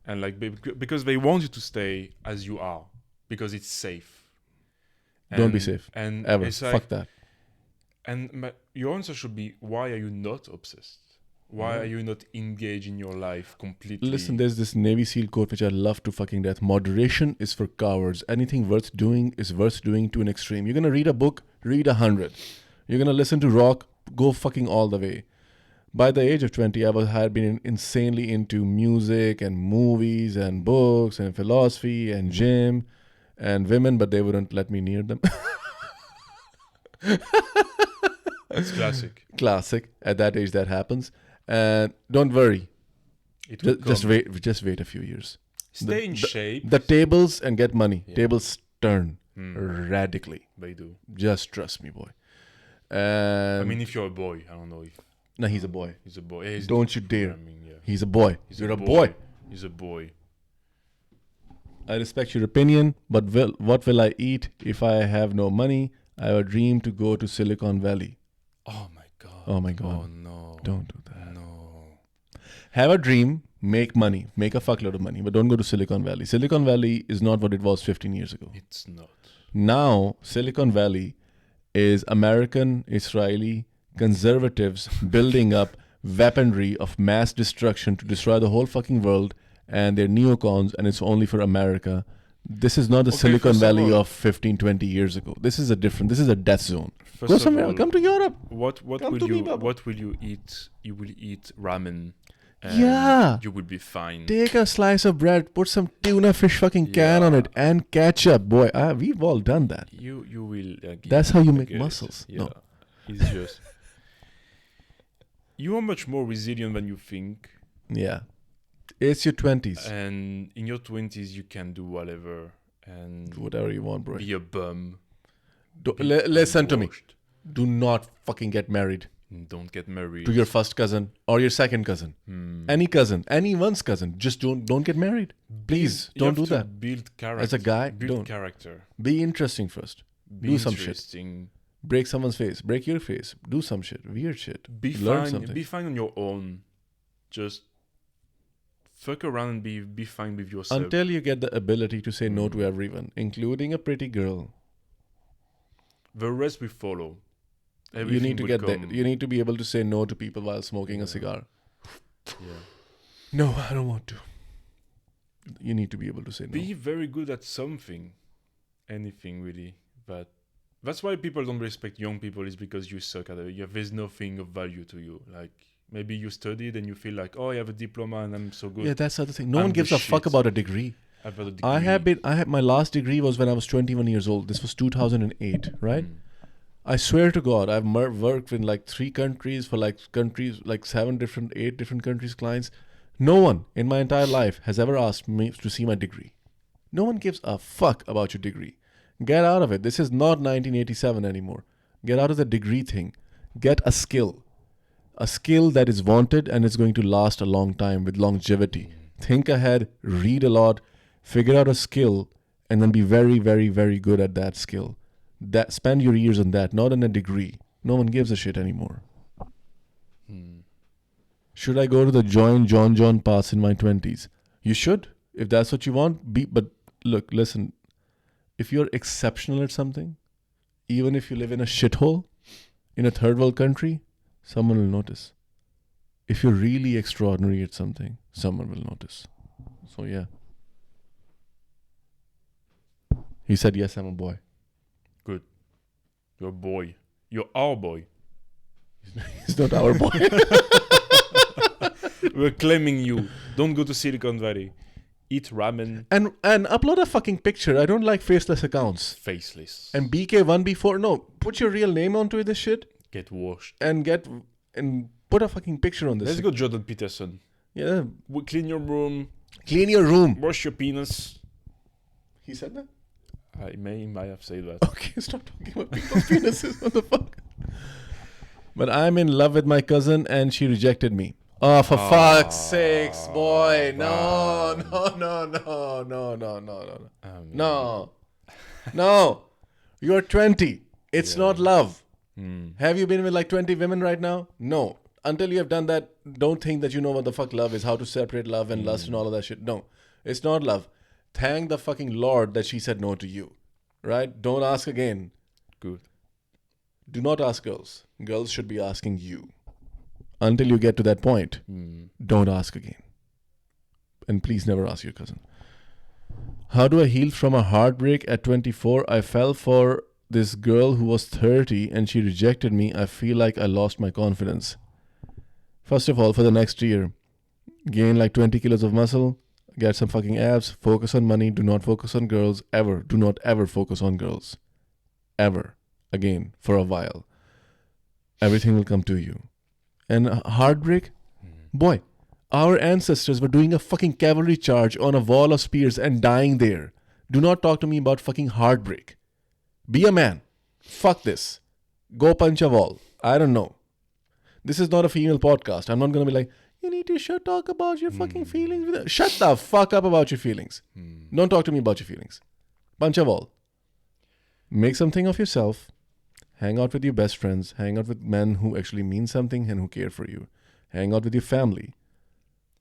[SPEAKER 2] and like because they want you to stay as you are because it's safe.
[SPEAKER 1] Don't be
[SPEAKER 2] And-
[SPEAKER 1] safe.
[SPEAKER 2] And
[SPEAKER 1] Ever.
[SPEAKER 2] it's like,
[SPEAKER 1] Fuck that.
[SPEAKER 2] And your answer should be, why are you not obsessed? Why are you not engaged in your life completely?
[SPEAKER 1] Listen, there's this Navy SEAL quote which I love to fucking death. Moderation is for cowards. Anything worth doing is worth doing to an extreme. You're going to read a book, read 100. You're going to listen to rock, go fucking all the way. By the age of 20, had been insanely into music and movies and books and philosophy and gym and women, but they wouldn't let me near them.
[SPEAKER 2] It's classic.
[SPEAKER 1] Classic. At that age, that happens. And don't worry.
[SPEAKER 2] It will
[SPEAKER 1] Just
[SPEAKER 2] come.
[SPEAKER 1] wait. Just wait a few years.
[SPEAKER 2] Stay in shape.
[SPEAKER 1] The tables and get money.
[SPEAKER 2] Yeah.
[SPEAKER 1] Tables turn
[SPEAKER 2] Hmm.
[SPEAKER 1] radically.
[SPEAKER 2] They do.
[SPEAKER 1] Just trust me, boy. And
[SPEAKER 2] I mean, if you're a boy, I don't know if
[SPEAKER 1] no, he's a boy.
[SPEAKER 2] he's a boy. Yeah, he's
[SPEAKER 1] Don't you dare.
[SPEAKER 2] I mean, yeah.
[SPEAKER 1] He's a boy.
[SPEAKER 2] He's
[SPEAKER 1] You're a boy.
[SPEAKER 2] He's a boy.
[SPEAKER 1] I respect your opinion, but what will I eat if I have no money? I have a dream to go to Silicon Valley.
[SPEAKER 2] Oh my god.
[SPEAKER 1] Oh my God.
[SPEAKER 2] Oh no.
[SPEAKER 1] Don't do that.
[SPEAKER 2] No.
[SPEAKER 1] Have a dream, make money, make a fuckload of money, but don't go to Silicon Valley. Silicon Valley is not what it was 15 years ago.
[SPEAKER 2] It's not.
[SPEAKER 1] Now, Silicon Valley is American, Israeli conservatives building up weaponry of mass destruction to destroy the whole fucking world, and they're neocons, and it's only for America. This is not the
[SPEAKER 2] Okay,
[SPEAKER 1] Silicon
[SPEAKER 2] first of
[SPEAKER 1] Valley
[SPEAKER 2] all-
[SPEAKER 1] of 15, 20 years ago. This is this is a death zone.
[SPEAKER 2] First
[SPEAKER 1] Go
[SPEAKER 2] of
[SPEAKER 1] somewhere,
[SPEAKER 2] all,
[SPEAKER 1] come to Europe.
[SPEAKER 2] What
[SPEAKER 1] Come
[SPEAKER 2] will
[SPEAKER 1] to me,
[SPEAKER 2] you
[SPEAKER 1] Baba.
[SPEAKER 2] what will you eat? You will eat ramen. And
[SPEAKER 1] Yeah.
[SPEAKER 2] You will be fine.
[SPEAKER 1] Take a slice of bread, put some tuna fish fucking can on
[SPEAKER 2] Yeah.
[SPEAKER 1] it, and ketchup. Boy, we've all done that.
[SPEAKER 2] You will.
[SPEAKER 1] That's how you
[SPEAKER 2] I
[SPEAKER 1] make
[SPEAKER 2] get it.
[SPEAKER 1] muscles.
[SPEAKER 2] Yeah.
[SPEAKER 1] No.
[SPEAKER 2] It's just. You are much more resilient than you think,
[SPEAKER 1] Yeah. It's your 20s.
[SPEAKER 2] and in your 20s you can do whatever and
[SPEAKER 1] Do whatever you want, bro.
[SPEAKER 2] be a bum. be
[SPEAKER 1] Listen to me.
[SPEAKER 2] unwashed.
[SPEAKER 1] Do not fucking get married
[SPEAKER 2] Don't get married.
[SPEAKER 1] to your first cousin or your second cousin.
[SPEAKER 2] Hmm.
[SPEAKER 1] Any cousin, anyone's cousin. Just don't get married. Please,
[SPEAKER 2] You
[SPEAKER 1] don't
[SPEAKER 2] have
[SPEAKER 1] do
[SPEAKER 2] to
[SPEAKER 1] that.
[SPEAKER 2] Build character.
[SPEAKER 1] As a guy,
[SPEAKER 2] build
[SPEAKER 1] don't.
[SPEAKER 2] character.
[SPEAKER 1] Be interesting first.
[SPEAKER 2] Be
[SPEAKER 1] Do some shit.
[SPEAKER 2] interesting.
[SPEAKER 1] Break someone's face. Break your face. Do some shit. Weird shit.
[SPEAKER 2] Be
[SPEAKER 1] Learn
[SPEAKER 2] fine.
[SPEAKER 1] something.
[SPEAKER 2] Be fine on your own. Just fuck around and be fine with yourself.
[SPEAKER 1] Until you get the ability to say no to
[SPEAKER 2] Mm.
[SPEAKER 1] everyone, including a pretty girl.
[SPEAKER 2] The rest will follow.
[SPEAKER 1] You
[SPEAKER 2] Everything
[SPEAKER 1] need to
[SPEAKER 2] will
[SPEAKER 1] get there.
[SPEAKER 2] come.
[SPEAKER 1] You need to be able to say no to people while smoking a
[SPEAKER 2] Yeah.
[SPEAKER 1] cigar.
[SPEAKER 2] Yeah.
[SPEAKER 1] No, I don't want to. You need to be able to say no.
[SPEAKER 2] Be very good at something. Anything really. That's why people don't respect young people, is because you suck at it. There's nothing of value to you. Like maybe you studied and you feel like, oh, I have a diploma and I'm so good.
[SPEAKER 1] Yeah, that's the other thing. No
[SPEAKER 2] I'm
[SPEAKER 1] one
[SPEAKER 2] the
[SPEAKER 1] gives a fuck
[SPEAKER 2] shit.
[SPEAKER 1] about a degree.
[SPEAKER 2] I've got a
[SPEAKER 1] I
[SPEAKER 2] degree.
[SPEAKER 1] had my last degree was when I was 21 years old. This was 2008, right?
[SPEAKER 2] Mm.
[SPEAKER 1] I swear to God, I've worked in like 3 countries for like 8 different countries, clients. No one in my entire life has ever asked me to see my degree. No one gives a fuck about your degree. Get out of it. This is not 1987 anymore. Get out of the degree thing. Get a skill. A skill that is wanted and is going to last a long time with longevity. Think ahead, read a lot, figure out a skill, and then be very, very, very good at that skill. Spend your years on that, not on a degree. No one gives a shit anymore.
[SPEAKER 2] Mm.
[SPEAKER 1] Should I go to the Join John pass in my 20s? You should. If that's what you want, but look, listen. If you're exceptional at something, even if you live in a shithole, in a third world country, someone will notice. If you're really extraordinary at something, someone will notice. So yeah. He said, yes, I'm a boy.
[SPEAKER 2] You're a boy. You're our boy.
[SPEAKER 1] He's not our boy.
[SPEAKER 2] We're claiming you. Don't go to Silicon Valley. Eat ramen.
[SPEAKER 1] and upload a fucking picture. I don't like faceless accounts.
[SPEAKER 2] Faceless.
[SPEAKER 1] And BK1B4, no, put your real name onto this shit
[SPEAKER 2] Get washed.
[SPEAKER 1] and put a fucking picture on this.
[SPEAKER 2] Let's go Jordan Peterson.
[SPEAKER 1] Yeah.
[SPEAKER 2] Clean your room.
[SPEAKER 1] Clean your room.
[SPEAKER 2] Wash your penis.
[SPEAKER 1] He said that?
[SPEAKER 2] I might have said that.
[SPEAKER 1] Okay, stop talking about people's penises. What the fuck? But I'm in love with my cousin and she rejected me. Oh, for fuck's sakes, boy. No. No. No. You're 20. It's not love. Have you been with like 20 women right now? No. Until you have done that, don't think that you know what the fuck love is, how to separate love and lust and all of that shit. No. It's not love. Thank the fucking Lord that she said no to you. Right? Don't ask again.
[SPEAKER 2] Good.
[SPEAKER 1] Do not ask girls. Girls should be asking you. Until you get to that point, don't ask again. And please never ask your cousin. How do I heal from a heartbreak at 24? I fell for this girl who was 30 and she rejected me. I feel like I lost my confidence. First of all, for the next year, gain like 20 kilos of muscle, get some fucking abs, focus on money, do not focus on girls, ever. Do not ever focus on girls. Ever. Again, for a while. Everything will come to you. And heartbreak? Boy, our ancestors were doing a fucking cavalry charge on a wall of spears and dying there. Do not talk to me about fucking heartbreak. Be a man. Fuck this. Go punch a wall. I don't know. This is not a female podcast. I'm not going to be like, you need to talk about your fucking feelings. Shut the fuck up about your feelings. Don't talk to me about your feelings. Punch a wall. Make something of yourself. Hang out with your best friends. Hang out with men who actually mean something and who care for you. Hang out with your family.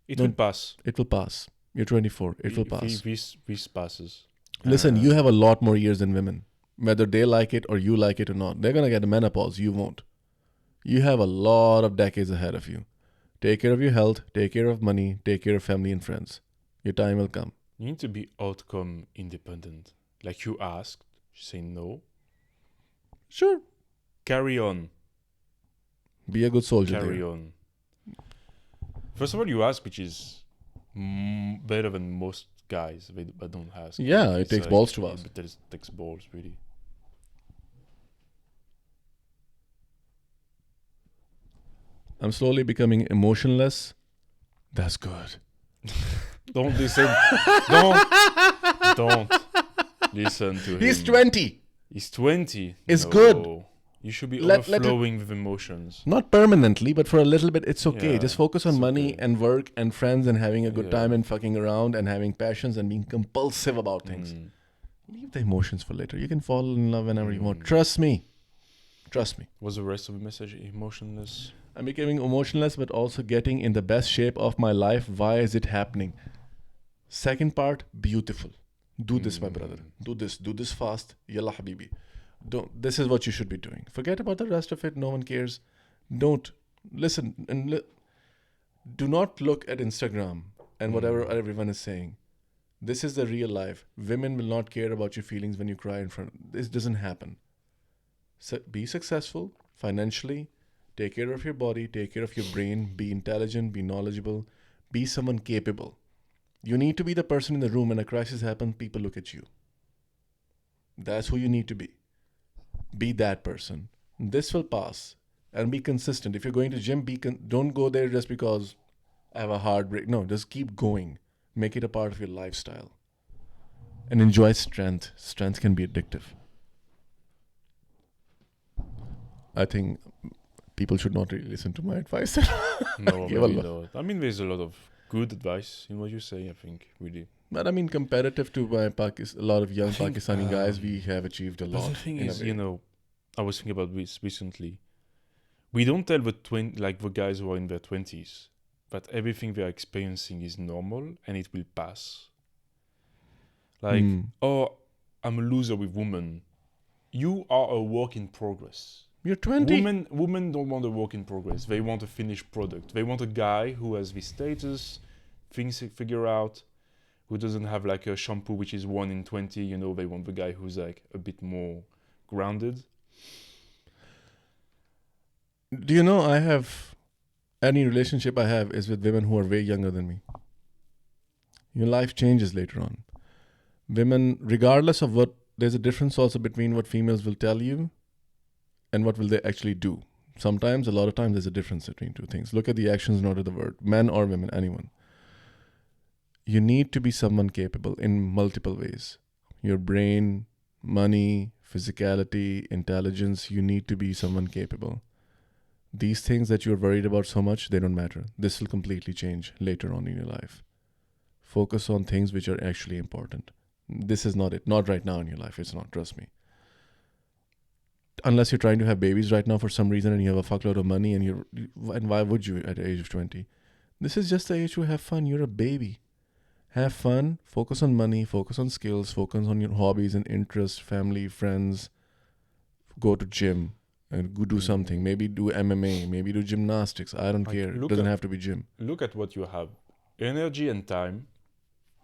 [SPEAKER 2] It will pass.
[SPEAKER 1] It will pass. You're 24. It will pass.
[SPEAKER 2] This passes.
[SPEAKER 1] Listen, you have a lot more years than women. Whether they like it or you like it or not. They're going to get a menopause. You won't. You have a lot of decades ahead of you. Take care of your health. Take care of money. Take care of family and friends. Your time will come.
[SPEAKER 2] You need to be outcome independent. Like you asked, you say no.
[SPEAKER 1] Sure.
[SPEAKER 2] Carry on.
[SPEAKER 1] Be a good soldier.
[SPEAKER 2] Carry on. First of all, you ask, which is better than most guys. They don't ask.
[SPEAKER 1] Yeah, it takes balls to ask.
[SPEAKER 2] But it takes balls, really.
[SPEAKER 1] I'm slowly becoming emotionless. That's good.
[SPEAKER 2] Don't listen. Don't listen to him.
[SPEAKER 1] He's 20.
[SPEAKER 2] He's 20.
[SPEAKER 1] It's good.
[SPEAKER 2] You should be
[SPEAKER 1] Let
[SPEAKER 2] overflowing with emotions.
[SPEAKER 1] Not permanently, but for a little bit, it's okay.
[SPEAKER 2] Yeah,
[SPEAKER 1] Just focus on money
[SPEAKER 2] okay.
[SPEAKER 1] and work and friends and having a good
[SPEAKER 2] Yeah.
[SPEAKER 1] time and fucking around and having passions and being compulsive about things. Leave the emotions for later. You can fall in love whenever you want. Trust me. Trust me.
[SPEAKER 2] What's the rest of the message? Emotionless?
[SPEAKER 1] I'm becoming emotionless, but also getting in the best shape of my life. Why is it happening? Second part, beautiful. Do this, my brother. Do this. Do this fast. Yalla habibi. This is what you should be doing. Forget about the rest of it. No one cares. Don't listen and do not look at Instagram and whatever everyone is saying. This is the real life. Women will not care about your feelings when you cry in front. This doesn't happen. So be successful financially. Take care of your body. Take care of your brain. Be intelligent. Be knowledgeable. Be someone capable. You need to be the person in the room when a crisis happens. People look at you. That's who you need to be. Be that person. This will pass. And be consistent. If you're going to gym, don't go there just because I have a hard break. No, just keep going. Make it a part of your lifestyle. And enjoy strength. Strength can be addictive. I think people should not really listen to my advice.
[SPEAKER 2] No, maybe not. I mean, there's a lot of good advice in what you say, I think, really.
[SPEAKER 1] But I mean, comparative to my a lot of young Pakistani guys, we have achieved a lot.
[SPEAKER 2] But the thing is, I was thinking about this recently. We don't tell the guys who are in their 20s that everything they're experiencing is normal and it will pass. Like, oh, I'm a loser with women. You are a work in progress.
[SPEAKER 1] You're 20.
[SPEAKER 2] Women don't want a work in progress. They want a finished product. They want a guy who has the status, things to figure out, who doesn't have like a shampoo which is 1 in 20. They want the guy who's like a bit more grounded.
[SPEAKER 1] Do you know any relationship I have is with women who are way younger than me. Your life changes later on. Women, regardless of there's a difference also between what females will tell you and what will they actually do. Sometimes, a lot of times, there's a difference between two things. Look at the actions, not at the word. Men or women, anyone. You need to be someone capable in multiple ways. Your brain, money, physicality, intelligence, you need to be someone capable. These things that you're worried about so much, they don't matter. This will completely change later on in your life. Focus on things which are actually important. This is not it. Not right now in your life. It's not. Trust me. Unless you're trying to have babies right now for some reason and you have a fuckload of money and why would you at the age of 20? This is just the age to have fun. You're a baby. Have fun. Focus on money. Focus on skills. Focus on your hobbies and interests, family, friends. Go to gym and go do something. Maybe do MMA. Maybe do gymnastics. I don't care. It doesn't have to be gym.
[SPEAKER 2] Look at what you have. Energy and time.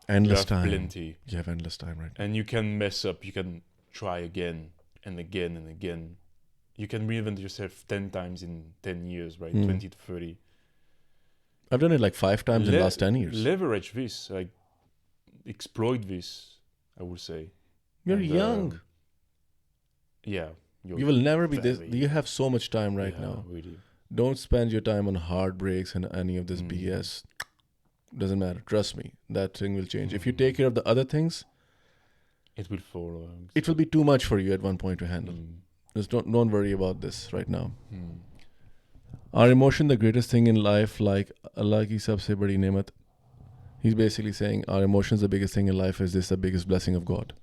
[SPEAKER 1] Endless time.
[SPEAKER 2] Plenty.
[SPEAKER 1] You have endless time right now.
[SPEAKER 2] And you can mess up. You can try again and again and again. You can reinvent yourself 10 times in 10 years, right? 20 to 30.
[SPEAKER 1] I've done it like 5 times in the last 10 years.
[SPEAKER 2] Leverage this, like exploit this, I would say.
[SPEAKER 1] You're
[SPEAKER 2] And,
[SPEAKER 1] young.
[SPEAKER 2] Yeah.
[SPEAKER 1] You will never be this.
[SPEAKER 2] very
[SPEAKER 1] You have so much time right
[SPEAKER 2] yeah,
[SPEAKER 1] now.
[SPEAKER 2] Really.
[SPEAKER 1] Don't spend your time on heartbreaks and any of this
[SPEAKER 2] Mm.
[SPEAKER 1] BS. Doesn't matter. Trust me. That thing will change. If you take care of the other things,
[SPEAKER 2] It will follow.
[SPEAKER 1] it will be too much for you at one point to handle. Just don't worry about this right now. Are emotion the greatest thing in life? Like Allah ki sabse badi nemat. He's basically saying, are emotions the biggest thing in life? Is this the biggest blessing of God?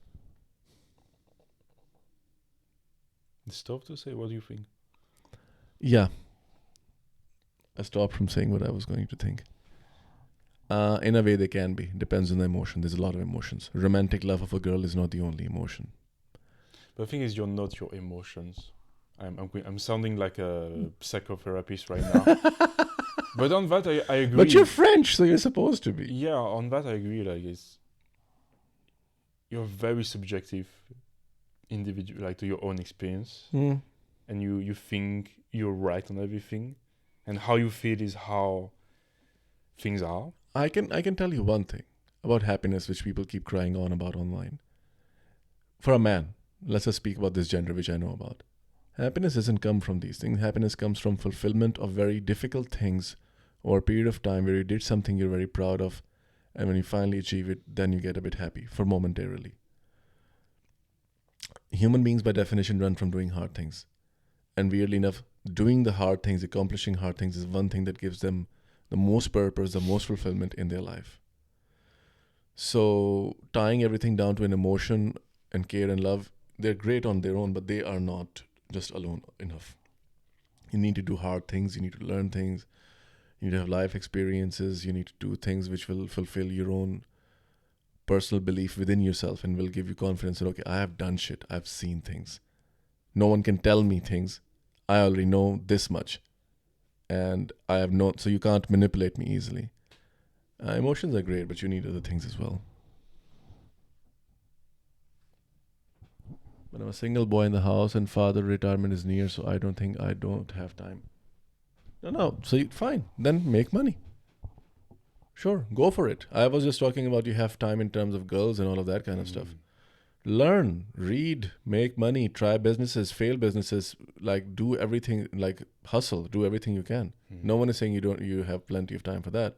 [SPEAKER 2] It's tough to say. What do you think?
[SPEAKER 1] Yeah. I stopped from saying what I was going to think. In a way, they can be. Depends on the emotion. There's a lot of emotions. Romantic love of a girl is not the only emotion.
[SPEAKER 2] But the thing is, you're not your emotions. I'm sounding like a psychotherapist right now. But on that, I agree.
[SPEAKER 1] But you're French, so you're supposed to be.
[SPEAKER 2] Yeah, on that I agree. Like, you're very subjective individual, like to your own experience, and you think you're right on everything, and how you feel is how things are.
[SPEAKER 1] I can tell you one thing about happiness, which people keep crying on about online. For a man, let's just speak about this gender, which I know about. Happiness doesn't come from these things. Happiness comes from fulfillment of very difficult things over a period of time where you did something you're very proud of, and when you finally achieve it, then you get a bit happy for momentarily. Human beings, by definition, run from doing hard things. And weirdly enough, doing the hard things, accomplishing hard things is one thing that gives them the most purpose, the most fulfillment in their life. So tying everything down to an emotion and care and love, they're great on their own, but they are not just alone enough. You need to do hard things. You need to learn things. You need to have life experiences. You need to do things which will fulfill your own personal belief within yourself and will give you confidence that, okay, I have done shit. I've seen things. No one can tell me things. I already know this much. And I have known, so you can't manipulate me easily. Emotions are great, but you need other things as well. But I'm a single boy in the house and father retirement is near, so I don't think I don't have time. No. So fine. Then make money. Sure, go for it. I was just talking about you have time in terms of girls and all of that kind of stuff. Learn, read, make money, try businesses, fail businesses, like do everything, like hustle, do everything you can. No one is saying you have plenty of time for that.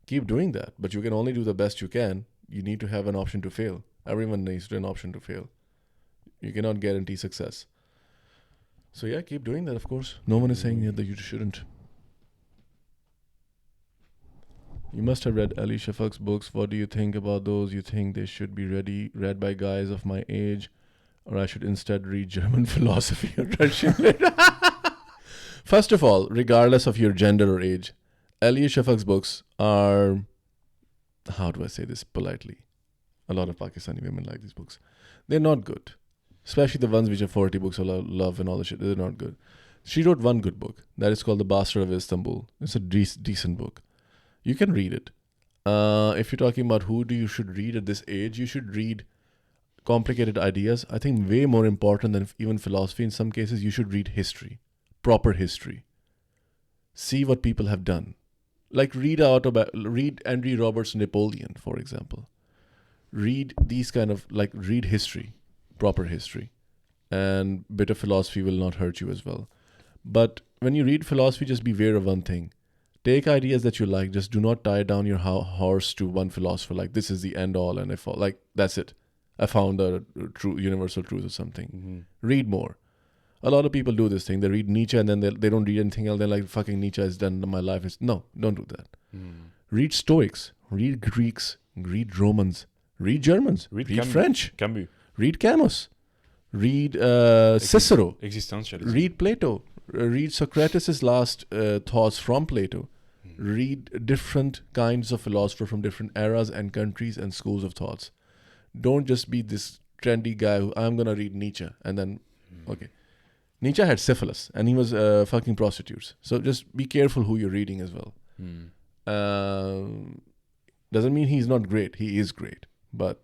[SPEAKER 1] Keep doing that, but you can only do the best you can. You need to have an option to fail. Everyone needs an option to fail. You cannot guarantee success. So yeah, keep doing that, of course. No one is saying that you shouldn't. You must have read Ali Shafak's books. What do you think about those? You think they should be read by guys of my age, or I should instead read German philosophy or Russian? First of all, regardless of your gender or age, Ali Shafak's books are, how do I say this politely? A lot of Pakistani women like these books. They're not good. Especially the ones which are 40 books of love and all the shit. They're not good. She wrote one good book. That is called The Bastard of Istanbul. It's a decent book. You can read it. If you're talking about who you should read at this age, you should read complicated ideas. I think way more important than even philosophy. In some cases, you should read history. Proper history. See what people have done. Like read Henry Roberts' Napoleon, for example. Read these kind of, read history. Proper history. And bit of philosophy will not hurt you as well. But when you read philosophy, just be aware of one thing. Take ideas that you like. Just do not tie down your horse to one philosopher. Like, this is the end all and that's it. I found a true universal truth or something. Read more. A lot of people do this thing. They read Nietzsche and then they don't read anything else. They're like, fucking Nietzsche is done. My life is... No, don't do that. Read Stoics. Read Greeks. Read Romans. Read Germans. Read French.
[SPEAKER 2] Camus.
[SPEAKER 1] Read Camus. Read Cicero.
[SPEAKER 2] Existentialism.
[SPEAKER 1] Read Plato. Read Socrates' last thoughts from Plato. Read different kinds of philosophers from different eras and countries and schools of thoughts. Don't just be this trendy guy who, I'm going to read Nietzsche. And then, okay. Nietzsche had syphilis and he was fucking prostitutes. So just be careful who you're reading as well. Doesn't mean he's not great. He is great. But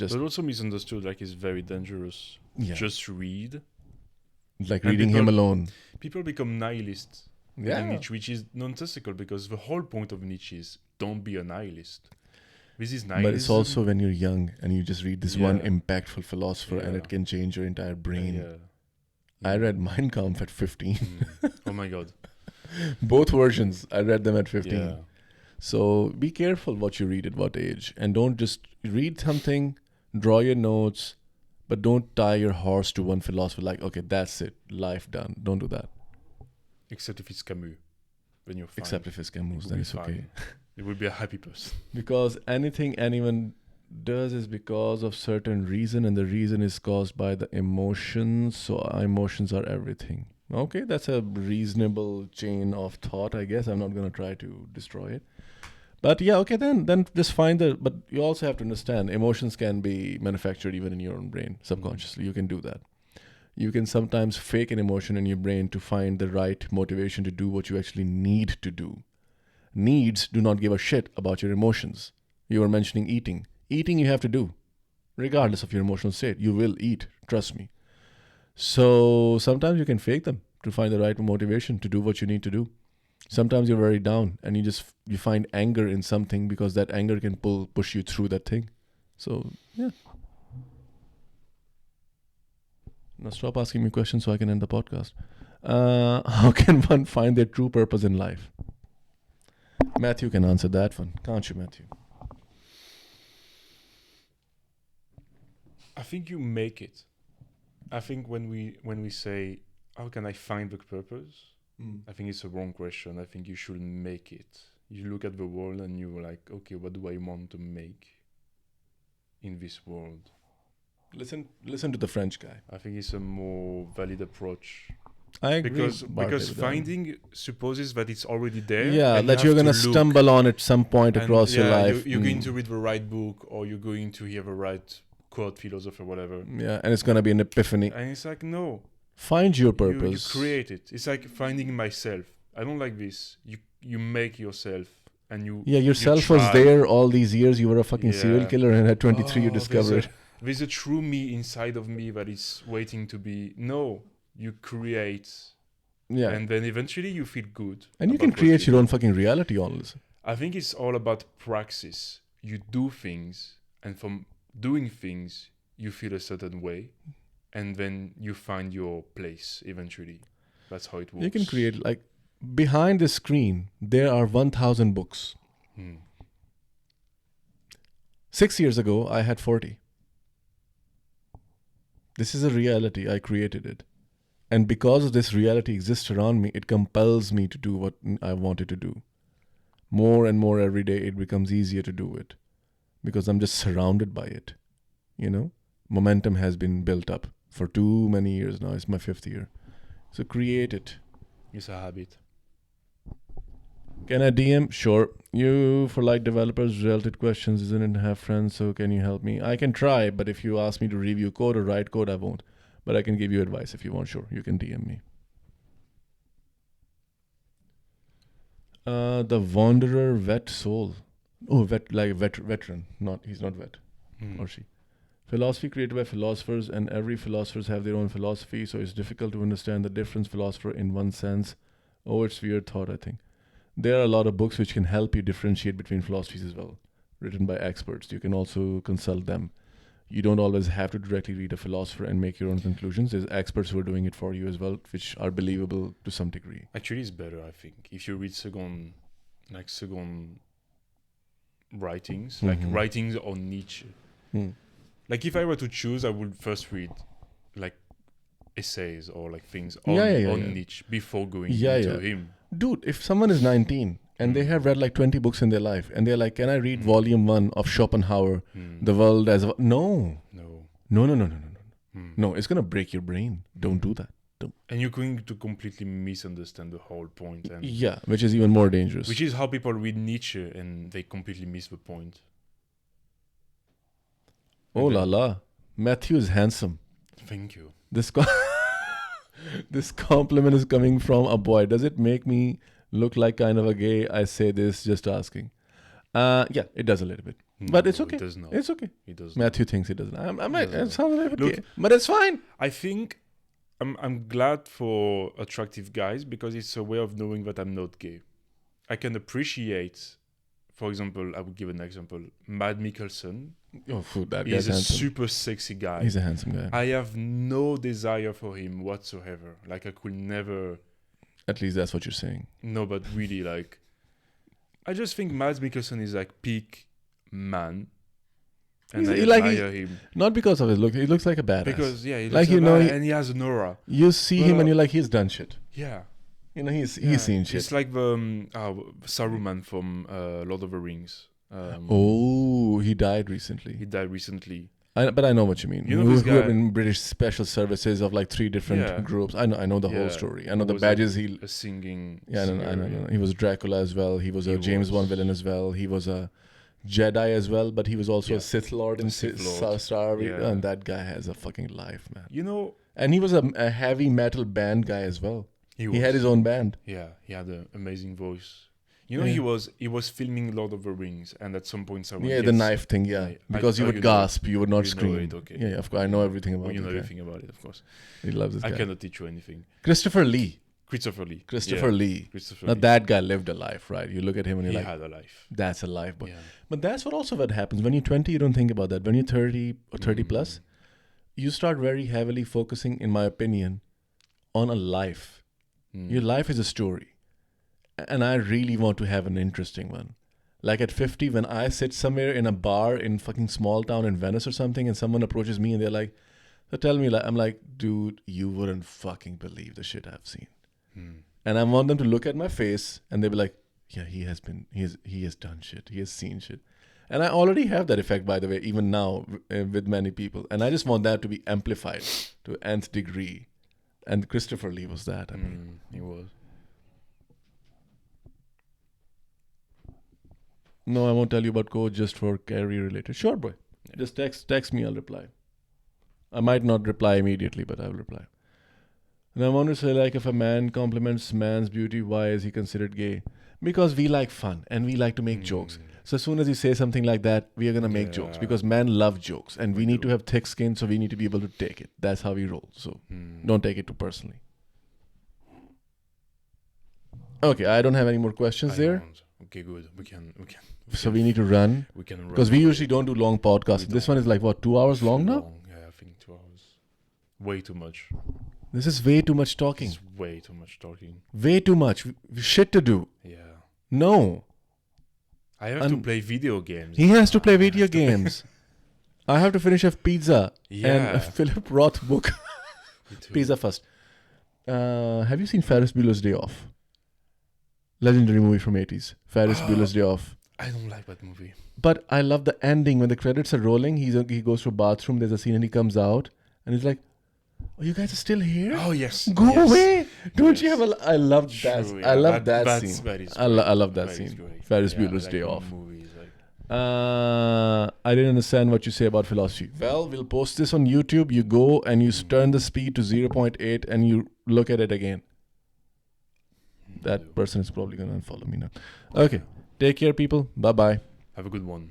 [SPEAKER 2] also misunderstood, like it's very dangerous. Just read.
[SPEAKER 1] Like reading him alone.
[SPEAKER 2] People become nihilists.
[SPEAKER 1] Yeah.
[SPEAKER 2] reading Nietzsche, which is nonsensical because the whole point of Nietzsche is don't be a nihilist. This is nihilism.
[SPEAKER 1] But it's also when you're young and you just read this one
[SPEAKER 2] Yeah.
[SPEAKER 1] impactful philosopher and
[SPEAKER 2] Yeah.
[SPEAKER 1] it can change your entire brain.
[SPEAKER 2] Yeah.
[SPEAKER 1] I read Mein Kampf at 15.
[SPEAKER 2] Oh my god.
[SPEAKER 1] Both versions, I read them at 15.
[SPEAKER 2] Yeah.
[SPEAKER 1] So be careful what you read at what age. And don't just read something, draw your notes, but don't tie your horse to one philosopher like, okay, that's it, life done. Don't do that.
[SPEAKER 2] Except if it's Camus. Then you're fine.
[SPEAKER 1] Except if it's Camus,
[SPEAKER 2] You'll
[SPEAKER 1] then
[SPEAKER 2] be
[SPEAKER 1] it's okay.
[SPEAKER 2] fine. You will be a happy person.
[SPEAKER 1] Because anything anyone does is because of certain reason, and the reason is caused by the emotions. So our emotions are everything. Okay, that's a reasonable chain of thought, I guess. I'm not going to try to destroy it. But yeah, okay, then just find the... But you also have to understand, emotions can be manufactured even in your own brain, subconsciously. You can do that. You can sometimes fake an emotion in your brain to find the right motivation to do what you actually need to do. Needs do not give a shit about your emotions. You were mentioning eating. Eating you have to do, regardless of your emotional state. You will eat, trust me. So sometimes you can fake them to find the right motivation to do what you need to do. Sometimes you're very down and you find anger in something because that anger can push you through that thing. So yeah. Now stop asking me questions so I can end the podcast. How can one find their true purpose in life? Matthew can answer that one, can't you, Matthew?
[SPEAKER 2] I think you make it. I think when we say, how can I find the purpose? I think it's a wrong question. I think you should make it. You look at the world and you're like, okay, what do I want to make in this world?
[SPEAKER 1] Listen to the French guy.
[SPEAKER 2] I think it's a more valid approach.
[SPEAKER 1] I agree.
[SPEAKER 2] Because finding supposes that it's already there.
[SPEAKER 1] Yeah,
[SPEAKER 2] and
[SPEAKER 1] that
[SPEAKER 2] you
[SPEAKER 1] you're
[SPEAKER 2] have
[SPEAKER 1] going to
[SPEAKER 2] to
[SPEAKER 1] stumble on at some point across your life.
[SPEAKER 2] You're going to read the right book, or you're going to hear the right quote, philosopher, whatever.
[SPEAKER 1] Yeah, and it's going to be an epiphany.
[SPEAKER 2] And it's like, no.
[SPEAKER 1] Find your purpose.
[SPEAKER 2] You create it. It's like finding myself. I don't like this. You make yourself. And you.
[SPEAKER 1] Yeah, yourself was there all these years. You were a fucking serial killer, and at 23 you discovered.
[SPEAKER 2] There's a true me inside of me that is waiting to be. No, you create.
[SPEAKER 1] Yeah.
[SPEAKER 2] And then eventually you feel good.
[SPEAKER 1] And you can create your own fucking reality on this.
[SPEAKER 2] I think it's all about praxis. You do things, and from doing things, you feel a certain way, and then you find your place eventually. That's how it works.
[SPEAKER 1] You can create, like, behind the screen, there are 1,000 books. 6 years ago, I had 40. This is a reality. I created it. And because this reality exists around me, it compels me to do what I wanted to do. More and more every day, it becomes easier to do it. Because I'm just surrounded by it. You know? Momentum has been built up for too many years now. It's my 5th year. So create it.
[SPEAKER 2] It's a habit.
[SPEAKER 1] Can I DM? Sure. You, for light developers, related questions, isn't it have friends, so can you help me? I can try, but if you ask me to review code or write code, I won't. But I can give you advice if you want, sure. You can DM me. The Wanderer Vet Soul. Oh, veteran. He's not vet. Or she. Philosophy created by philosophers, and every philosophers have their own philosophy, so it's difficult to understand the different philosopher in one sense. Oh, it's weird thought, I think. There are a lot of books which can help you differentiate between philosophies as well, written by experts. You can also consult them. You don't always have to directly read a philosopher and make your own conclusions. There's experts who are doing it for you as well, which are believable to some degree.
[SPEAKER 2] Actually, it's better, I think, if you read second writings, like writings on Nietzsche. Like if I were to choose, I would first read like essays or like things on Nietzsche before going into him.
[SPEAKER 1] Dude, if someone is 19 and they have read like 20 books in their life and they're like, can I read volume 1 of Schopenhauer, The World as a... No. No, it's going to break your brain. Don't do that.
[SPEAKER 2] And you're going to completely misunderstand the whole point. And
[SPEAKER 1] yeah, which is even more dangerous.
[SPEAKER 2] Which is how people read Nietzsche and they completely miss the point.
[SPEAKER 1] Oh la la. Matthew is handsome.
[SPEAKER 2] Thank you.
[SPEAKER 1] This compliment is coming from a boy. Does it make me look like kind of a gay? I say this just asking. Yeah, it does a little bit. But it's okay.
[SPEAKER 2] It does not.
[SPEAKER 1] It's okay.
[SPEAKER 2] It does
[SPEAKER 1] Matthew thinks it doesn't. It sounds a little bit gay. But it's fine.
[SPEAKER 2] I think I'm glad for attractive guys because it's a way of knowing that I'm not gay. I can appreciate, for example, I would give an example. Matt Mikkelsen
[SPEAKER 1] Oh, food, that
[SPEAKER 2] is
[SPEAKER 1] guy's
[SPEAKER 2] a
[SPEAKER 1] handsome.
[SPEAKER 2] super sexy guy.
[SPEAKER 1] He's a handsome guy.
[SPEAKER 2] I have no desire for him whatsoever. Like I could never.
[SPEAKER 1] At least that's what you're saying.
[SPEAKER 2] No, but really, like, I just think Matt Mikkelsen is like peak man, and
[SPEAKER 1] He's-
[SPEAKER 2] I
[SPEAKER 1] like,
[SPEAKER 2] admire him
[SPEAKER 1] Not because of his look. He looks like a badass.
[SPEAKER 2] because he
[SPEAKER 1] like,
[SPEAKER 2] looks
[SPEAKER 1] you know,
[SPEAKER 2] and he has an aura.
[SPEAKER 1] you see him
[SPEAKER 2] Well,
[SPEAKER 1] and you're like, he's done shit.
[SPEAKER 2] Yeah,
[SPEAKER 1] You know, he's
[SPEAKER 2] yeah.
[SPEAKER 1] seen shit.
[SPEAKER 2] It's like the Saruman from Lord of the Rings.
[SPEAKER 1] Oh, he died recently.
[SPEAKER 2] He died recently.
[SPEAKER 1] But I know what you mean.
[SPEAKER 2] You know
[SPEAKER 1] who
[SPEAKER 2] this
[SPEAKER 1] have
[SPEAKER 2] guy-
[SPEAKER 1] been British special services of like 3 different
[SPEAKER 2] Yeah.
[SPEAKER 1] groups. I know the whole
[SPEAKER 2] Yeah.
[SPEAKER 1] story. I know
[SPEAKER 2] He
[SPEAKER 1] the
[SPEAKER 2] was
[SPEAKER 1] badges he.
[SPEAKER 2] A singing.
[SPEAKER 1] Yeah, I
[SPEAKER 2] singer,
[SPEAKER 1] know. He was Dracula as well. He was a
[SPEAKER 2] He
[SPEAKER 1] James
[SPEAKER 2] was.
[SPEAKER 1] Bond villain as well. He was a Jedi as well, but he was also
[SPEAKER 2] Yeah.
[SPEAKER 1] a Sith Lord in
[SPEAKER 2] A Sith Lord.
[SPEAKER 1] Star.
[SPEAKER 2] Yeah.
[SPEAKER 1] And that guy has a fucking life, man.
[SPEAKER 2] You know,
[SPEAKER 1] And he was a heavy metal band guy as well.
[SPEAKER 2] he
[SPEAKER 1] He had his own band.
[SPEAKER 2] Yeah, he had an amazing voice. You know,
[SPEAKER 1] Yeah.
[SPEAKER 2] he was filming Lord of the Rings, and at some point someone
[SPEAKER 1] Yeah, the
[SPEAKER 2] gets-
[SPEAKER 1] knife thing, yeah.
[SPEAKER 2] I-
[SPEAKER 1] Because you
[SPEAKER 2] oh,
[SPEAKER 1] would
[SPEAKER 2] you know
[SPEAKER 1] gasp, you would not
[SPEAKER 2] You know
[SPEAKER 1] scream.
[SPEAKER 2] it, okay.
[SPEAKER 1] Yeah, of course. I know everything about
[SPEAKER 2] Well, you
[SPEAKER 1] this
[SPEAKER 2] know
[SPEAKER 1] guy.
[SPEAKER 2] everything about it, of course.
[SPEAKER 1] He loves this
[SPEAKER 2] I
[SPEAKER 1] guy.
[SPEAKER 2] cannot teach you anything.
[SPEAKER 1] Christopher Lee.
[SPEAKER 2] Christopher Lee.
[SPEAKER 1] Christopher
[SPEAKER 2] Yeah,
[SPEAKER 1] Lee.
[SPEAKER 2] Christopher
[SPEAKER 1] Now
[SPEAKER 2] Lee.
[SPEAKER 1] that guy lived a life, right? You look at him and
[SPEAKER 2] He
[SPEAKER 1] you're like,
[SPEAKER 2] had a life.
[SPEAKER 1] that's a life. But,
[SPEAKER 2] Yeah.
[SPEAKER 1] but that's what happens. When you're 20, you don't think about that. When you're 30 or 30 plus, you start very heavily focusing, in my opinion, on a life.
[SPEAKER 2] Mm.
[SPEAKER 1] Your life is a story. And I really want to have an interesting one. Like at 50, when I sit somewhere in a bar in fucking small town in Venice or something, and someone approaches me and they're like, so tell me, like, I'm like, dude, you wouldn't fucking believe the shit I've seen.
[SPEAKER 2] Mm.
[SPEAKER 1] And I want them to look at my face and they'll be like, yeah, he has done shit. He has seen shit. And I already have that effect, by the way, even now with many people. And I just want that to be amplified to nth degree. And Christopher Lee was that. I mean,
[SPEAKER 2] He was.
[SPEAKER 1] no, I won't tell you about code just for career related. Sure, boy.
[SPEAKER 2] Yeah.
[SPEAKER 1] Just text me, I'll reply. I might not reply immediately, but I will reply. And I want to say, like, if a man compliments man's beauty, why is he considered gay? Because we like fun and we like to make jokes. So as soon as you say something like that, we are going to make jokes
[SPEAKER 2] Yeah.
[SPEAKER 1] because men love jokes and we
[SPEAKER 2] We
[SPEAKER 1] need
[SPEAKER 2] do.
[SPEAKER 1] to have thick skin, so we need to be able to take it. That's how we roll. So don't take it too personally. Okay, I don't have any more questions
[SPEAKER 2] I
[SPEAKER 1] there.
[SPEAKER 2] don't. Okay, good. We can.
[SPEAKER 1] So we need to run
[SPEAKER 2] We can run.
[SPEAKER 1] because we usually don't do long podcasts.
[SPEAKER 2] We
[SPEAKER 1] This
[SPEAKER 2] don't.
[SPEAKER 1] one is like, what, 2 hours long now?
[SPEAKER 2] Yeah, I think 2 hours. Way too much.
[SPEAKER 1] This is way too much talking.
[SPEAKER 2] It's way too much talking.
[SPEAKER 1] Way too much. Shit to do.
[SPEAKER 2] Yeah.
[SPEAKER 1] No.
[SPEAKER 2] I have to play video games.
[SPEAKER 1] He has to play video games. I have to finish off pizza
[SPEAKER 2] Yeah.
[SPEAKER 1] and a Philip Roth book.
[SPEAKER 2] Me too.
[SPEAKER 1] Pizza first. Have you seen Ferris Bueller's Day Off? Legendary movie from 80s. Ferris Bueller's Day Off.
[SPEAKER 2] I don't like that movie.
[SPEAKER 1] But I love the ending when the credits are rolling. He goes to a bathroom. There's a scene and he comes out and he's like, "Oh, you guys are still here?
[SPEAKER 2] Oh yes.
[SPEAKER 1] Go
[SPEAKER 2] yes.
[SPEAKER 1] away! Don't you
[SPEAKER 2] Yes.
[SPEAKER 1] have a? I love that.
[SPEAKER 2] True,
[SPEAKER 1] I
[SPEAKER 2] yeah.
[SPEAKER 1] love that
[SPEAKER 2] That's-
[SPEAKER 1] scene.
[SPEAKER 2] that is
[SPEAKER 1] I
[SPEAKER 2] great.
[SPEAKER 1] love that
[SPEAKER 2] That is
[SPEAKER 1] scene.
[SPEAKER 2] great.
[SPEAKER 1] Ferris
[SPEAKER 2] Yeah,
[SPEAKER 1] Bueller's
[SPEAKER 2] like
[SPEAKER 1] Day
[SPEAKER 2] the
[SPEAKER 1] Off.
[SPEAKER 2] movies, like-
[SPEAKER 1] I didn't understand what you say about philosophy. Well, we'll post this on YouTube. You go and you turn the speed to 0.8 and you look at it again. That person is probably going to unfollow me now. Okay. Take care, people. Bye-bye.
[SPEAKER 2] Have a good one.